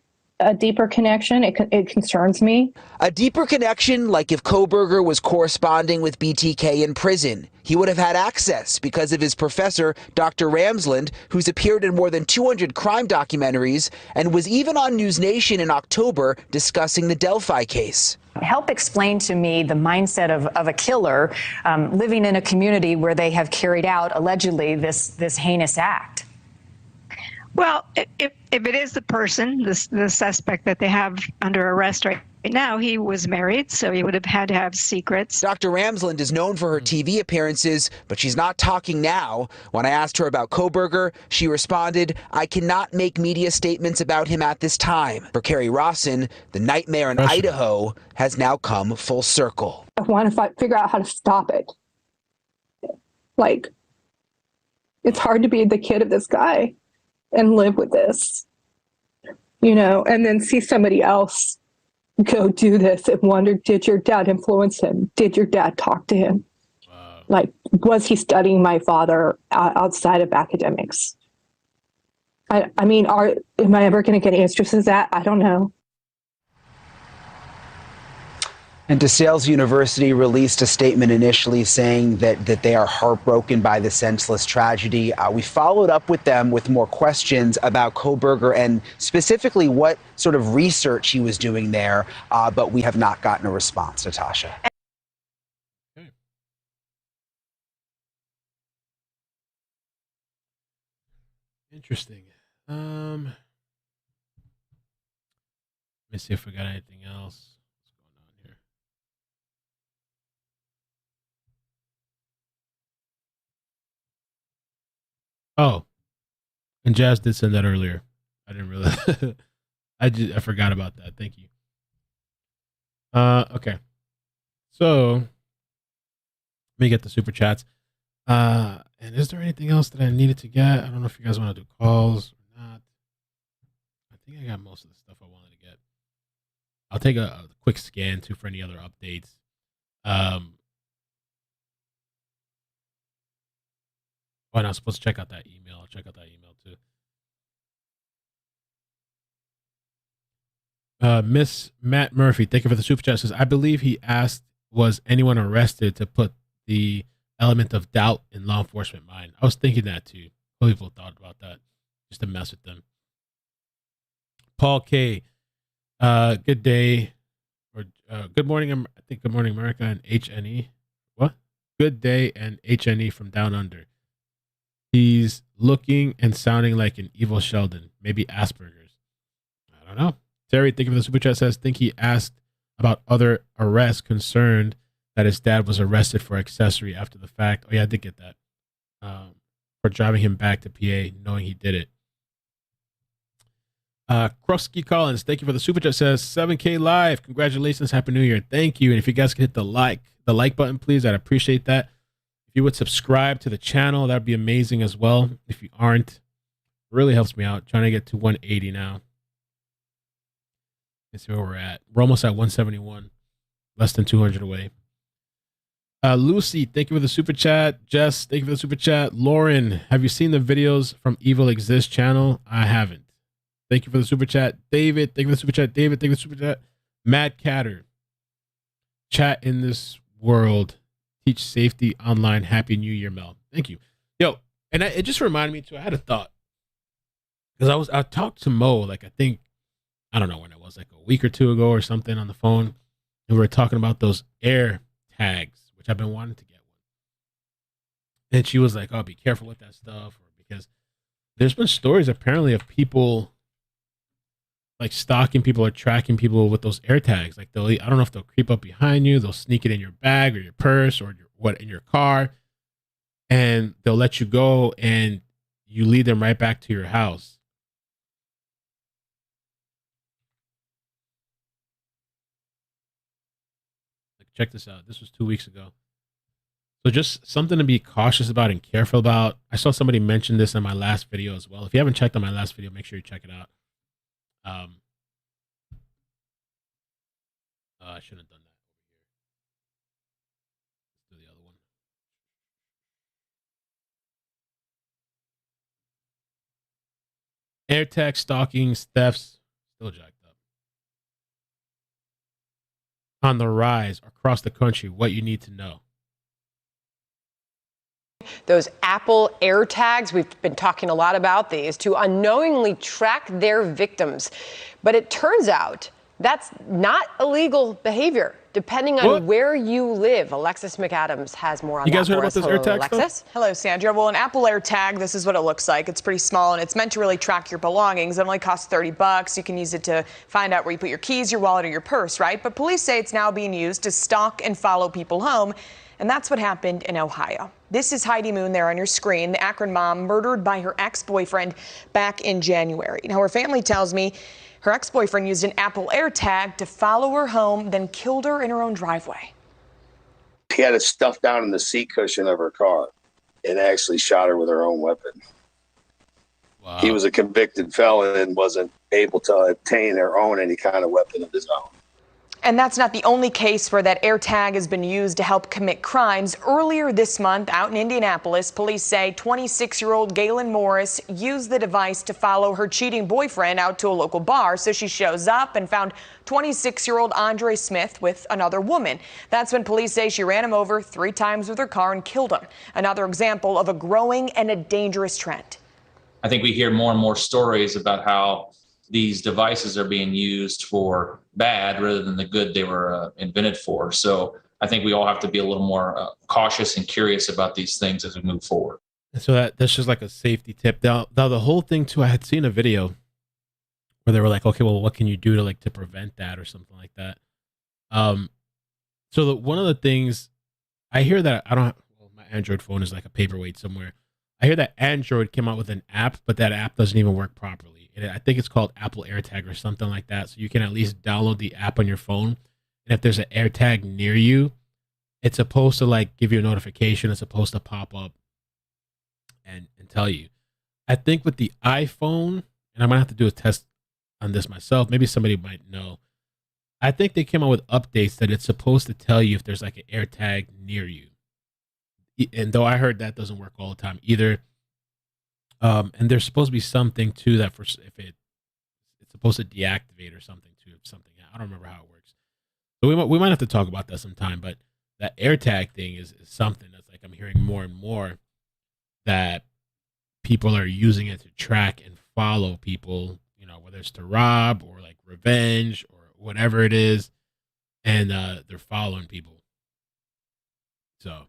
a deeper connection. It concerns me. A deeper connection, like if Kohberger was corresponding with BTK in prison. He would have had access because of his professor, Dr. Ramsland, who's appeared in more than 200 crime documentaries and was even on News Nation in October discussing the Delphi case. Help explain to me the mindset of a killer living in a community where they have carried out, allegedly, this heinous act. Well, if it is the person, the suspect that they have under arrest right now, he was married, so he would have had to have secrets. Dr. Ramsland is known for her TV appearances, but she's not talking now. When I asked her about Kohberger, she responded, "I cannot make media statements about him at this time." For Carrie Rawson, the nightmare in Idaho has now come full circle. I want to figure out how to stop it. Like, it's hard to be the kid of this guy and live with this, and then see somebody else go do this and wonder, did your dad influence him? Did your dad talk to him? Like, was he studying my father outside of academics? I mean, am I ever going to get answers to that? I don't know. And DeSales University released a statement initially saying that they are heartbroken by the senseless tragedy. We followed up with them with more questions about Kohberger and specifically what sort of research he was doing there, but we have not gotten a response, Natasha. Okay. Interesting. Let me see if we got anything else. Oh, and Jazz did send that earlier. I didn't realize. I forgot about that. Thank you. Okay. So let me get the super chats. And is there anything else that I needed to get? I don't know if you guys want to do calls or not. I think I got most of the stuff I wanted to get. I'll take a quick scan too for any other updates. Oh, and I was supposed to check out that email. I'll check out that email too. Miss Matt Murphy, thank you for the super chat. Says, I believe he asked, was anyone arrested, to put the element of doubt in law enforcement mind. I was thinking that too. People thought about that just to mess with them. Paul K, good day, or good morning. I think good morning, America, and HNE. What? Good day and HNE from down under. He's looking and sounding like an evil Sheldon, maybe Asperger's. I don't know. Terry, thank you for the super chat. Says, think he asked about other arrests, concerned that his dad was arrested for accessory after the fact. Oh yeah, I did get that. For driving him back to PA, knowing he did it. Krusky Collins, thank you for the super chat. Says 7K live. Congratulations, Happy New Year. Thank you. And if you guys could hit the like button, please, I'd appreciate that. If you would subscribe to the channel, that'd be amazing as well. If you aren't, it really helps me out. Trying to get to 180 now. Let's see where we're at. We're almost at 171. Less than 200 away. Lucy, thank you for the super chat. Jess, thank you for the super chat. Lauren, have you seen the videos from Evil Exist channel? I haven't. Thank you for the super chat. David, thank you for the super chat. David, thank you for the super chat. Matt Catter, chat in this world. Teach safety online. Happy New Year, Mel. Thank you. Yo, and it just reminded me too. I had a thought because I talked to Mo, like I don't know when it was, like a week or two ago or something, on the phone, and we were talking about those air tags, which I've been wanting to get one. And she was like, "Oh, be careful with that stuff," or because there's been stories apparently of people like stalking people or tracking people with those air tags. Like I don't know if they'll creep up behind you, they'll sneak it in your bag or your purse or in your car, and they'll let you go, and you lead them right back to your house. Like, check this out. This was 2 weeks ago. So just something to be cautious about and careful about. I saw somebody mention this in my last video as well. If you haven't checked out my last video, make sure you check it out. I shouldn't have done that over here. Let's do the other one. AirTag stalkings, thefts, still jacked up. On the rise across the country, what you need to know. Those Apple AirTags, we've been talking a lot about these, to unknowingly track their victims. But it turns out that's not illegal behavior, depending on where you live. Alexis McAdams has more on that. You guys heard about this AirTag Alexis? Stuff? Hello, Sandra. Well, an Apple AirTag, this is what it looks like. It's pretty small, and it's meant to really track your belongings. It only costs $30. You can use it to find out where you put your keys, your wallet, or your purse, right? But police say it's now being used to stalk and follow people home. And that's what happened in Ohio. This is Heidi Moon there on your screen, the Akron mom murdered by her ex-boyfriend back in January. Now, her family tells me her ex-boyfriend used an Apple AirTag to follow her home, then killed her in her own driveway. He had it stuffed down in the seat cushion of her car and actually shot her with her own weapon. Wow. He was a convicted felon and wasn't able to obtain or own any kind of weapon of his own. And that's not the only case where that AirTag has been used to help commit crimes. Earlier this month, out in Indianapolis, police say 26-year-old Galen Morris used the device to follow her cheating boyfriend out to a local bar. So she shows up and found 26-year-old Andre Smith with another woman. That's when police say she ran him over 3 times with her car and killed him. Another example of a growing and a dangerous trend. I think we hear more and more stories about how these devices are being used for bad rather than the good they were invented for. So I think we all have to be a little more cautious and curious about these things as we move forward. So that's just like a safety tip. Now the whole thing too, I had seen a video where they were like, okay, well, what can you do to prevent that or something like that? So one of the things I hear that my Android phone is like a paperweight somewhere. I hear that Android came out with an app, but that app doesn't even work properly. And I think it's called Apple AirTag or something like that. So you can at least download the app on your phone. And if there's an AirTag near you, it's supposed to like give you a notification. It's supposed to pop up and tell you. I think with the iPhone, and I might have to do a test on this myself. Maybe somebody might know. I think they came out with updates that it's supposed to tell you if there's like an AirTag near you. And though I heard that doesn't work all the time either. And there's supposed to be something too that for if it's supposed to deactivate or something too. Something I don't remember how it works. So we might have to talk about that sometime. But that AirTag thing is something that's like I'm hearing more and more that people are using it to track and follow people. You know, whether it's to rob or like revenge or whatever it is, and they're following people. So.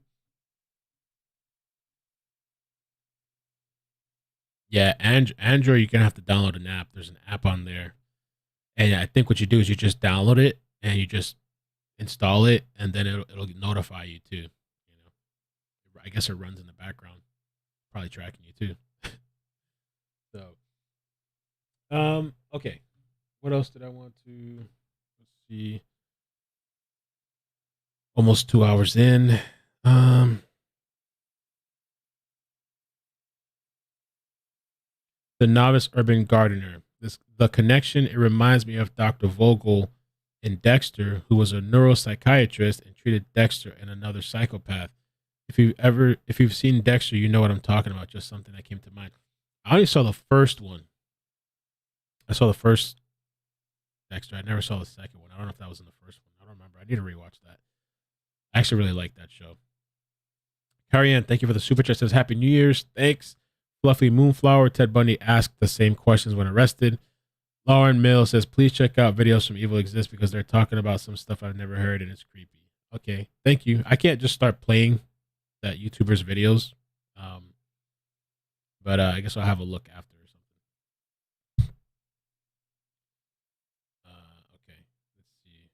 Yeah, Android, you're going to have to download an app. There's an app on there. And I think what you do is you just download it and you just install it, and then it'll notify you too. You know, I guess it runs in the background, probably tracking you too. So, okay. What else did I want to, let's see. Almost 2 hours in. The novice urban gardener. The connection, it reminds me of Dr. Vogel in Dexter, who was a neuropsychiatrist and treated Dexter and another psychopath. If you've seen Dexter, you know what I'm talking about. Just something that came to mind. I only saw the first one. I saw the first Dexter. I never saw the second one. I don't know if that was in the first one. I don't remember. I need to rewatch that. I actually really like that show. Carrie Ann, thank you for the super chat. Says Happy New Year's. Thanks. Fluffy Moonflower, Ted Bundy asked the same questions when arrested. Lauren Mill says, please check out videos from Evil Exist because they're talking about some stuff I've never heard and it's creepy. Okay, thank you. I can't just start playing that YouTuber's videos. But I guess I'll have a look after or something. Okay, let's see.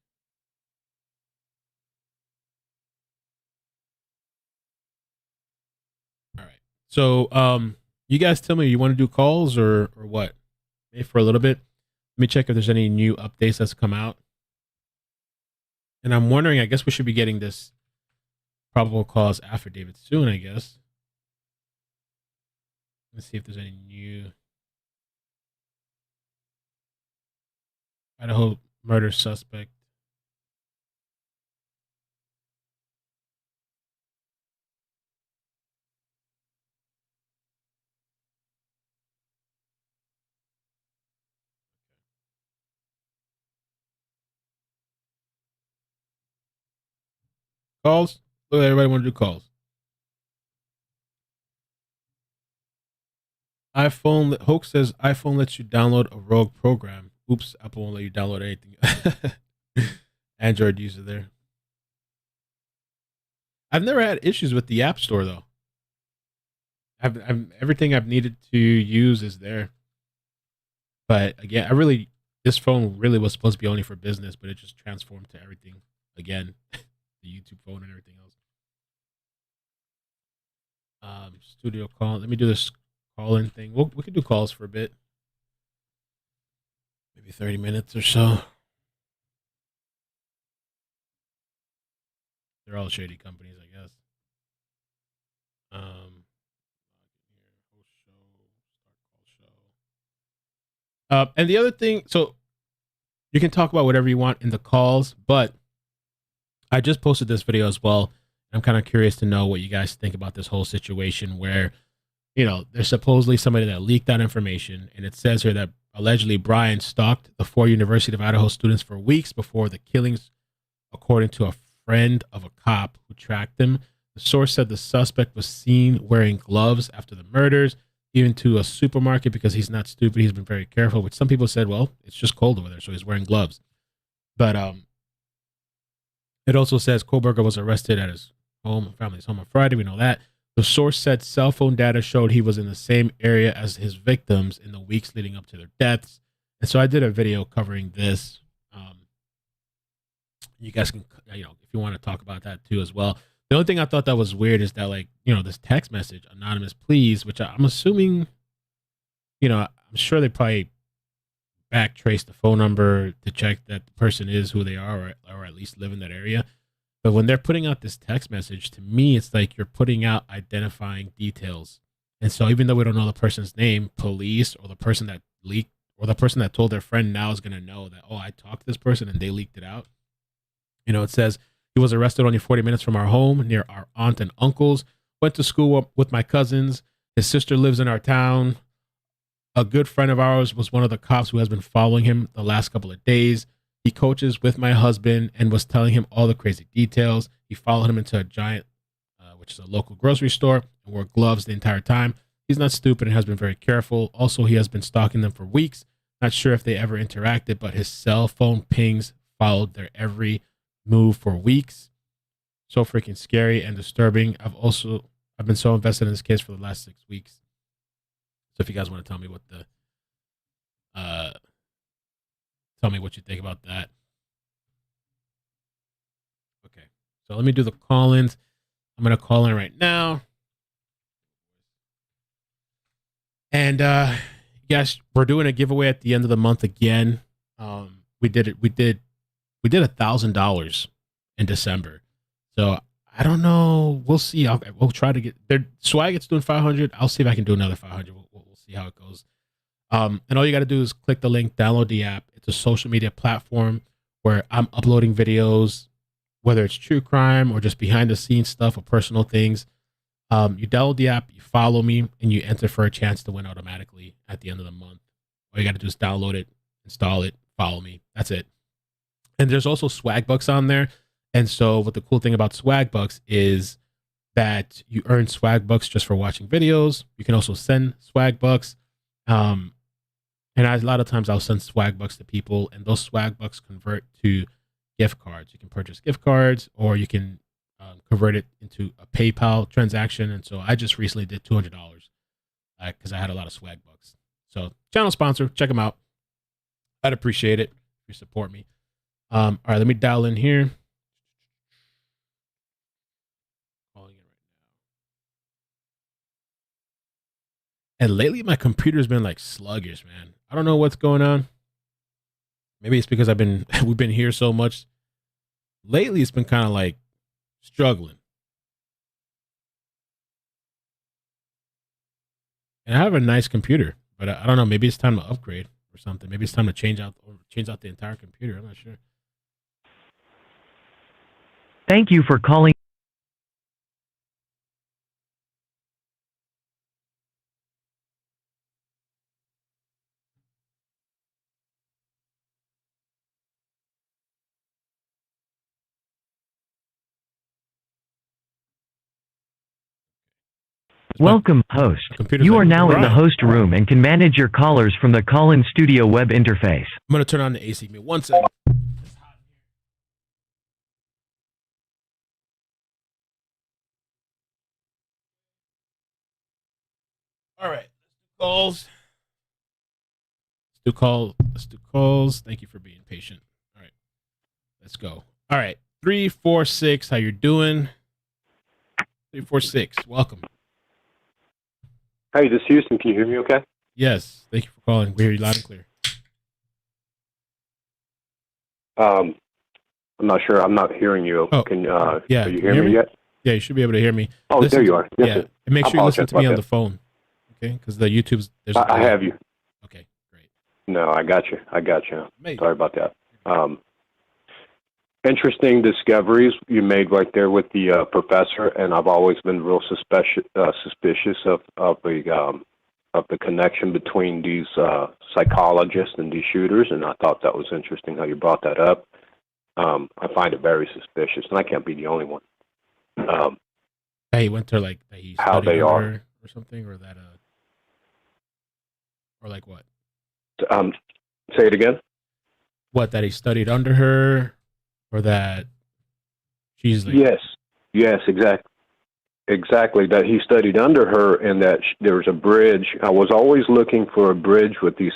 All right. So, you guys tell me you want to do calls or what? Maybe for a little bit. Let me check if there's any new updates that's come out. And I'm wondering, I guess we should be getting this probable cause affidavit soon, I guess. Let's see if there's any new Idaho murder suspect. Calls? Look, everybody want to do calls. Hoax says iPhone lets you download a rogue program. Oops, Apple won't let you download anything. Android user there. I've never had issues with the App Store though. Everything I've needed to use is there. But again, this phone really was supposed to be only for business, but it just transformed to everything again. The YouTube phone and everything else. Studio call. Let me do this call-in thing. We could do calls for a bit. Maybe 30 minutes or so. They're all shady companies, I guess. And the other thing, so you can talk about whatever you want in the calls, but I just posted this video as well. I'm kind of curious to know what you guys think about this whole situation where, you know, there's supposedly somebody that leaked that information. And it says here that allegedly Bryan stalked the 4 University of Idaho students for weeks before the killings, according to a friend of a cop who tracked him. The source said the suspect was seen wearing gloves after the murders, even to a supermarket because he's not stupid. He's been very careful, which some people said, well, it's just cold over there, so he's wearing gloves. But it also says Kohberger was arrested at his family's home on Friday. We know that. The source said cell phone data showed he was in the same area as his victims in the weeks leading up to their deaths. And so I did a video covering this. You guys can, if you want to talk about that too as well. The only thing I thought that was weird is that, like, you know, this text message, anonymous please, which I'm assuming, you know, I'm sure they probably backtrace the phone number to check that the person is who they are, or at least live in that area. But when they're putting out this text message, to me, it's like you're putting out identifying details. And so even though we don't know the person's name, police or the person that leaked or the person that told their friend now is going to know that, oh, I talked to this person and they leaked it out. You know, it says he was arrested only 40 minutes from our home near our aunt and uncles, went to school with my cousins. His sister lives in our town. A good friend of ours was one of the cops who has been following him the last couple of days. He coaches with my husband and was telling him all the crazy details. He followed him into a Giant, which is a local grocery store, and wore gloves the entire time. He's not stupid and has been very careful. Also, he has been stalking them for weeks. Not sure if they ever interacted, but his cell phone pings followed their every move for weeks. So freaking scary and disturbing. I've been so invested in this case for the last 6 weeks. So if you guys want to tell me what you think about that. Okay. So let me do the call-ins. I'm going to call in right now. And yes, we're doing a giveaway at the end of the month again. We did $1,000 in December. So I don't know. We'll see. We'll try to get there. Swag, it's doing 500. I'll see if I can do another 500. We'll see how it goes. And all you got to do is click the link, download the app. It's a social media platform where I'm uploading videos, whether it's true crime or just behind the scenes stuff or personal things. You download the app, you follow me, and you enter for a chance to win automatically at the end of the month. All you got to do is download it, install it, follow me. That's it. And there's also swag bucks on there. And so what the cool thing about swag bucks is that you earn swag bucks just for watching videos. You can also send swag bucks. And a lot of times I'll send swag bucks to people, and those swag bucks convert to gift cards. You can purchase gift cards, or you can convert it into a PayPal transaction. And so I just recently did $200 because I had a lot of swag bucks. So channel sponsor, check them out. I'd appreciate it if you support me. All right, let me dial in here. Calling in right now. And lately my computer's been like sluggish, man. I don't know what's going on. Maybe it's because we've been here so much. Lately it's been kind of like struggling. And I have a nice computer, but I don't know, maybe it's time to upgrade or something. Maybe it's time to change out the entire computer. I'm not sure. Thank you for calling. Welcome, host. You are now in the host room and can manage your callers from the call-in studio web interface. I'm going to turn on the AC. Give me 1 second. All right. Let's do calls. Thank you for being patient. All right. Let's go. All right. 346. How you doing? 346. Welcome. Hey, this is Houston. Can you hear me okay? Yes. Thank you for calling. We hear you loud and clear. I'm not sure. I'm not hearing you. Oh, can yeah. Are you hearing me yet? Yeah, you should be able to hear me. Oh, there you are. Yes, yeah. sir. And make sure you listen to me on that. the phone. Okay? Because the YouTube's... I have you. Okay, great. No, I got you. Sorry about that. Interesting discoveries you made right there with the professor, and I've always been real suspicious of the connection between these psychologists and these shooters, and I thought that was interesting how you brought that up. I find it very suspicious, and I can't be the only one. He went to like he how they are or something, or that or like what? Say it again. What, that he studied under her? Or that she's like... Yes, exactly. That he studied under her, and that there was a bridge. I was always looking for a bridge with these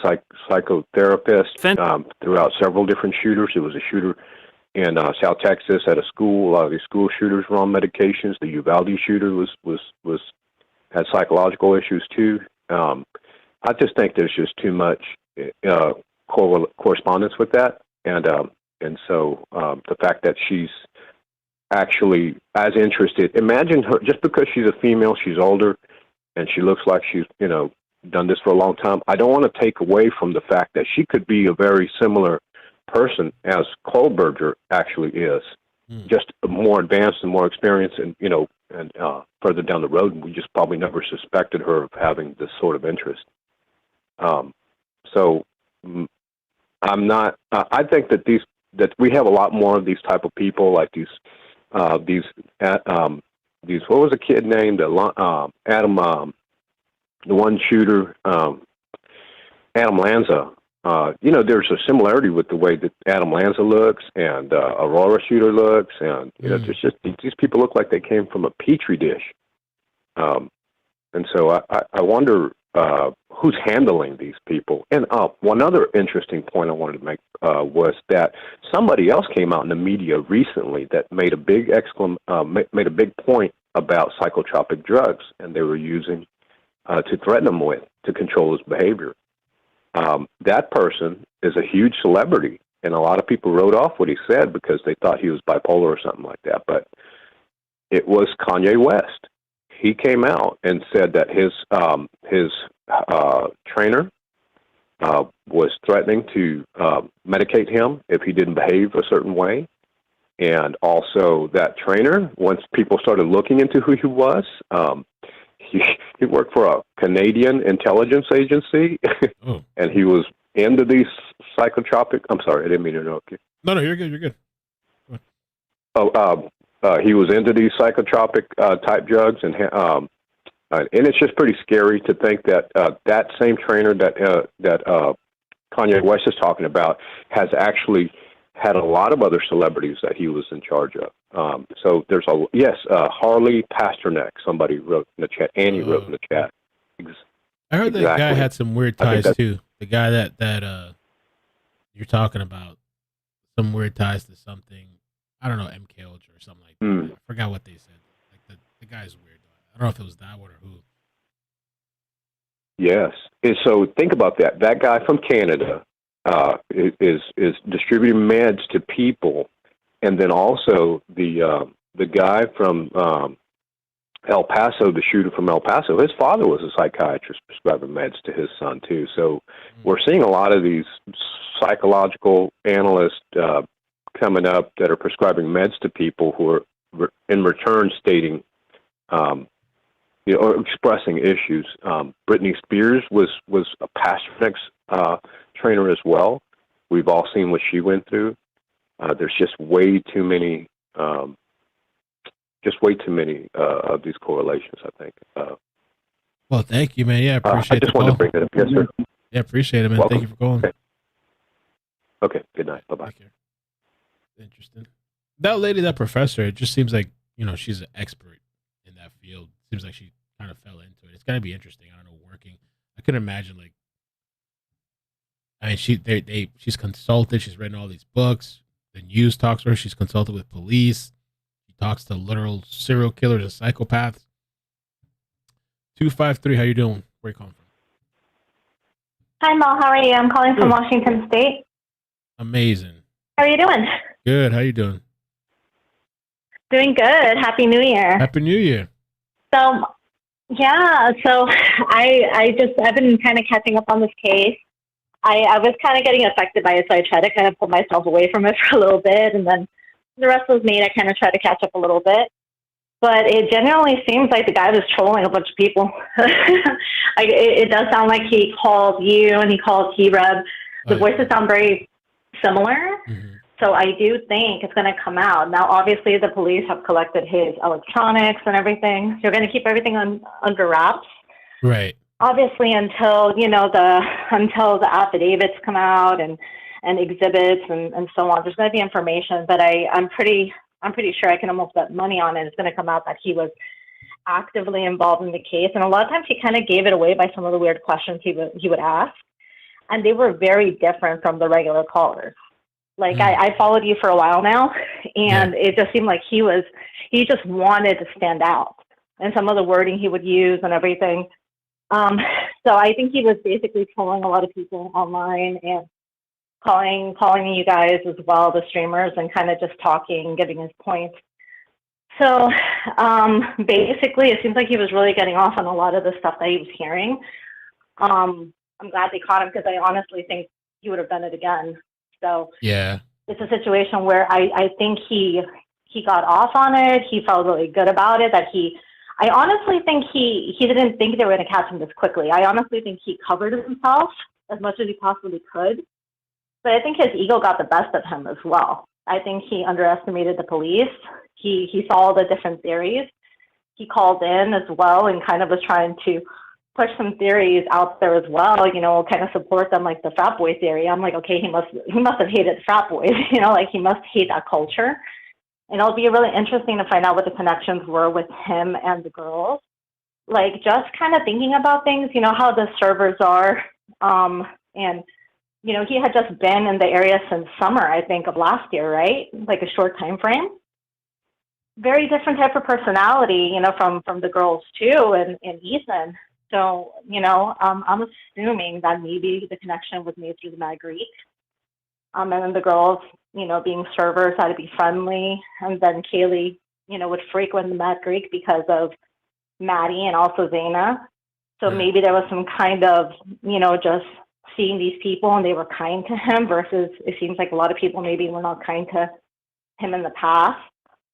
psychotherapists throughout several different shooters. It was a shooter in South Texas at a school. A lot of these school shooters were on medications. The Uvalde shooter had psychological issues too. I just think there's just too much correspondence with that, and so the fact that she's actually as interested. Imagine her, just because she's a female, she's older, and she looks like she's done this for a long time. I don't want to take away from the fact that she could be a very similar person as Kohberger actually is, just more advanced and more experienced, and further down the road, we just probably never suspected her of having this sort of interest. So I'm not. I think that that we have a lot more of these type of people, like these. What was a kid named Adam? The one shooter, Adam Lanza. There's a similarity with the way that Adam Lanza looks and Aurora shooter looks, and there's just these people look like they came from a petri dish. And so I wonder who's handling these people. And one other interesting point I wanted to make was that somebody else came out in the media recently that made a big made a big point about psychotropic drugs, and they were using to threaten him with to control his behavior. That person is a huge celebrity, and a lot of people wrote off what he said because they thought he was bipolar or something like that. But it was Kanye West. He came out and said that his trainer was threatening to medicate him if he didn't behave a certain way. And also that trainer, once people started looking into who he was, he worked for a Canadian intelligence agency, and he was into these psychotropic. I'm sorry, I didn't mean to interrupt you. No, you're good. You're good. He was into these psychotropic type drugs, and it's just pretty scary to think that that same trainer that Kanye West is talking about has actually had a lot of other celebrities that he was in charge of. So there's Harley Pasternak. Somebody wrote in the chat. Annie wrote in the chat. I heard that guy had some weird ties too. The guy that you're talking about, some weird ties to something. I don't know, MK Ultra or something like that. I forgot what they said. Like the guy's weird. I don't know if it was that one or who. Yes. And so think about that. That guy from Canada is distributing meds to people, and then also the guy from El Paso, the shooter from El Paso, his father was a psychiatrist prescribing meds to his son too. So we're seeing a lot of these psychological analysts coming up that are prescribing meds to people who are in return stating, or expressing issues. Britney Spears was a Pasternak's trainer as well. We've all seen what she went through. There's just way too many of these correlations, I think. Well, thank you, man. Yeah, I appreciate it. I just wanted to bring it up. Yes, sir. Yeah, appreciate it, man. Welcome. Thank you for calling. Okay, good night. Bye-bye. Interesting. That lady, that professor, it just seems like, she's an expert in that field. Seems like she kind of fell into it. It's got to be interesting. I don't know, working. I could imagine, she's consulted. She's written all these books. The news talks to her. She's consulted with police. She talks to literal serial killers and psychopaths. 253, how you doing? Where you calling from? Hi, Mo. How are you? I'm calling from Washington State. Amazing. How are you doing? Good. How you doing? Doing good. Happy New Year. Happy New Year. So, I've been kind of catching up on this case. I was kind of getting affected by it, so I tried to kind of pull myself away from it for a little bit, and then the rest was me. I kind of tried to catch up a little bit. But it genuinely seems like the guy was trolling a bunch of people. It does sound like he called you and he called T-Reb. The voices sound very similar. Mm-hmm. So I do think it's going to come out. Now, obviously, the police have collected his electronics and everything. So you're going to keep everything under wraps. Right. Obviously, until the affidavits come out and exhibits and so on. There's going to be information, but I'm pretty sure I can almost bet money on it. It's going to come out that he was actively involved in the case. And a lot of times he kind of gave it away by some of the weird questions he would ask. And they were very different from the regular callers. Like I followed you for a while now, and it just seemed like he just wanted to stand out, and some of the wording he would use and everything. So I think he was basically trolling a lot of people online and calling you guys as well, the streamers, and kind of just talking, giving his points. So basically, it seems like he was really getting off on a lot of the stuff that he was hearing. I'm glad they caught him because I honestly think he would have done it again. So yeah, it's a situation where I think he got off on it. He felt really good about it. I honestly think he didn't think they were going to catch him this quickly. I honestly think he covered himself as much as he possibly could. But I think his ego got the best of him as well. I think he underestimated the police. He saw all the different theories. He called in as well and kind of was trying to push some theories out there as well, kind of support them, like the frat boy theory. I'm like, okay, he must have hated frat boys, like he must hate that culture. And it'll be really interesting to find out what the connections were with him and the girls. Like just kind of thinking about things, how the servers are. And, he had just been in the area since summer, I think, of last year, right? Like a short time frame. Very different type of personality, from the girls too, and Ethan. So, I'm assuming that maybe the connection was made through the Mad Greek. And then the girls, being servers, had to be friendly. And then Kaylee, would frequent the Mad Greek because of Maddie and also Xana. So maybe there was some kind of, just seeing these people and they were kind to him versus it seems like a lot of people maybe were not kind to him in the past.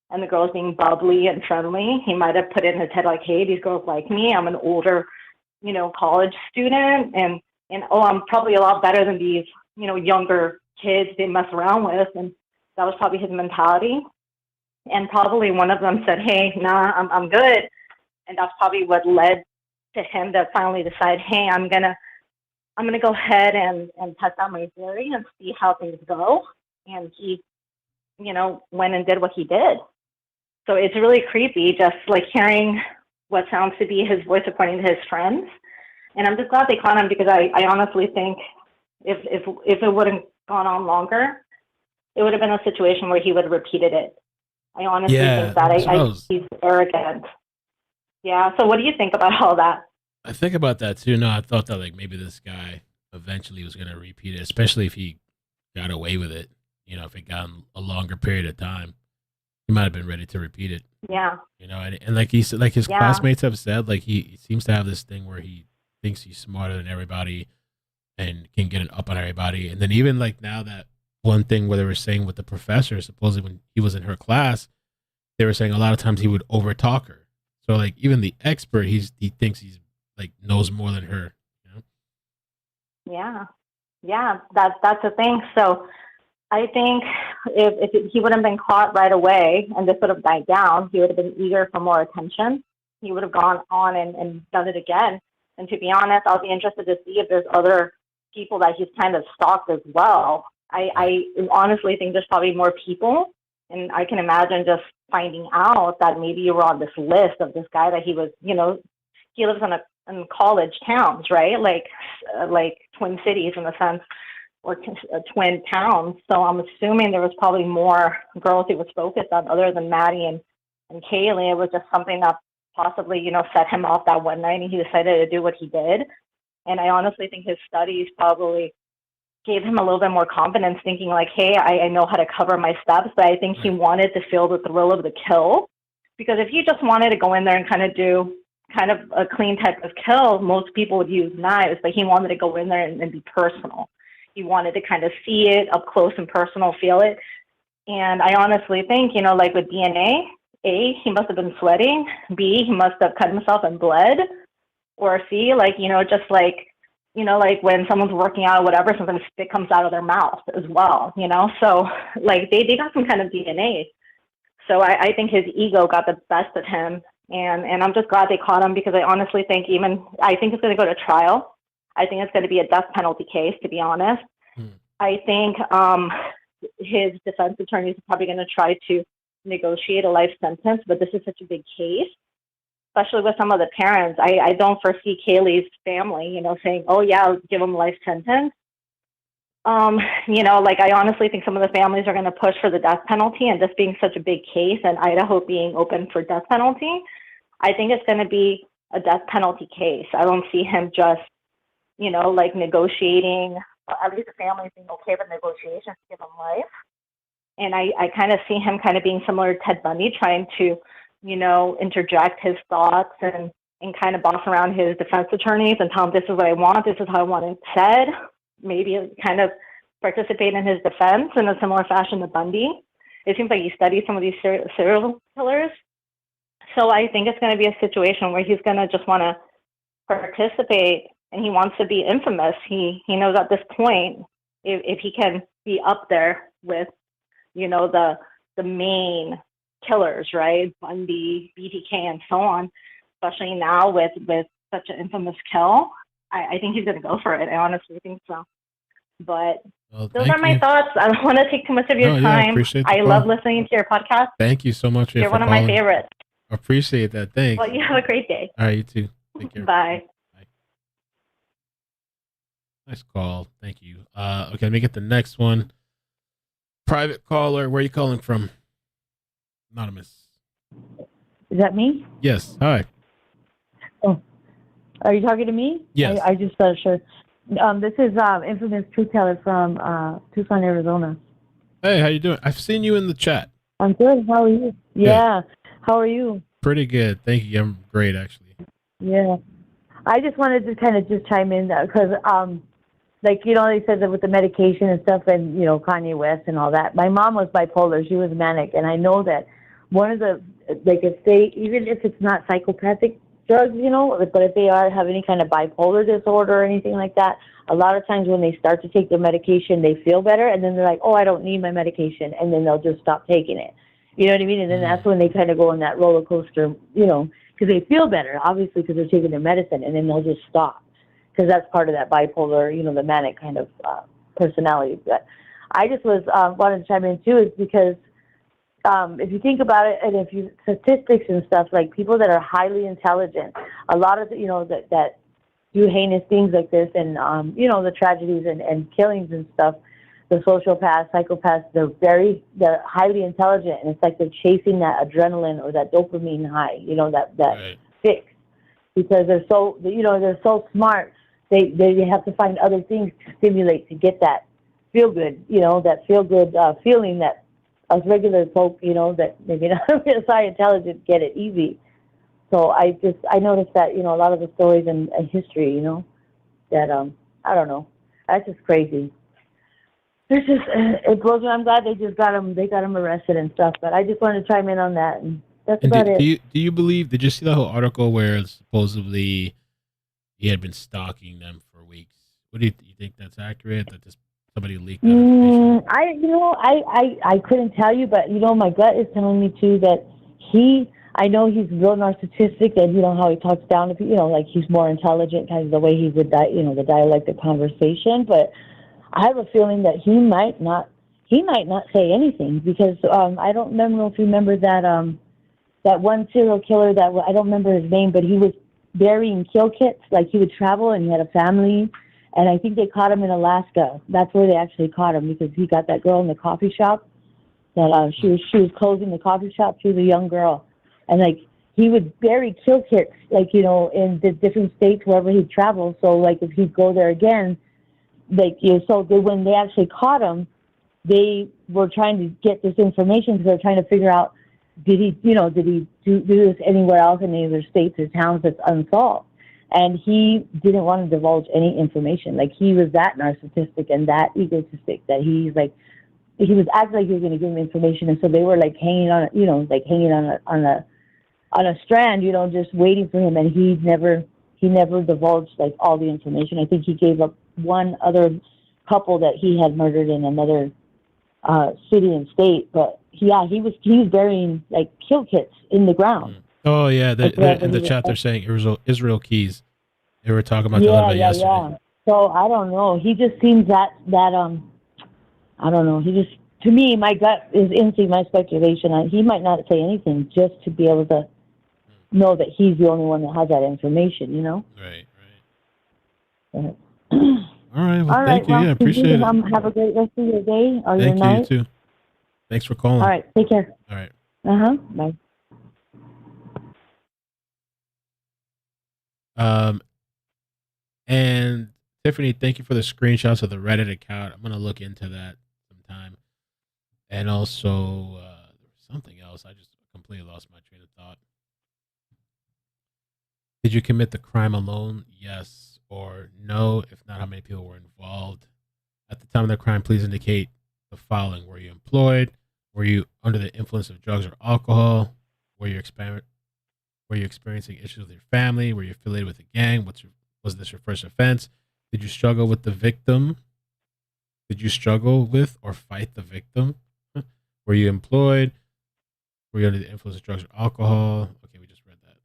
And the girls being bubbly and friendly, he might have put it in his head like, hey, these girls like me. I'm an older, college student. And I'm probably a lot better than these, younger kids they mess around with. And that was probably his mentality. And probably one of them said, hey, nah, I'm good. And that's probably what led to him to finally decide, hey, I'm gonna go ahead and test out my theory and see how things go. And he, went and did what he did. So it's really creepy, just like hearing what sounds to be his voice according to his friends. And I'm just glad they caught him because I honestly think if it wouldn't gone on longer, it would have been a situation where he would have repeated it. I honestly think that he's arrogant. Yeah. So what do you think about all that? I think about that too. No, I thought that like maybe this guy eventually was going to repeat it, especially if he got away with it. If it got a longer period of time, he might have been ready to repeat it. Yeah. And like he said, like his classmates have said, like he seems to have this thing where he thinks he's smarter than everybody and can get an up on everybody. And then even like now that one thing where they were saying with the professor, supposedly when he was in her class, they were saying a lot of times he would overtalk her. So like even the expert, he thinks he's like knows more than her. Yeah, that's the thing. So I think if he wouldn't been caught right away and this would have died down, he would have been eager for more attention. He would have gone on and done it again. And to be honest, I'll be interested to see if there's other people that he's kind of stalked as well. I honestly think there's probably more people, and I can imagine just finding out that maybe you were on this list of this guy that he was, he lives in college towns, right? Like twin cities in a sense, or twin towns. So I'm assuming there was probably more girls he was focused on other than Maddie and Kaylee. It was just something that possibly, set him off that one night and he decided to do what he did. And I honestly think his studies probably gave him a little bit more confidence, thinking like, hey, I know how to cover my steps. But I think he wanted to feel the thrill of the kill, because if you just wanted to go in there and kind of do kind of a clean type of kill, most people would use knives, but he wanted to go in there and be personal. He wanted to kind of see it up close and personal, feel it. And I honestly think, like with DNA, A, he must have been sweating. B, he must have cut himself and bled. Or C, like, just like, like when someone's working out or whatever, sometimes spit comes out of their mouth as well, So like they got some kind of DNA. So I think his ego got the best of him. And I'm just glad they caught him, because I honestly think I think it's going to go to trial. I think it's going to be a death penalty case, to be honest. I think his defense attorneys are probably going to try to negotiate a life sentence, but this is such a big case, especially with some of the parents. I don't foresee Kaylee's family, saying, oh, yeah, I'll give him a life sentence. Like I honestly think some of the families are going to push for the death penalty, and this being such a big case and Idaho being open for death penalty, I think it's going to be a death penalty case. I don't see him just, like negotiating, at least the families being okay with negotiations to give him life. And I kind of see him kind of being similar to Ted Bundy, trying to, interject his thoughts and kind of boss around his defense attorneys and tell them, this is what I want, this is how I want it said. Maybe kind of participate in his defense in a similar fashion to Bundy. It seems like he studied some of these serial killers. So I think it's going to be a situation where he's going to just want to participate, and he wants to be infamous. He knows at this point, if he can be up there with, the main killers, right? Bundy, BTK, and so on, especially now with such an infamous kill, I think he's going to go for it. I honestly think so. But those are my thoughts. I don't want to take too much of your time. I love listening to your podcast. Thank you so much. You're one of my favorites. Appreciate that. Thanks. Well, you have a great day. All right, you too. Take care. Bye. Nice call. Thank you. Okay, let me get the next one. Private caller. Where are you calling from? Anonymous. Is that me? Yes. Hi. Oh, are you talking to me? Yes. I just sure. This is infamous truth teller from Tucson, Arizona. Hey, how you doing? I've seen you in the chat. I'm good. How are you? Yeah. How are you? Pretty good. Thank you. I'm great, actually. Yeah. I just wanted to kind of just chime in because, they said that with the medication and stuff and, Kanye West and all that. My mom was bipolar. She was manic. And I know that one of the, even if it's not psychopathic drugs, but if they have any kind of bipolar disorder or anything like that, a lot of times when they start to take their medication, they feel better. And then they're like, oh, I don't need my medication. And then they'll just stop taking it. You know what I mean? And then that's when they kind of go on that roller coaster, because they feel better, obviously, because they're taking their medicine, and then they'll just stop, because that's part of that bipolar, the manic kind of personality. But I just wanted to chime in, too, is because if you think about it, and if you statistics and stuff, like people that are highly intelligent, a lot of, that do heinous things like this and, the tragedies and killings and stuff, the sociopaths, psychopaths, they're highly intelligent, and it's like they're chasing that adrenaline or that dopamine high, that fix, because they're so smart. They have to find other things to stimulate to get that feel good, that feel good feeling that us regular folk, that maybe not high intelligent get it easy. So I noticed that, a lot of the stories in history, that, I don't know, that's just crazy. It's just, it blows me. I'm glad they got him arrested and stuff, but I just wanted to chime in on that, and that's about it. Do you believe, did you see the whole article where supposedly he had been stalking them for weeks? What do you think that's accurate, that somebody leaked that information? I couldn't tell you, but, my gut is telling me, too, that I know he's real narcissistic, and, how he talks down to people, like he's more intelligent, kind of the way he would, the dialect of conversation, but I have a feeling that he might not say anything, because I don't know if you remember that one serial killer that I don't remember his name, but he was burying kill kits. Like he would travel and he had a family, and I think they caught him in Alaska. That's where they actually caught him, because he got that girl in the coffee shop. That she was closing the coffee shop. She was a young girl, and like he would bury kill kits, like in the different states wherever he'd travel. So like if he'd go there again. When they actually caught him, they were trying to get this information because they're trying to figure out, did he do this anywhere else in any other states or towns that's unsolved? And he didn't want to divulge any information. Like he was that narcissistic and that egotistic that he was acting like he was going to give them information, and so they were like hanging on a strand, just waiting for him, and he never divulged like all the information. I think he gave up one other couple that he had murdered in another city and state, but he was burying like kill kits in the ground. Oh yeah, in the chat they're saying Israel Keys. They were talking about that yesterday. Yeah. So I don't know. He just seems that I don't know. He just, to me, my gut is instinct, my speculation. He might not say anything just to be able to know that he's the only one that has that information. Right. All right. Well, All right. thank you. Well, Yeah, appreciate it. have a great rest of your day or your Thank you, you night. too. Thanks for calling. All right. Take care. All right. Bye. And Tiffany, thank you for the screenshots of the Reddit account. I'm gonna look into that sometime. And also, there was something else. I just completely lost my train of thought. Did you commit the crime alone? Yes or no? If not, how many people were involved? At the time of the crime, please indicate the following. Were you employed? Were you under the influence of drugs or alcohol? Were you experiencing issues with your family? Were you affiliated with a gang? Was this your first offense? Did you struggle with the victim? Did you struggle with or fight the victim? Were you employed? Were you under the influence of drugs or alcohol? Okay, we just read that.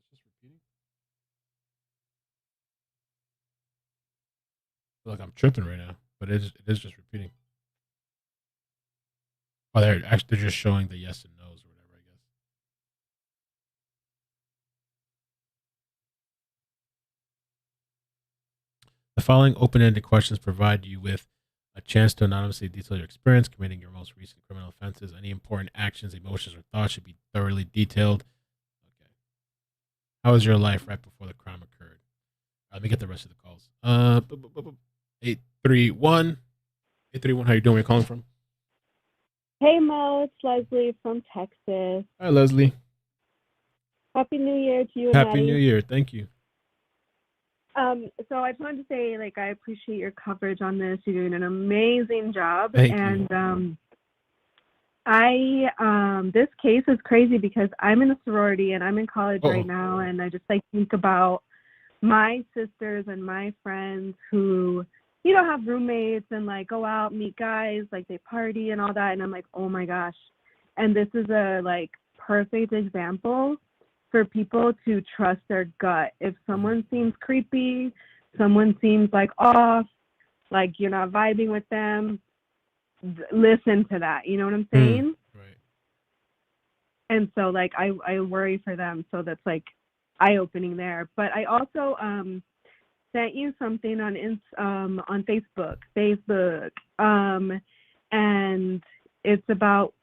Is this just repeating? I feel like I'm tripping right now, but it is just repeating. Oh, they're just showing the yes and no's or whatever, I guess. The following open-ended questions provide you with a chance to anonymously detail your experience committing your most recent criminal offenses. Any important actions, emotions, or thoughts should be thoroughly detailed. Okay. How was your life right before the crime occurred? Let me get the rest of the calls. 831. 831, how you doing? Where you calling from? Hey Mo, it's Leslie from Texas. Hi, Leslie. Happy New Year to you and Happy Maddie. New Year. Thank you. So I just wanted to say, I appreciate your coverage on this. You're doing an amazing job. Thank and this case is crazy because I'm in a sorority and I'm in college right now, and I just think about my sisters and my friends who have roommates and go out, meet guys, they party and all that. And I'm like, oh my gosh. And this is a perfect example for people to trust their gut. If someone seems creepy, someone seems off, you're not vibing with them, listen to that. You know what I'm saying? Right. And so I worry for them. So that's eye-opening there. But I also sent you something on Facebook, and it's about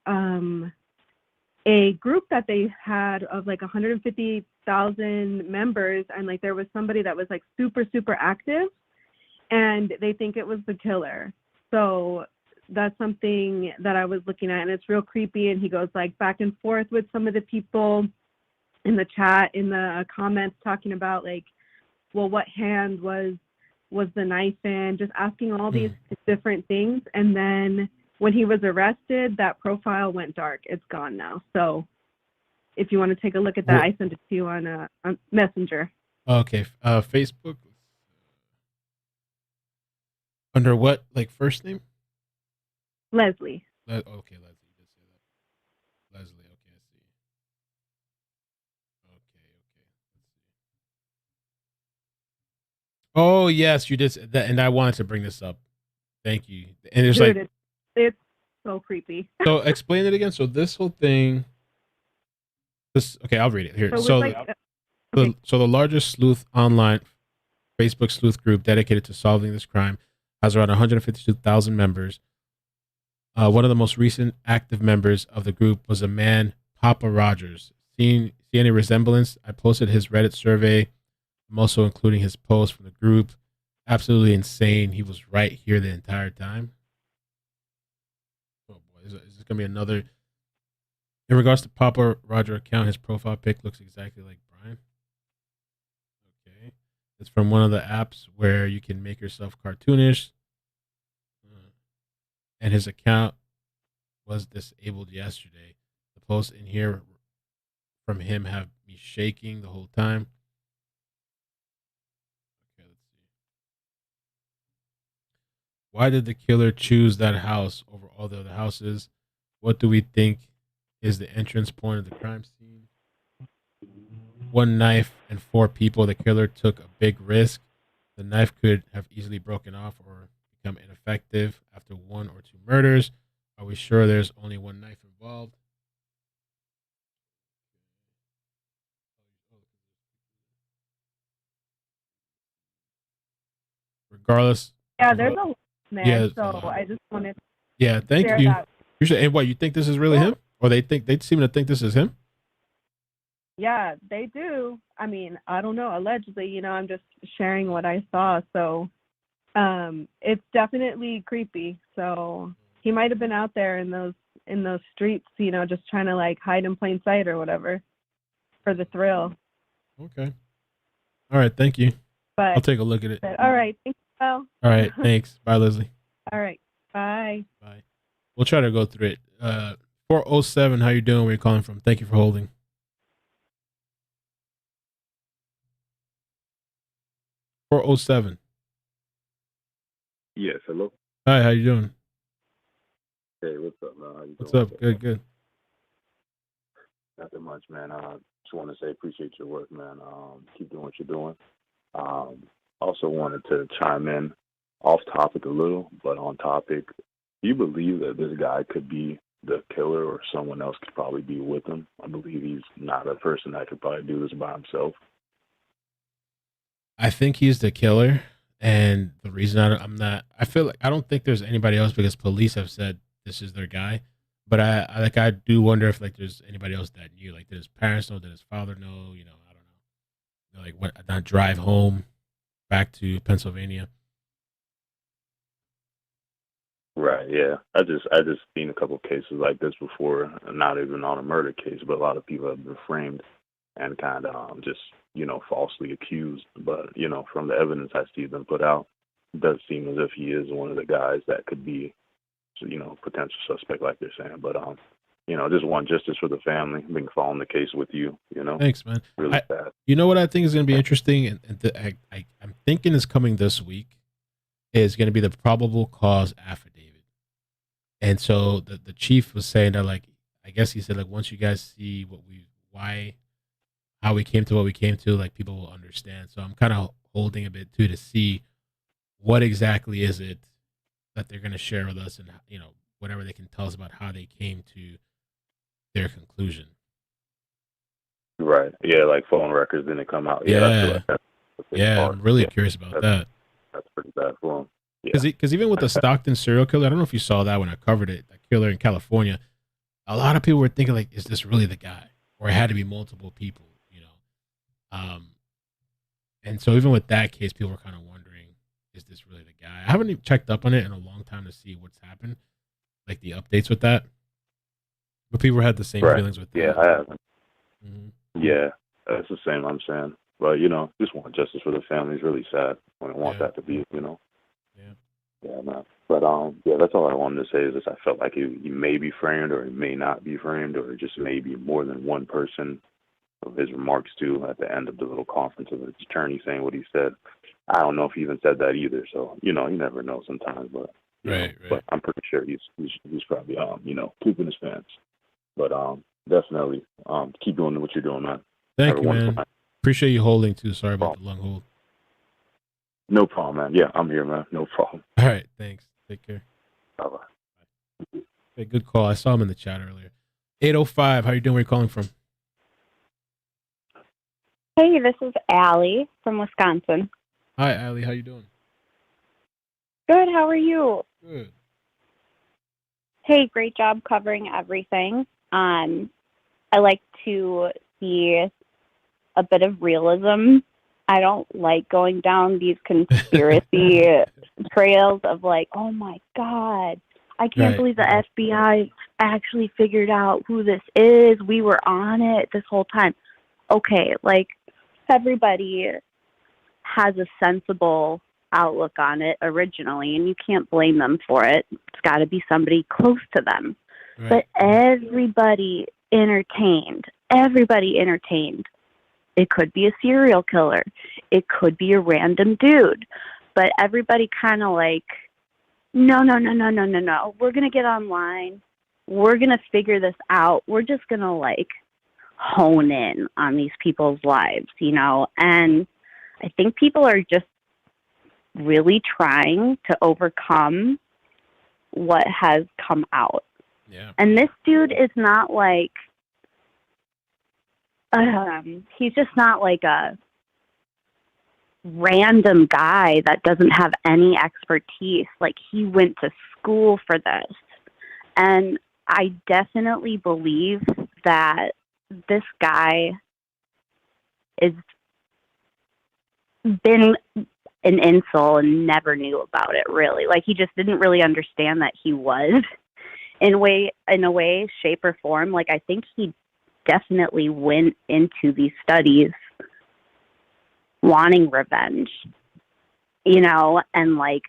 a group that they had of 150,000 members, and there was somebody that was super active, and they think it was the killer. So that's something that I was looking at, and it's real creepy. And he goes back and forth with some of the people in the chat, in the comments, talking about well, what hand was the knife in, just asking all these different things. And then when he was arrested, that profile went dark. It's gone now. So if you want to take a look at that, I sent it to you on Messenger. Okay. Facebook. Under what? First name? Leslie. Okay, Leslie. You did say that. Leslie. Okay, I see. Okay. Oh, yes, you did that, and I wanted to bring this up. Thank you. And there's Dude, it's so creepy. So explain it again. So this whole thing. Okay, I'll read it here. So the largest sleuth online Facebook sleuth group dedicated to solving this crime has around 152,000 members. One of the most recent active members of the group was a man, Papa Rogers. See any resemblance? I posted his Reddit survey. I'm also including his post from the group. Absolutely insane. He was right here the entire time. Oh boy, is this going to be another? In regards to Papa Roger account, his profile pic looks exactly like Bryan. Okay. It's from one of the apps where you can make yourself cartoonish. And his account was disabled yesterday. The posts in here from him have me shaking the whole time. Okay, let's see. Why did the killer choose that house over all the other houses? What do we think is the entrance point of the crime scene? One knife and 4 people. The killer took a big risk. The knife could have easily broken off or become ineffective after 1 or 2 murders. Are we sure there's only one knife involved? regardless. Yeah, there's a lot there. Yeah, so I just wanted to Yeah, thank share you. that. You should. And what, you think this is really him, or they seem to think this is him? Yeah, they do. I mean, I don't know. Allegedly, I'm just sharing what I saw. So, it's definitely creepy. So he might have been out there in those streets, just trying to like hide in plain sight or whatever, for the thrill. Okay. All right. Thank you. But I'll take a look at it. all right. Thanks, Al. All right. Thanks. Bye, Leslie. All right. Bye. Bye. We'll try to go through it. 407. How you doing? Where you calling from? Thank you for holding. 407. Yes, hello. Hi. How you doing? Hey, what's up, man? How you What's doing? up? Good. Nothing much, man. Just want to say appreciate your work, man. Keep doing what you're doing. Also wanted to chime in off topic a little, but on topic. Do you believe that this guy could be the killer, or someone else could probably be with him? I believe he's not a person that could probably do this by himself. I think he's the killer, and the reason I feel like I don't think there's anybody else, because police have said this is their guy. But I do wonder if like there's anybody else that knew. Like, did his parents know? Did his father know? I don't know. Like, what? Not drive home back to Pennsylvania. Right. Yeah. I just seen a couple of cases like this before. Not even on a murder case, but a lot of people have been framed and kind of just falsely accused. But from the evidence I see them put out, it does seem as if he is one of the guys that could be, potential suspect, like they're saying. But just want justice for the family. Been following the case with you. Thanks, man. Really sad. You know what I think is going to be interesting, and I'm thinking is coming this week, is going to be the probable cause affidavit. And so the chief was saying that, like, I guess he said, like, once you guys see how we came to what we came to, like, people will understand. So I'm kind of holding a bit too to see what exactly is it that they're going to share with us, and whatever they can tell us about how they came to their conclusion. Right. Yeah, like phone records didn't come out. Yeah. That's I'm really curious about that. That's pretty bad for him. Because even with the Stockton serial killer, I don't know if you saw that when I covered it, that killer in California, a lot of people were thinking, like, is this really the guy? Or it had to be multiple people, And so even with that case, people were kind of wondering, is this really the guy? I haven't even checked up on it in a long time to see what's happened, like the updates with that. But people had the same feelings with that. Yeah, I haven't. Mm-hmm. Yeah, that's the same I'm saying. But, just want justice for the family. It's really sad. I don't want that to be, Yeah, man. But, that's all I wanted to say is that I felt like he may be framed, or he may not be framed, or just maybe more than one person of his remarks to at the end of the little conference of his attorney saying what he said. I don't know if he even said that either. So, you never know sometimes, but, right. But I'm pretty sure he's probably, keeping his fans. But, definitely, keep doing what you're doing, man. Thank you, man. Appreciate you holding too. Sorry about the long hold. No problem, man. Yeah, I'm here, man. No problem. All right. Thanks. Take care. Bye-bye. Okay, good call. I saw him in the chat earlier. 805. How you doing? Where you calling from? Hey, this is Allie from Wisconsin. Hi, Allie. How you doing? Good. How are you? Good. Hey, great job covering everything. I like to see a bit of realism. I don't like going down these conspiracy trails of like, oh my God, I can't believe the FBI actually figured out who this is. We were on it this whole time. Okay, like, everybody has a sensible outlook on it originally, and you can't blame them for it. It's got to be somebody close to them. Right. But everybody entertained. It could be a serial killer. It could be a random dude. But everybody kind of like, no. We're going to get online. We're going to figure this out. We're just going to, like, hone in on these people's lives, And I think people are just really trying to overcome what has come out. Yeah. And this dude is not like, he's just not like a random guy that doesn't have any expertise. Like, he went to school for this. And I definitely believe that this guy has been an incel and never knew about it, really. Like, he just didn't really understand that he was in a way, shape, or form. Like, I think he definitely went into these studies wanting revenge, you know, and like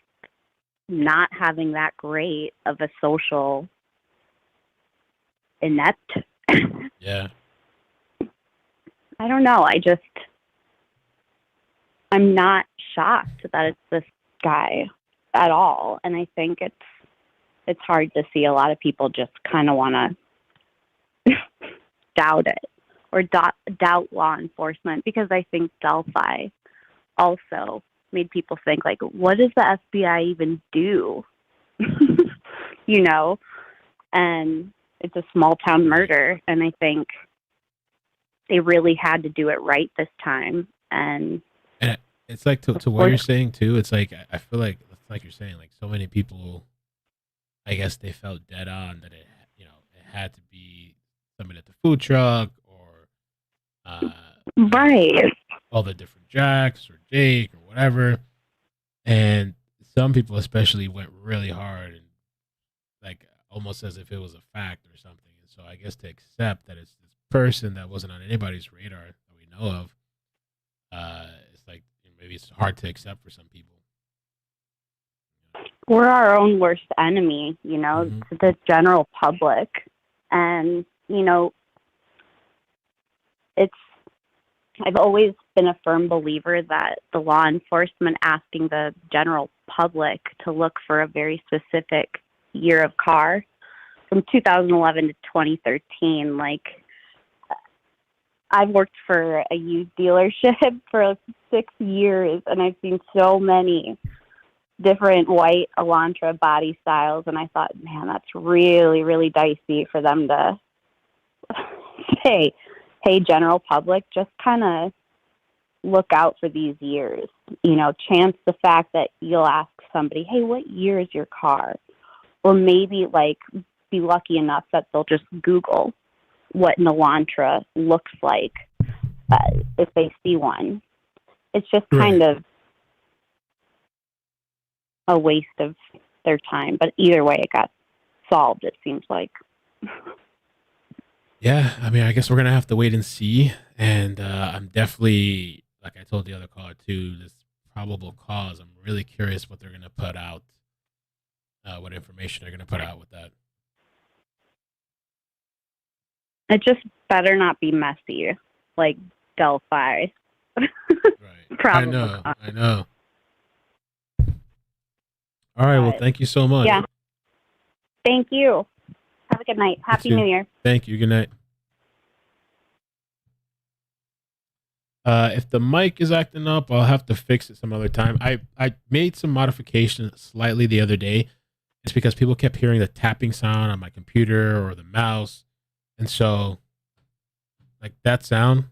not having that great of a social inept. Yeah. I don't know. I'm not shocked that it's this guy at all. And I think it's hard to see a lot of people just kind of want to doubt it or doubt law enforcement, because I think Delphi also made people think, like, what does the FBI even do? You know? And it's a small town murder, and I think they really had to do it right this time. And it's like to what you're saying too. It's like I feel like it's like you're saying, like, so many people, I guess they felt dead on that it had to be somebody at the food truck or right, all the different Jacks or Jake or whatever. And some people especially went really hard and like almost as if it was a fact or something. And so I guess to accept that it's this person that wasn't on anybody's radar that we know of, it's like maybe it's hard to accept for some people. We're our own worst enemy, you know, to the general public. And, you know, I've always been a firm believer that the law enforcement asking the general public to look for a very specific year of car from 2011 to 2013, like, I've worked for a used dealership for 6 years, and I've seen so many different white Elantra body styles, and I thought, man, that's really, really dicey for them to say, hey, general public, just kind of look out for these years. You know, chance the fact that you'll ask somebody, hey, what year is your car? Or maybe, like, be lucky enough that they'll just Google what an Elantra looks like if they see one. It's just kind of a waste of their time. But either way, it got solved, it seems like. Yeah, I mean, I guess we're going to have to wait and see. And I'm definitely, like I told the other caller too, this probable cause, I'm really curious what they're going to put out, what information they're going to put out with that. It just better not be messy, like Delphi. Right. Probably. I know. All right. Well, thank you so much. Yeah. Thank you. Have a good night. Happy New Year. Thank you. Good night. If the mic is acting up, I'll have to fix it some other time. I made some modifications slightly the other day. It's because people kept hearing the tapping sound on my computer or the mouse. And so, like, that sound,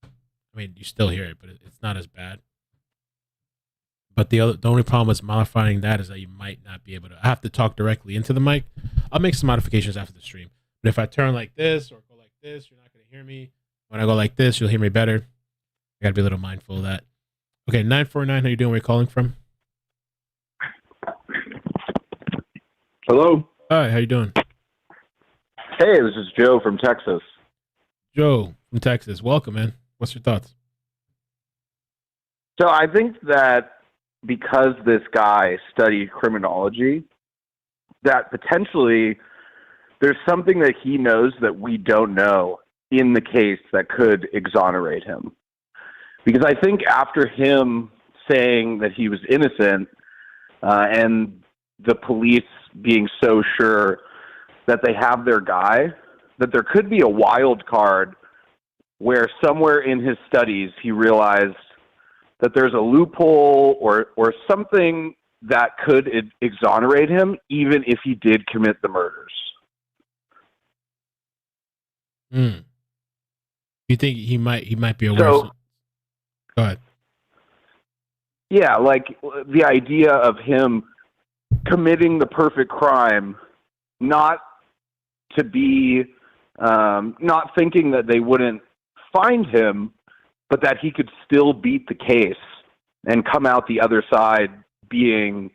I mean, you still hear it, but it's not as bad. But the only problem with modifying that is that you might not be able to. I have to talk directly into the mic. I'll make some modifications after the stream. But if I turn like this or go like this, you're not going to hear me. When I go like this, you'll hear me better. I got to be a little mindful of that. Okay, 949, how you doing? Where are you calling from? Hello. Hi, how you doing? Hey, this is Joe from Texas. Joe from Texas. Welcome, man. What's your thoughts? So I think that because this guy studied criminology, that potentially there's something that he knows that we don't know in the case that could exonerate him. Because I think after him saying that he was innocent and the police being so sure that they have their guy, that there could be a wild card where somewhere in his studies he realized that there's a loophole or something that could exonerate him even if he did commit the murders. You think he might be aware? So, go ahead. Yeah, like the idea of him committing the perfect crime, not to be, not thinking that they wouldn't find him, but that he could still beat the case and come out the other side being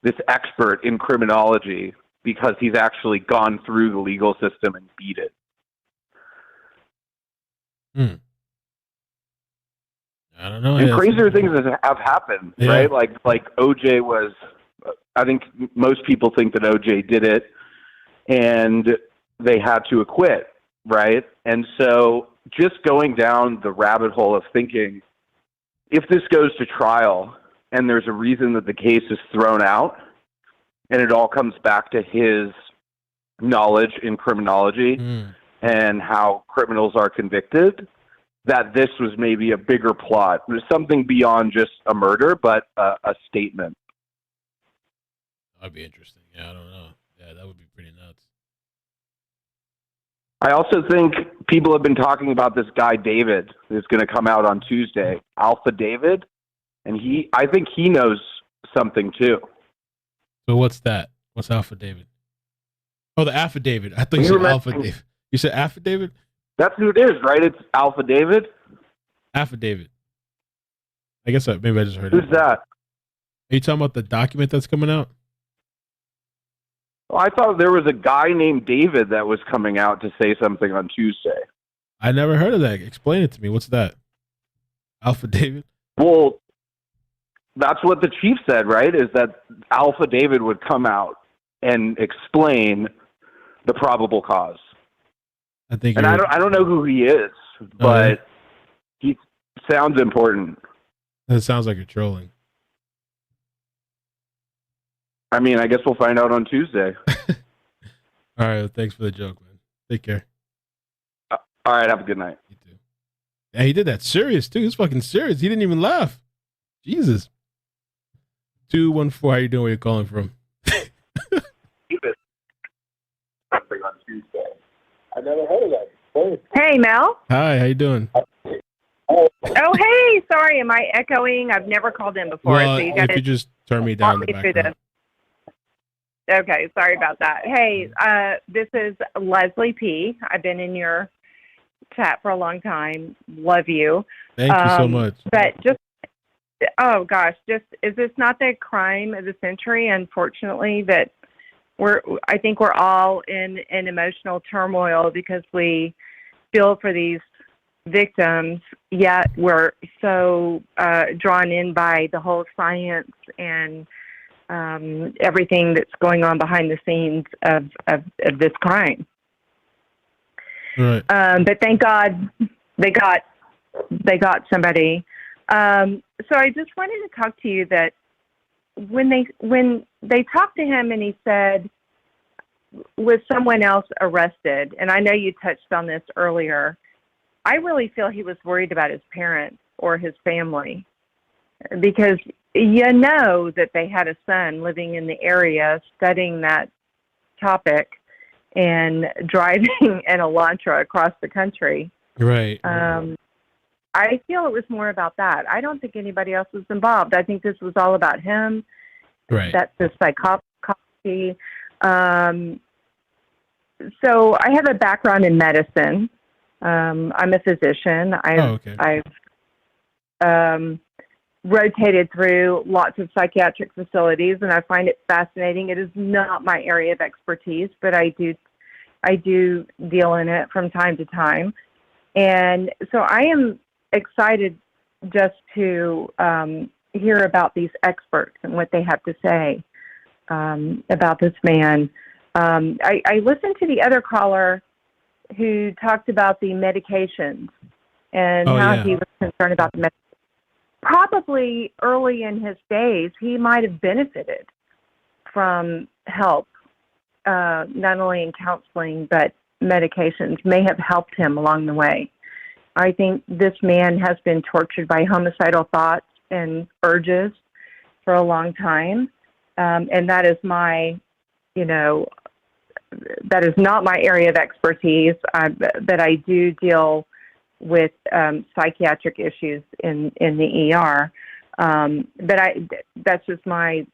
this expert in criminology because he's actually gone through the legal system and beat it. I don't know. And crazier things have happened, right? Like OJ was, I think most people think that OJ did it and they had to acquit, right? And so just going down the rabbit hole of thinking, if this goes to trial and there's a reason that the case is thrown out and it all comes back to his knowledge in criminology and how criminals are convicted, that this was maybe a bigger plot. There's something beyond just a murder, but a statement. That'd be interesting. Yeah, I don't know. Yeah, that would be pretty nuts. I also think people have been talking about this guy, David, who's going to come out on Tuesday, Alpha David. And I think he knows something too. So what's that? What's Alpha David? Oh, the affidavit. I thought you said Alpha David. You said affidavit? That's who it is, right? It's Alpha David. Affidavit. I guess maybe I just heard Who's it. that? Are you talking about the document that's coming out? Well, I thought there was a guy named David that was coming out to say something on Tuesday. I never heard of that. Explain it to me. What's that? Alpha David? Well, that's what the chief said, right? Is that Alpha David would come out and explain the probable cause. I think, and I don't know who he is, but he sounds important. That sounds like you're trolling. I mean, I guess we'll find out on Tuesday. All right, well, thanks for the joke, man. Take care. All right, have a good night. You too. Yeah, he did that serious too. He's fucking serious. He didn't even laugh. Jesus. 214. How you doing? Where you calling from? Something on Tuesday. I never heard of that. Hey, Mel. Hi, how you doing? Oh, hey. Sorry, am I echoing? I've never called in before. Well, So you if gotta you just turn me down in the walk me through background. this. Okay, sorry about that. Hey, this is Leslie P. I've been in your chat for a long time. Love you. Thank you so much. But just, oh gosh, is this not the crime of the century? Unfortunately, that I think we're all in an emotional turmoil because we feel for these victims, yet we're so drawn in by the whole science and everything that's going on behind the scenes of this crime. Right. But thank God they got somebody. So I just wanted to talk to you that when they talked to him and he said, was someone else arrested? And I know you touched on this earlier. I really feel he was worried about his parents or his family because you know that they had a son living in the area studying that topic and driving an Elantra across the country. Right. I feel it was more about that. I don't think anybody else was involved. I think this was all about him. Right. That's the psychopathy. So I have a background in medicine. I'm a physician. I've rotated through lots of psychiatric facilities, and I find it fascinating. It is not my area of expertise, but I do deal in it from time to time. And so I am excited just to hear about these experts and what they have to say about this man. I listened to the other caller who talked about the medications and he was concerned about the medications. Probably early in his days, he might have benefited from help, not only in counseling, but medications may have helped him along the way. I think this man has been tortured by homicidal thoughts and urges for a long time. And that is that is not my area of expertise, but I do deal with psychiatric issues in the ER. But that's just my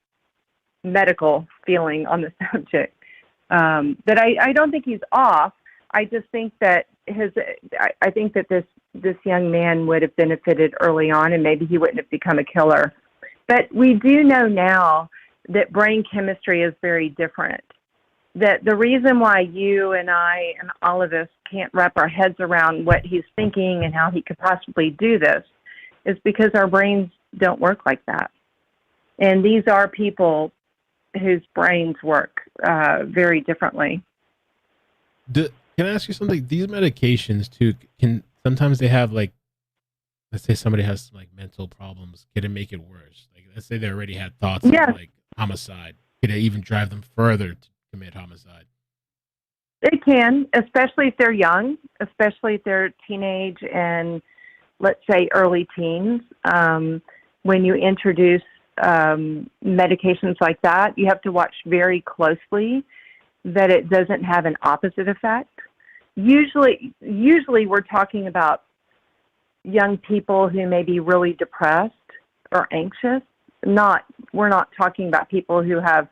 medical feeling on the subject. But I don't think he's off. I just think that I think that this young man would have benefited early on, and maybe he wouldn't have become a killer. But we do know now that brain chemistry is very different. That the reason why you and I and all of us can't wrap our heads around what he's thinking and how he could possibly do this is because our brains don't work like that. And these are people whose brains work very differently. Can I ask you something? These medications too, sometimes they have, like, let's say somebody has like mental problems. Can it make it worse? Like, let's say they already had thoughts of like homicide. Could it even drive them further to commit homicide? It can, especially if they're young, especially if they're teenage and let's say early teens. When you introduce medications like that, you have to watch very closely that it doesn't have an opposite effect. Usually we're talking about young people who may be really depressed or anxious. We're not talking about people who have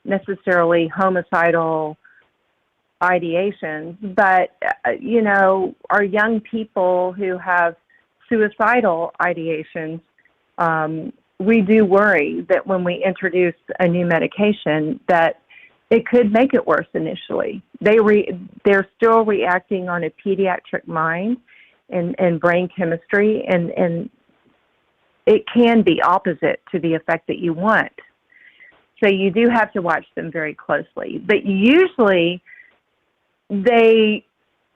necessarily homicidal ideations, but our young people who have suicidal ideations, we do worry that when we introduce a new medication that it could make it worse initially. They're still reacting on a pediatric mind and brain chemistry, and it can be opposite to the effect that you want. So you do have to watch them very closely. But usually they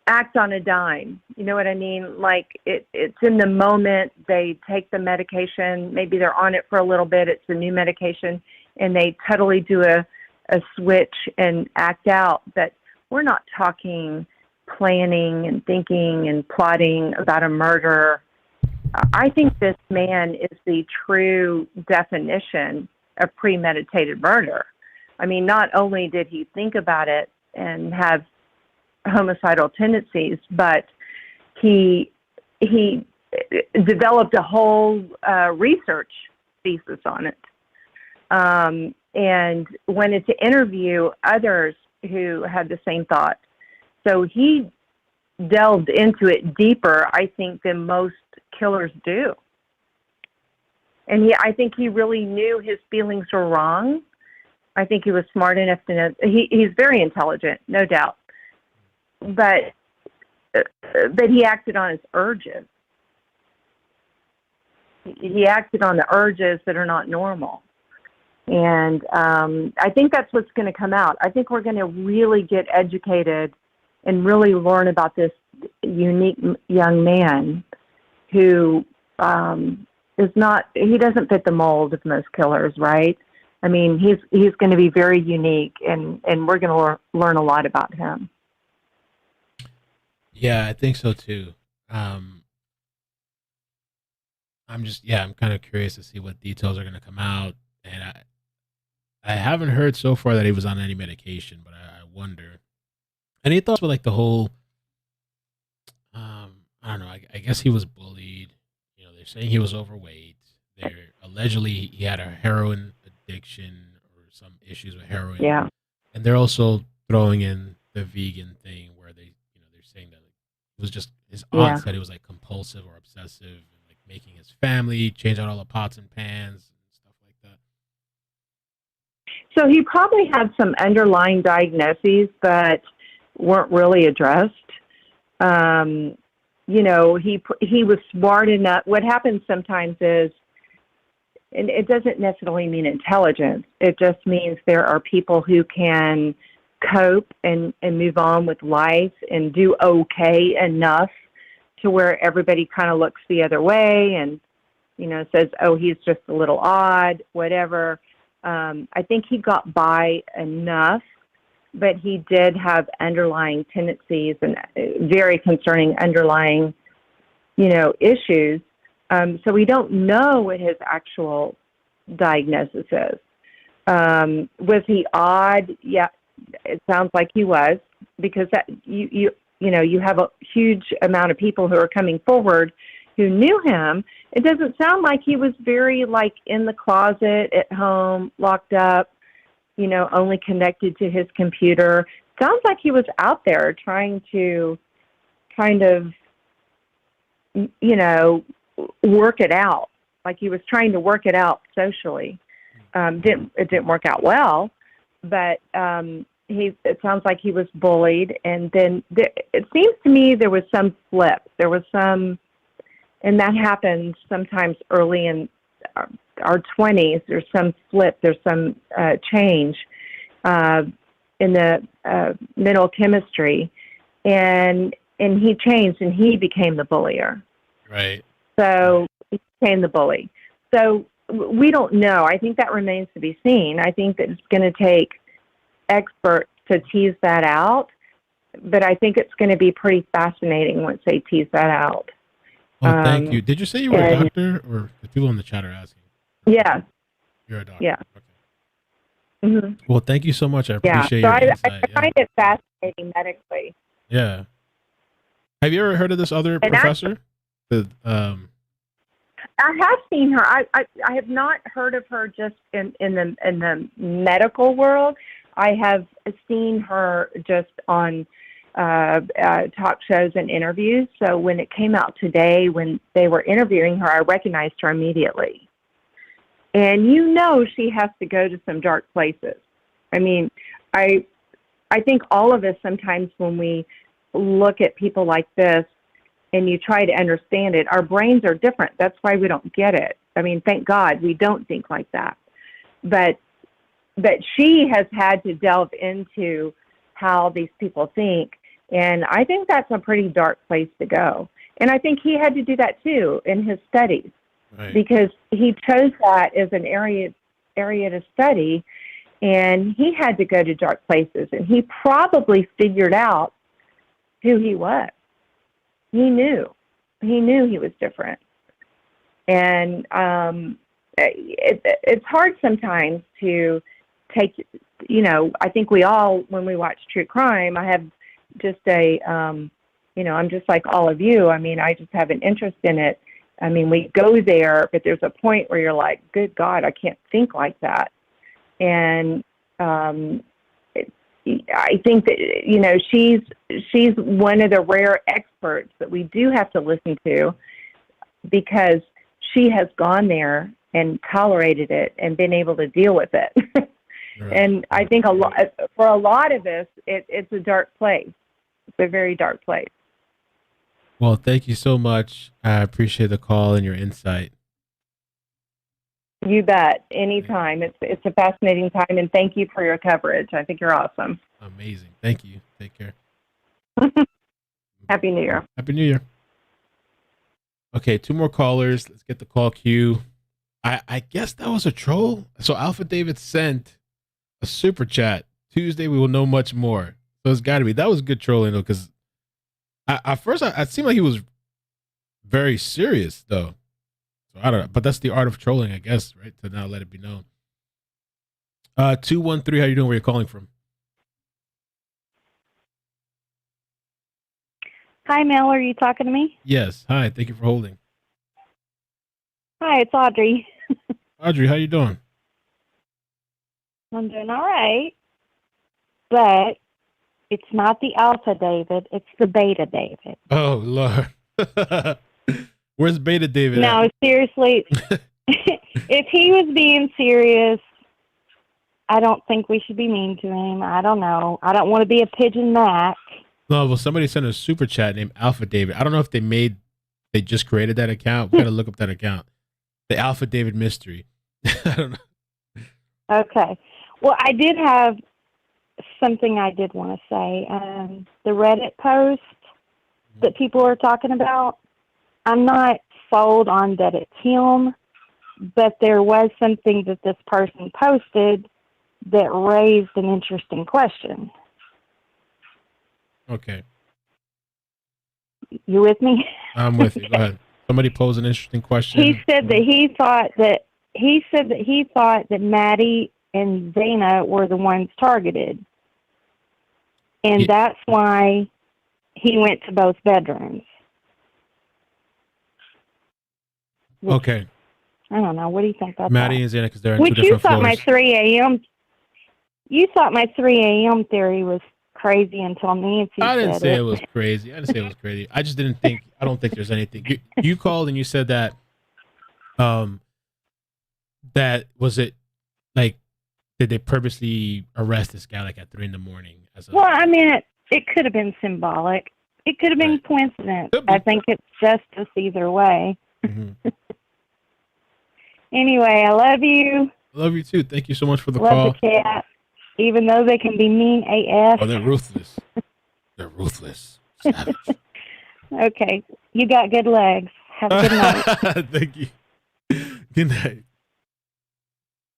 act on a dime. You know what I mean? Like it's in the moment. They take the medication. Maybe they're on it for a little bit. It's a new medication, and they totally do a switch and act out. But we're not talking planning and thinking and plotting about a murder. I think this man is the true definition of premeditated murder. I mean, not only did he think about it and have homicidal tendencies, but he developed a whole research thesis on it, and wanted to interview others who had the same thought. So he delved into it deeper, I think, than most killers do. And I think he really knew his feelings were wrong. I think he was smart enough to know. He's very intelligent, no doubt. But he acted on his urges. He acted on the urges that are not normal. And I think that's what's going to come out. I think we're going to really get educated and really learn about this unique young man who he doesn't fit the mold of most killers, right? I mean, he's going to be very unique, and we're going to learn a lot about him. Yeah, I think so too. I'm kind of curious to see what details are going to come out, and I haven't heard so far that he was on any medication, but I wonder. Any thoughts with like the whole? I don't know. I guess he was bullied. You know, they're saying he was overweight. They're allegedly he had a heroin addiction or some issues with heroin. Yeah. And they're also throwing in the vegan thing where they're saying that it was just his aunt said it was like compulsive or obsessive, and like making his family change out all the pots and pans and stuff like that. So he probably had some underlying diagnoses that weren't really addressed. He was smart enough. What happens sometimes is, and it doesn't necessarily mean intelligence. It just means there are people who can cope and move on with life and do okay enough to where everybody kind of looks the other way and, says, oh, he's just a little odd, whatever. I think he got by enough, but he did have underlying tendencies and very concerning underlying, issues. So we don't know what his actual diagnosis is. Was he odd? Yeah, it sounds like he was, because that you have a huge amount of people who are coming forward who knew him, it doesn't sound like he was very like in the closet at home, locked up, you know, only connected to his computer. Sounds like he was out there trying to kind of, you know, work it out. Like he was trying to work it out socially. It didn't work out well, but it sounds like he was bullied. And then it seems to me there was some flip. There was some, and that happens sometimes early in our 20s. There's some flip. There's some change in the mental chemistry, and he changed, and he became the bullier. Right. So he became the bully. So we don't know. I think that remains to be seen. I think that it's going to take experts to tease that out, but I think it's going to be pretty fascinating once they tease that out. Oh, thank you. Did you say you were a doctor, or the people in the chat are asking? Yeah. You're a doctor. Yeah. Okay. Mm-hmm. Well, thank you so much. I appreciate so your insight. I find it fascinating medically. Yeah. Have you ever heard of this other professor? I have seen her. I have not heard of her just in the medical world. I have seen her just on talk shows and interviews. So when it came out today, when they were interviewing her, I recognized her immediately. And you know she has to go to some dark places. I mean, I think all of us sometimes when we look at people like this and you try to understand it, our brains are different. That's why we don't get it. I mean, thank God we don't think like that. But she has had to delve into how these people think. And I think that's a pretty dark place to go. And I think he had to do that too in his studies, right, because he chose that as an area to study, and he had to go to dark places. And he probably figured out who he was. He knew he was different. And it's hard sometimes to take, you know, I think we all, when we watch true crime, I have just I'm just like all of you. I mean, I just have an interest in it. I mean, we go there, but there's a point where you're like, good God, I can't think like that. And I think that, you know, she's one of the rare experts that we do have to listen to, because she has gone there and tolerated it and been able to deal with it. Right. And I think for a lot of us, it's a dark place. It's a very dark place. Well, thank you so much. I appreciate the call and your insight. You bet. Anytime. It's a fascinating time, and thank you for your coverage. I think you're awesome. Amazing. Thank you. Take care. Happy New Year. Happy New Year. Okay, 2 more callers. Let's get the call queue. I guess that was a troll. So Alpha David sent a super chat. Tuesday we will know much more. So it's got to be. That was good trolling though, because at first it seemed like he was very serious though. So I don't know, but that's the art of trolling, I guess, right? To now let it be known. 213, how you doing? Where you calling from? Hi, Mel. Are you talking to me? Yes. Hi. Thank you for holding. Hi, it's Audrey. Audrey, how you doing? I'm doing all right, but it's not the Alpha David; it's the Beta David. Oh Lord. Where's Beta David No, at? seriously. If he was being serious, I don't think we should be mean to him. I don't know. I don't want to be a pigeon Mac. No, well, somebody sent a super chat named Alpha David. I don't know if they just created that account. We got to look up that account. The Alpha David mystery. I don't know. Okay. Well, I did have something I did want to say. The Reddit post that people are talking about, I'm not sold on that it's him, but there was something that this person posted that raised an interesting question. Okay. You with me? I'm with you. Go ahead. Somebody posed an interesting question. He said that he thought that Maddie and Xana were the ones targeted. And that's why he went to both bedrooms. Okay. I don't know. What do you think about Maddie that? and Xana, because they're in Which two you different thought my floors. 3 a.m. You thought my 3 a.m. theory was crazy until Nancy I didn't said say it. it was crazy. I didn't say it was crazy. I just didn't think. I don't think there's anything. You called and you said that. That was it. Like, did they purposely arrest this guy like at 3 a.m? Well, I mean, it could have been symbolic. It could have been coincidence. I think it's justice either way. Mm-hmm. Anyway, I love you. Love you too. Thank you so much for the Love call. the cat, even though they can be mean AF. Oh, they're ruthless. They're ruthless. Savage. Okay, you got good legs. Have a good night. Thank you. Good night.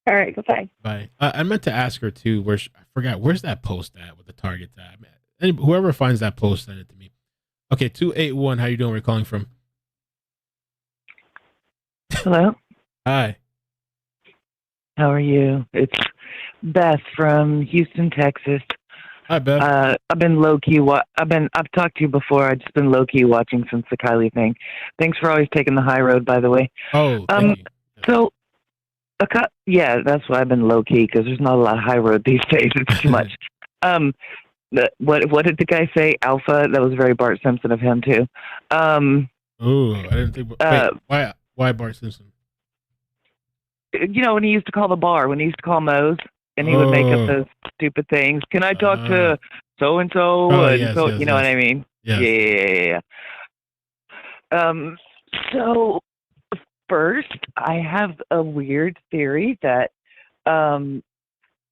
All right, goodbye. Bye. I meant to ask her too. I forgot. Where's that post at with the target tab? Whoever finds that post, send it to me. Okay, 281. How you doing? Where you calling from? Hello. Hi. How are you? It's Beth from Houston, Texas. Hi, Beth. I've been low key. I've talked to you before. I've just been low key watching since the Kylie thing. Thanks for always taking the high road, by the way. Oh, thank you. So, yeah, that's why I've been low key because there's not a lot of high road these days. It's too much. What did the guy say? Alpha. That was very Bart Simpson of him too. Oh, I didn't think. Wait, why Bart Simpson? You know, when he used to call the bar, when he used to call Moe's, and he would make up those stupid things. Can I talk to so and so? Yes, so yes, you know yes. what I mean? Yes. Yeah. So first, I have a weird theory that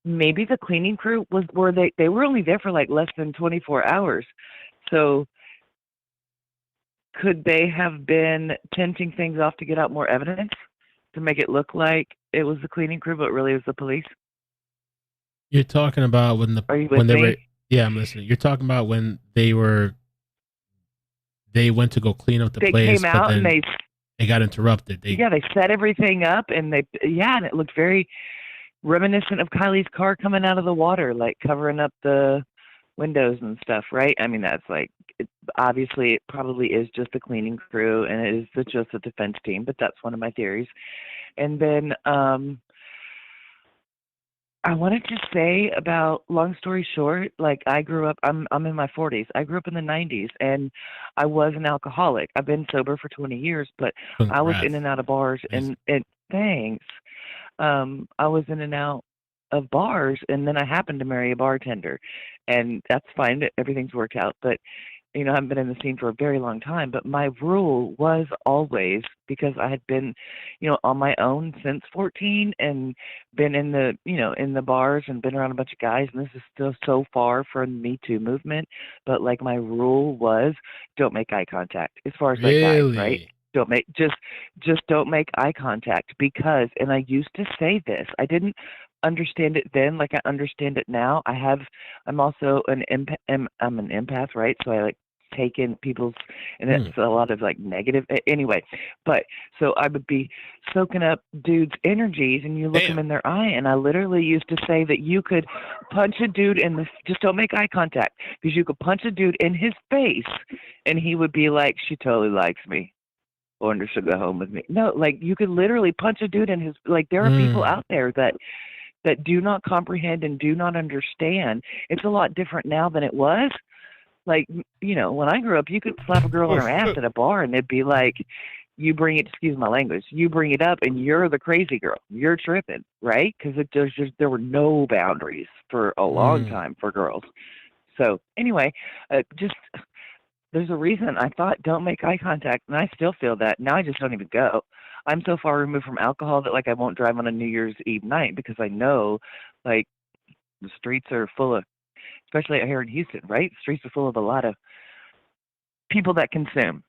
maybe the cleaning crew they were only there for like less than 24 hours. So could they have been tinting things off to get out more evidence to make it look like it was the cleaning crew, but really it was the police? You're talking about when they were. Yeah, I'm listening. You're talking about when they went to go clean up the They place, came out but then and they got interrupted. They set everything up and and it looked very reminiscent of Kylie's car coming out of the water, like covering up the windows and stuff, right? I mean, that's like, obviously it probably is just the cleaning crew and it is just a defense team, but that's one of my theories. And then I wanted to say about, long story short, like I grew up, I'm in my 40s. I grew up in the 90s and I was an alcoholic. I've been sober for 20 years, but I was in and out of bars and thanks. I was in and out of bars and then I happened to marry a bartender and that's fine. Everything's worked out, but you know, I haven't been in the scene for a very long time, but my rule was always, because I had been, you know, on my own since 14 and been in the, you know, in the bars and been around a bunch of guys, and this is still so far from the Me Too movement, but like my rule was don't make eye contact as far as like guys, right? Don't make, just don't make eye contact, because, and I used to say this, I didn't understand it then like I understand it now. I'm also I'm an empath, right? So I like take in people's, and it's a lot of like negative anyway, but so I would be soaking up dudes' energies and you look them in their eye, and I literally used to say that you could punch a dude in the, just don't make eye contact, because you could punch a dude in his face and he would be like, she totally likes me, or should go home with me. No, like you could literally punch a dude in his, like there are people out there that do not comprehend and do not understand. It's a lot different now than it was. Like, you know, when I grew up, you could slap a girl on her ass at a bar and it'd be like, you bring it, excuse my language, you bring it up and you're the crazy girl. You're tripping, right? Because there were no boundaries for a long time for girls. So anyway, there's a reason I thought don't make eye contact, and I still feel that. Now I just don't even go. I'm so far removed from alcohol that like I won't drive on a New Year's Eve night, because I know like the streets are full of, especially here in Houston, right? The streets are full of a lot of people that consume,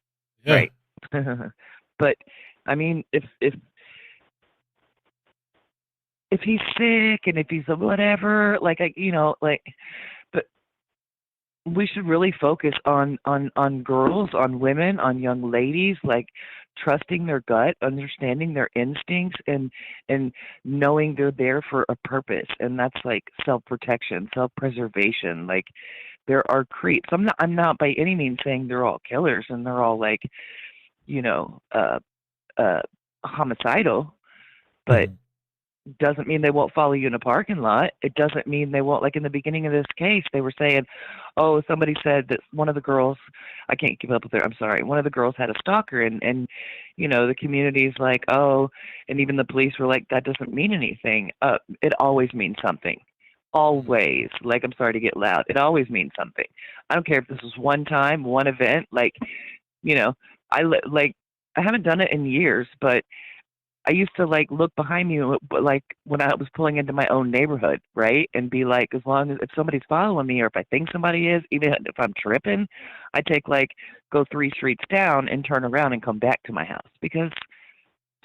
right? But I mean, if he's sick and if he's a whatever, like but we should really focus on girls, on women, on young ladies, like trusting their gut, understanding their instincts, and knowing they're there for a purpose. And that's like self-protection, self-preservation. Like there are creeps. I'm not by any means saying they're all killers and they're all like, you know, homicidal, but doesn't mean they won't follow you in a parking lot. It doesn't mean they won't, like in the beginning of this case, they were saying, oh, somebody said that one of the girls, I can't keep up with her, I'm sorry, one of the girls had a stalker, and you know, the community's like, oh, and even the police were like, that doesn't mean anything. It always means something. Always. Like, I'm sorry to get loud. It always means something. I don't care if this was one time, one event, like, you know, I haven't done it in years, but I used to like look behind me, like when I was pulling into my own neighborhood, right? And be like, as long as if somebody's following me, or if I think somebody is, even if I'm tripping, I take go 3 streets down and turn around and come back to my house. Because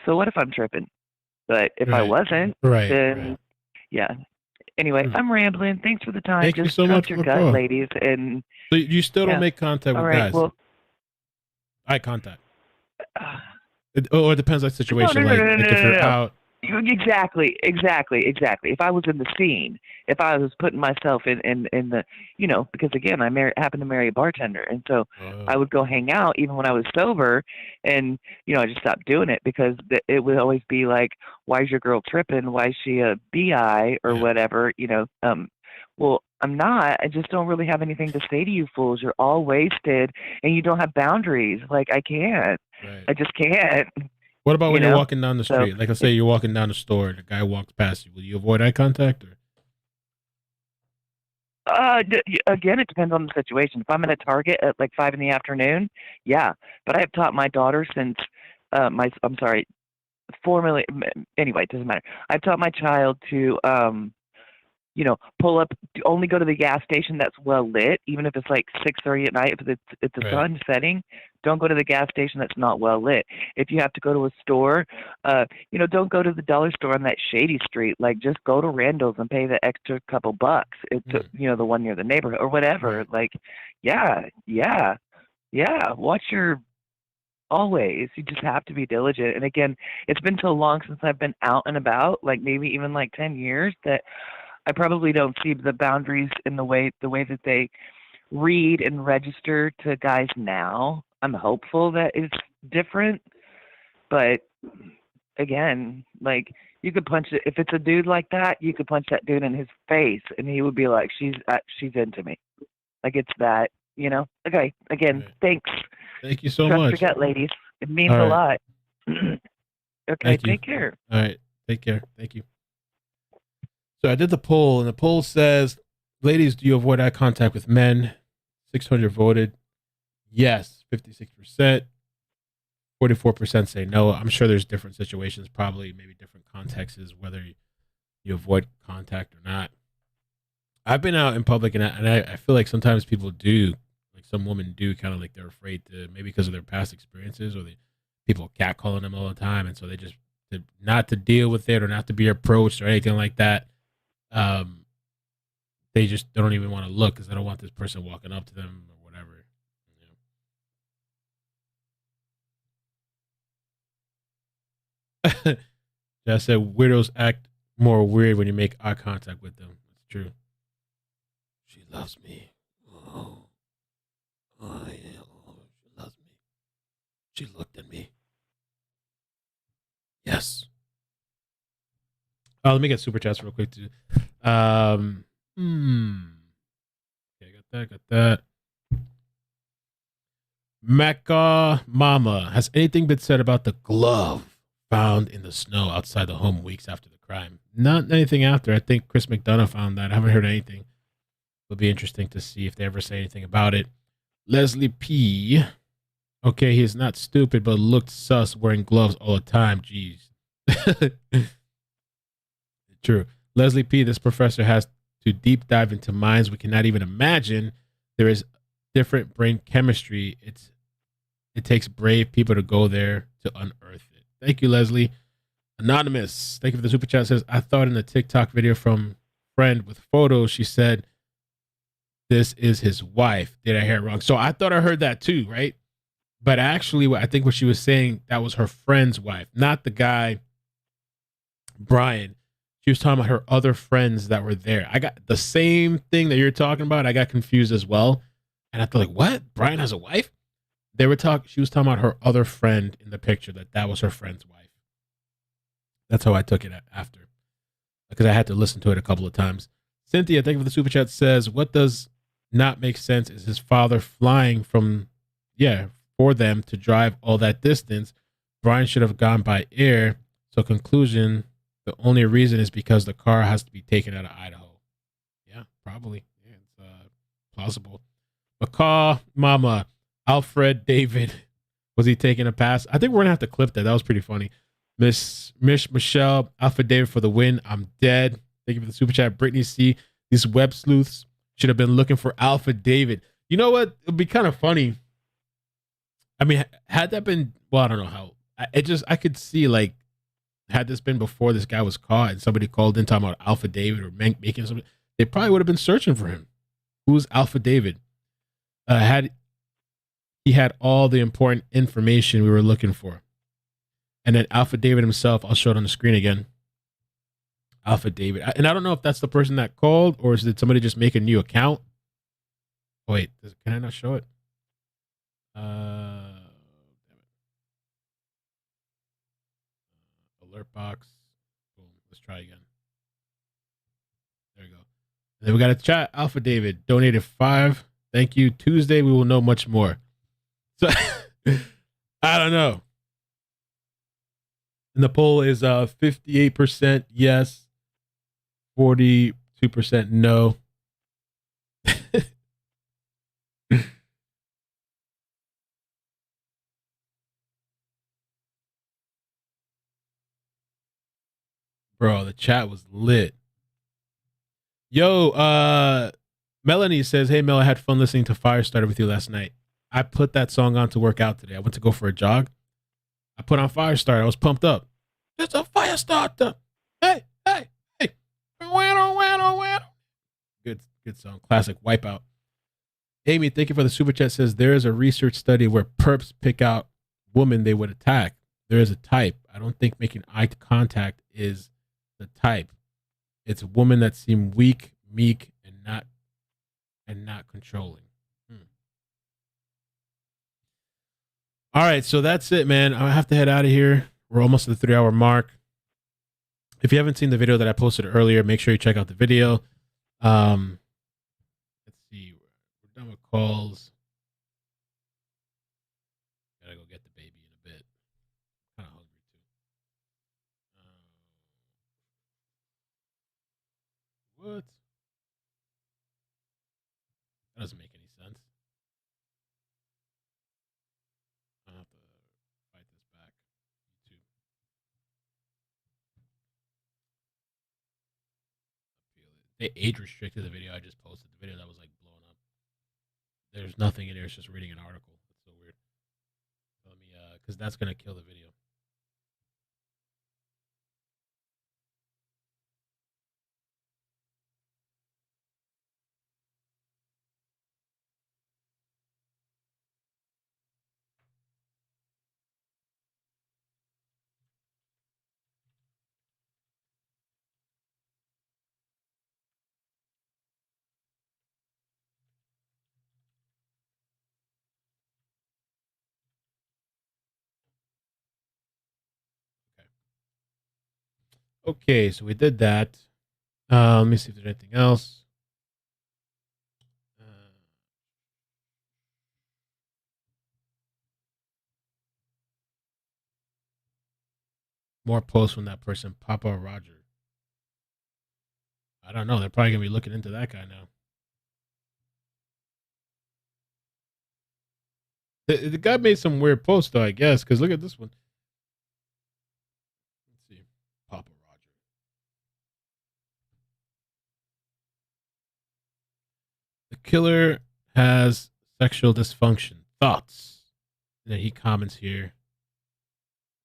so what if I'm tripping? But if I wasn't, then yeah. Anyway, I'm rambling. Thanks for the time. Thank you so much your for the gut, call. ladies. And so you still don't make contact with guys? Well, eye contact. Or it depends on the situation. No, like if you're out. Exactly. If I was in the scene, if I was putting myself in the, you know, because again, I happened to marry a bartender, and so I would go hang out even when I was sober, and you know, I just stopped doing it because it would always be like, why is your girl tripping? Why is she a BI or whatever? You know, well, I'm not. I just don't really have anything to say to you fools. You're all wasted, and you don't have boundaries. Like I can't. I just can't. What about when you're walking down the street? Like, let's say you're walking down the store, the guy walks past you. Will you avoid eye contact? Or? Again, it depends on the situation. If I'm at a Target at like 5 PM, yeah. But I have taught my daughter since formally. Anyway, it doesn't matter. I've taught my child to you know, pull up, only go to the gas station that's well lit, even if it's like 6:30 at night, if it's the sun setting. Don't go to the gas station that's not well lit. If you have to go to a store, you know, don't go to the dollar store on that shady street. Like, just go to Randall's and pay the extra couple bucks. You know, the one near the neighborhood or whatever. Like, yeah. Watch your. Always. You just have to be diligent. And again, it's been so long since I've been out and about, like maybe even like 10 years, that I probably don't see the boundaries in the way that they read and register to guys now. I'm hopeful that it's different, but again, like you could punch it. If it's a dude like that, you could punch that dude in his face, and he would be like, "She's into me." Like it's that, you know. Okay. Again, thanks. Thank you so Trust much. your gut, ladies. It means a lot. Okay. Take care. All right. Take care. Thank you. So I did the poll, and the poll says, ladies, do you avoid eye contact with men? 600 voted yes, 56%. 44% say no. I'm sure there's different situations, probably maybe different contexts, whether you avoid contact or not. I've been out in public, and I feel like sometimes people do, like some women do, kind of like they're afraid to, maybe because of their past experiences, or people catcalling them all the time, and so they just, not to deal with it or not to be approached or anything like that. They don't even want to look because they don't want this person walking up to them or whatever. You know? I said weirdos act more weird when you make eye contact with them. It's true. She loves me. Oh yeah. Oh, she loves me. She looked at me. Yes. Let me get super chats real quick too. Okay, got that. Mecca Mama, has anything been said about the glove found in the snow outside the home weeks after the crime? Not anything after. I think Chris McDonough found that. I haven't heard anything. It'll be interesting to see if they ever say anything about it. Leslie P. Okay, he's not stupid, but looked sus wearing gloves all the time. Jeez. True. Leslie P., this professor has to deep dive into minds we cannot even imagine. There is different brain chemistry. It takes brave people to go there to unearth it. Thank you, Leslie. Anonymous, thank you for the super chat. Says, I thought in the TikTok video from friend with photos, she said, this is his wife. Did I hear it wrong? So I thought I heard that too, right? But actually, I think what she was saying, that was her friend's wife, not the guy, Bryan. She was talking about her other friends that were there. I got the same thing that you're talking about. I got confused as well. And I thought, like, what? Bryan has a wife? She was talking about her other friend in the picture, that was her friend's wife. That's how I took it after, because I had to listen to it a couple of times. Cynthia, thank you for the super chat, says, what does not make sense is his father flying from, for them to drive all that distance. Bryan should have gone by air. So conclusion, the only reason is because the car has to be taken out of Idaho. Yeah, probably. Yeah, it's plausible. McCaw, Mama, Alfred, David, was he taking a pass? I think we're going to have to clip that. That was pretty funny. Michelle, Alfred David for the win. I'm dead. Thank you for the super chat. Brittany C. These web sleuths should have been looking for Alpha David. You know what? It'd be kind of funny. I mean, had that been, well, I don't know how. I could see, like, had this been before this guy was caught and somebody called in talking about Alpha David or making something, they probably would have been searching for him. Who's Alpha David? He had all the important information we were looking for. And then Alpha David himself, I'll show it on the screen again. Alpha David. And I don't know if that's the person that called or did somebody just make a new account? Oh, wait, can I not show it? Alert box. Boom. Let's try again. There we go. And then we got a chat. Alpha David donated 5. Thank you. Tuesday, we will know much more. So, I don't know. And the poll is 58% yes, 42% no. Bro, the chat was lit. Yo, Melanie says, hey, Mel, I had fun listening to Firestarter with you last night. I put that song on to work out today. I went to go for a jog. I put on Firestarter. I was pumped up. It's a Firestarter. Hey, hey, hey. Good song. Classic Wipeout. Amy, thank you for the super chat. Says, there is a research study where perps pick out women they would attack. There is a type. I don't think making eye contact is the type. It's women that seem weak, meek, and not controlling. All right, so that's it, man. I have to head out of here. We're almost at the 3-hour mark. If you haven't seen the video that I posted earlier, make sure you check out the video. Let's see. We're done with calls. Gotta go get the baby in a bit. Kind of hungry too. What? That doesn't make any sense. I'll have to fight this back. YouTube. They age restricted the video I just posted. The video that was like blowing up. There's nothing in there. It's just reading an article. It's so weird. Let me, because that's gonna kill the video. Okay, so we did that. Let me see if there's anything else. More posts from that person, Papa Roger. I don't know. They're probably gonna be looking into that guy now. The guy made some weird posts though, I guess, because look at this one. Let's see, Papa Roger. The killer has sexual dysfunction. Thoughts? And then he comments here.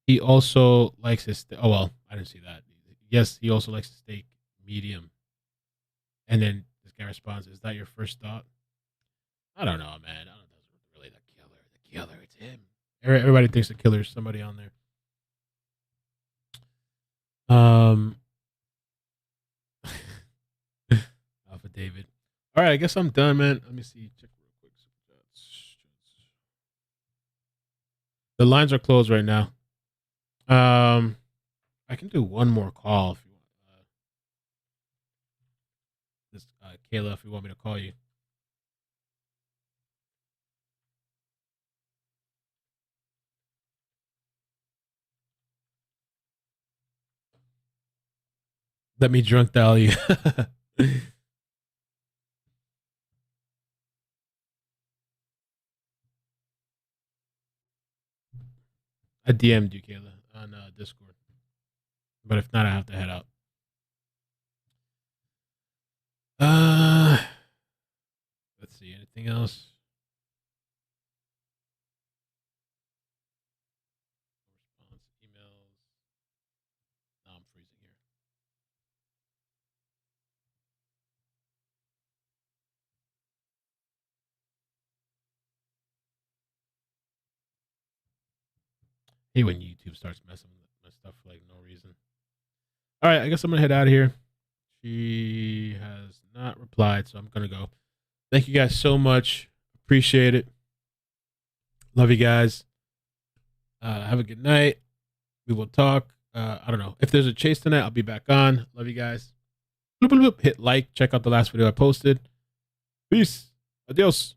He also likes his. Oh well, I didn't see that. Yes, he also likes the steak medium. And then this guy responds, "Is that your first thought?" I don't know, man. I don't know if that's really the killer. The killer, it's him. Everybody thinks the killer is somebody on there. Alpha David. All right, I guess I'm done, man. Let me see. Check real quick. The lines are closed right now. I I can do one more call if you want. Kayla, if you want me to call you. Let me drunk dial you. I DM'd you, Kayla, on Discord. But if not, I have to head out. Let's see. Anything else? Response, emails. No, I'm freezing here. Hey, when YouTube starts messing with my stuff for like no reason. All right, I guess I'm gonna head out of here. She has not replied, so I'm gonna go. Thank you guys so much. Appreciate it. Love you guys. Have a good night. We will talk. I don't know. If there's a chase tonight, I'll be back on. Love you guys. Bloop, bloop, bloop. Hit like. Check out the last video I posted. Peace. Adios.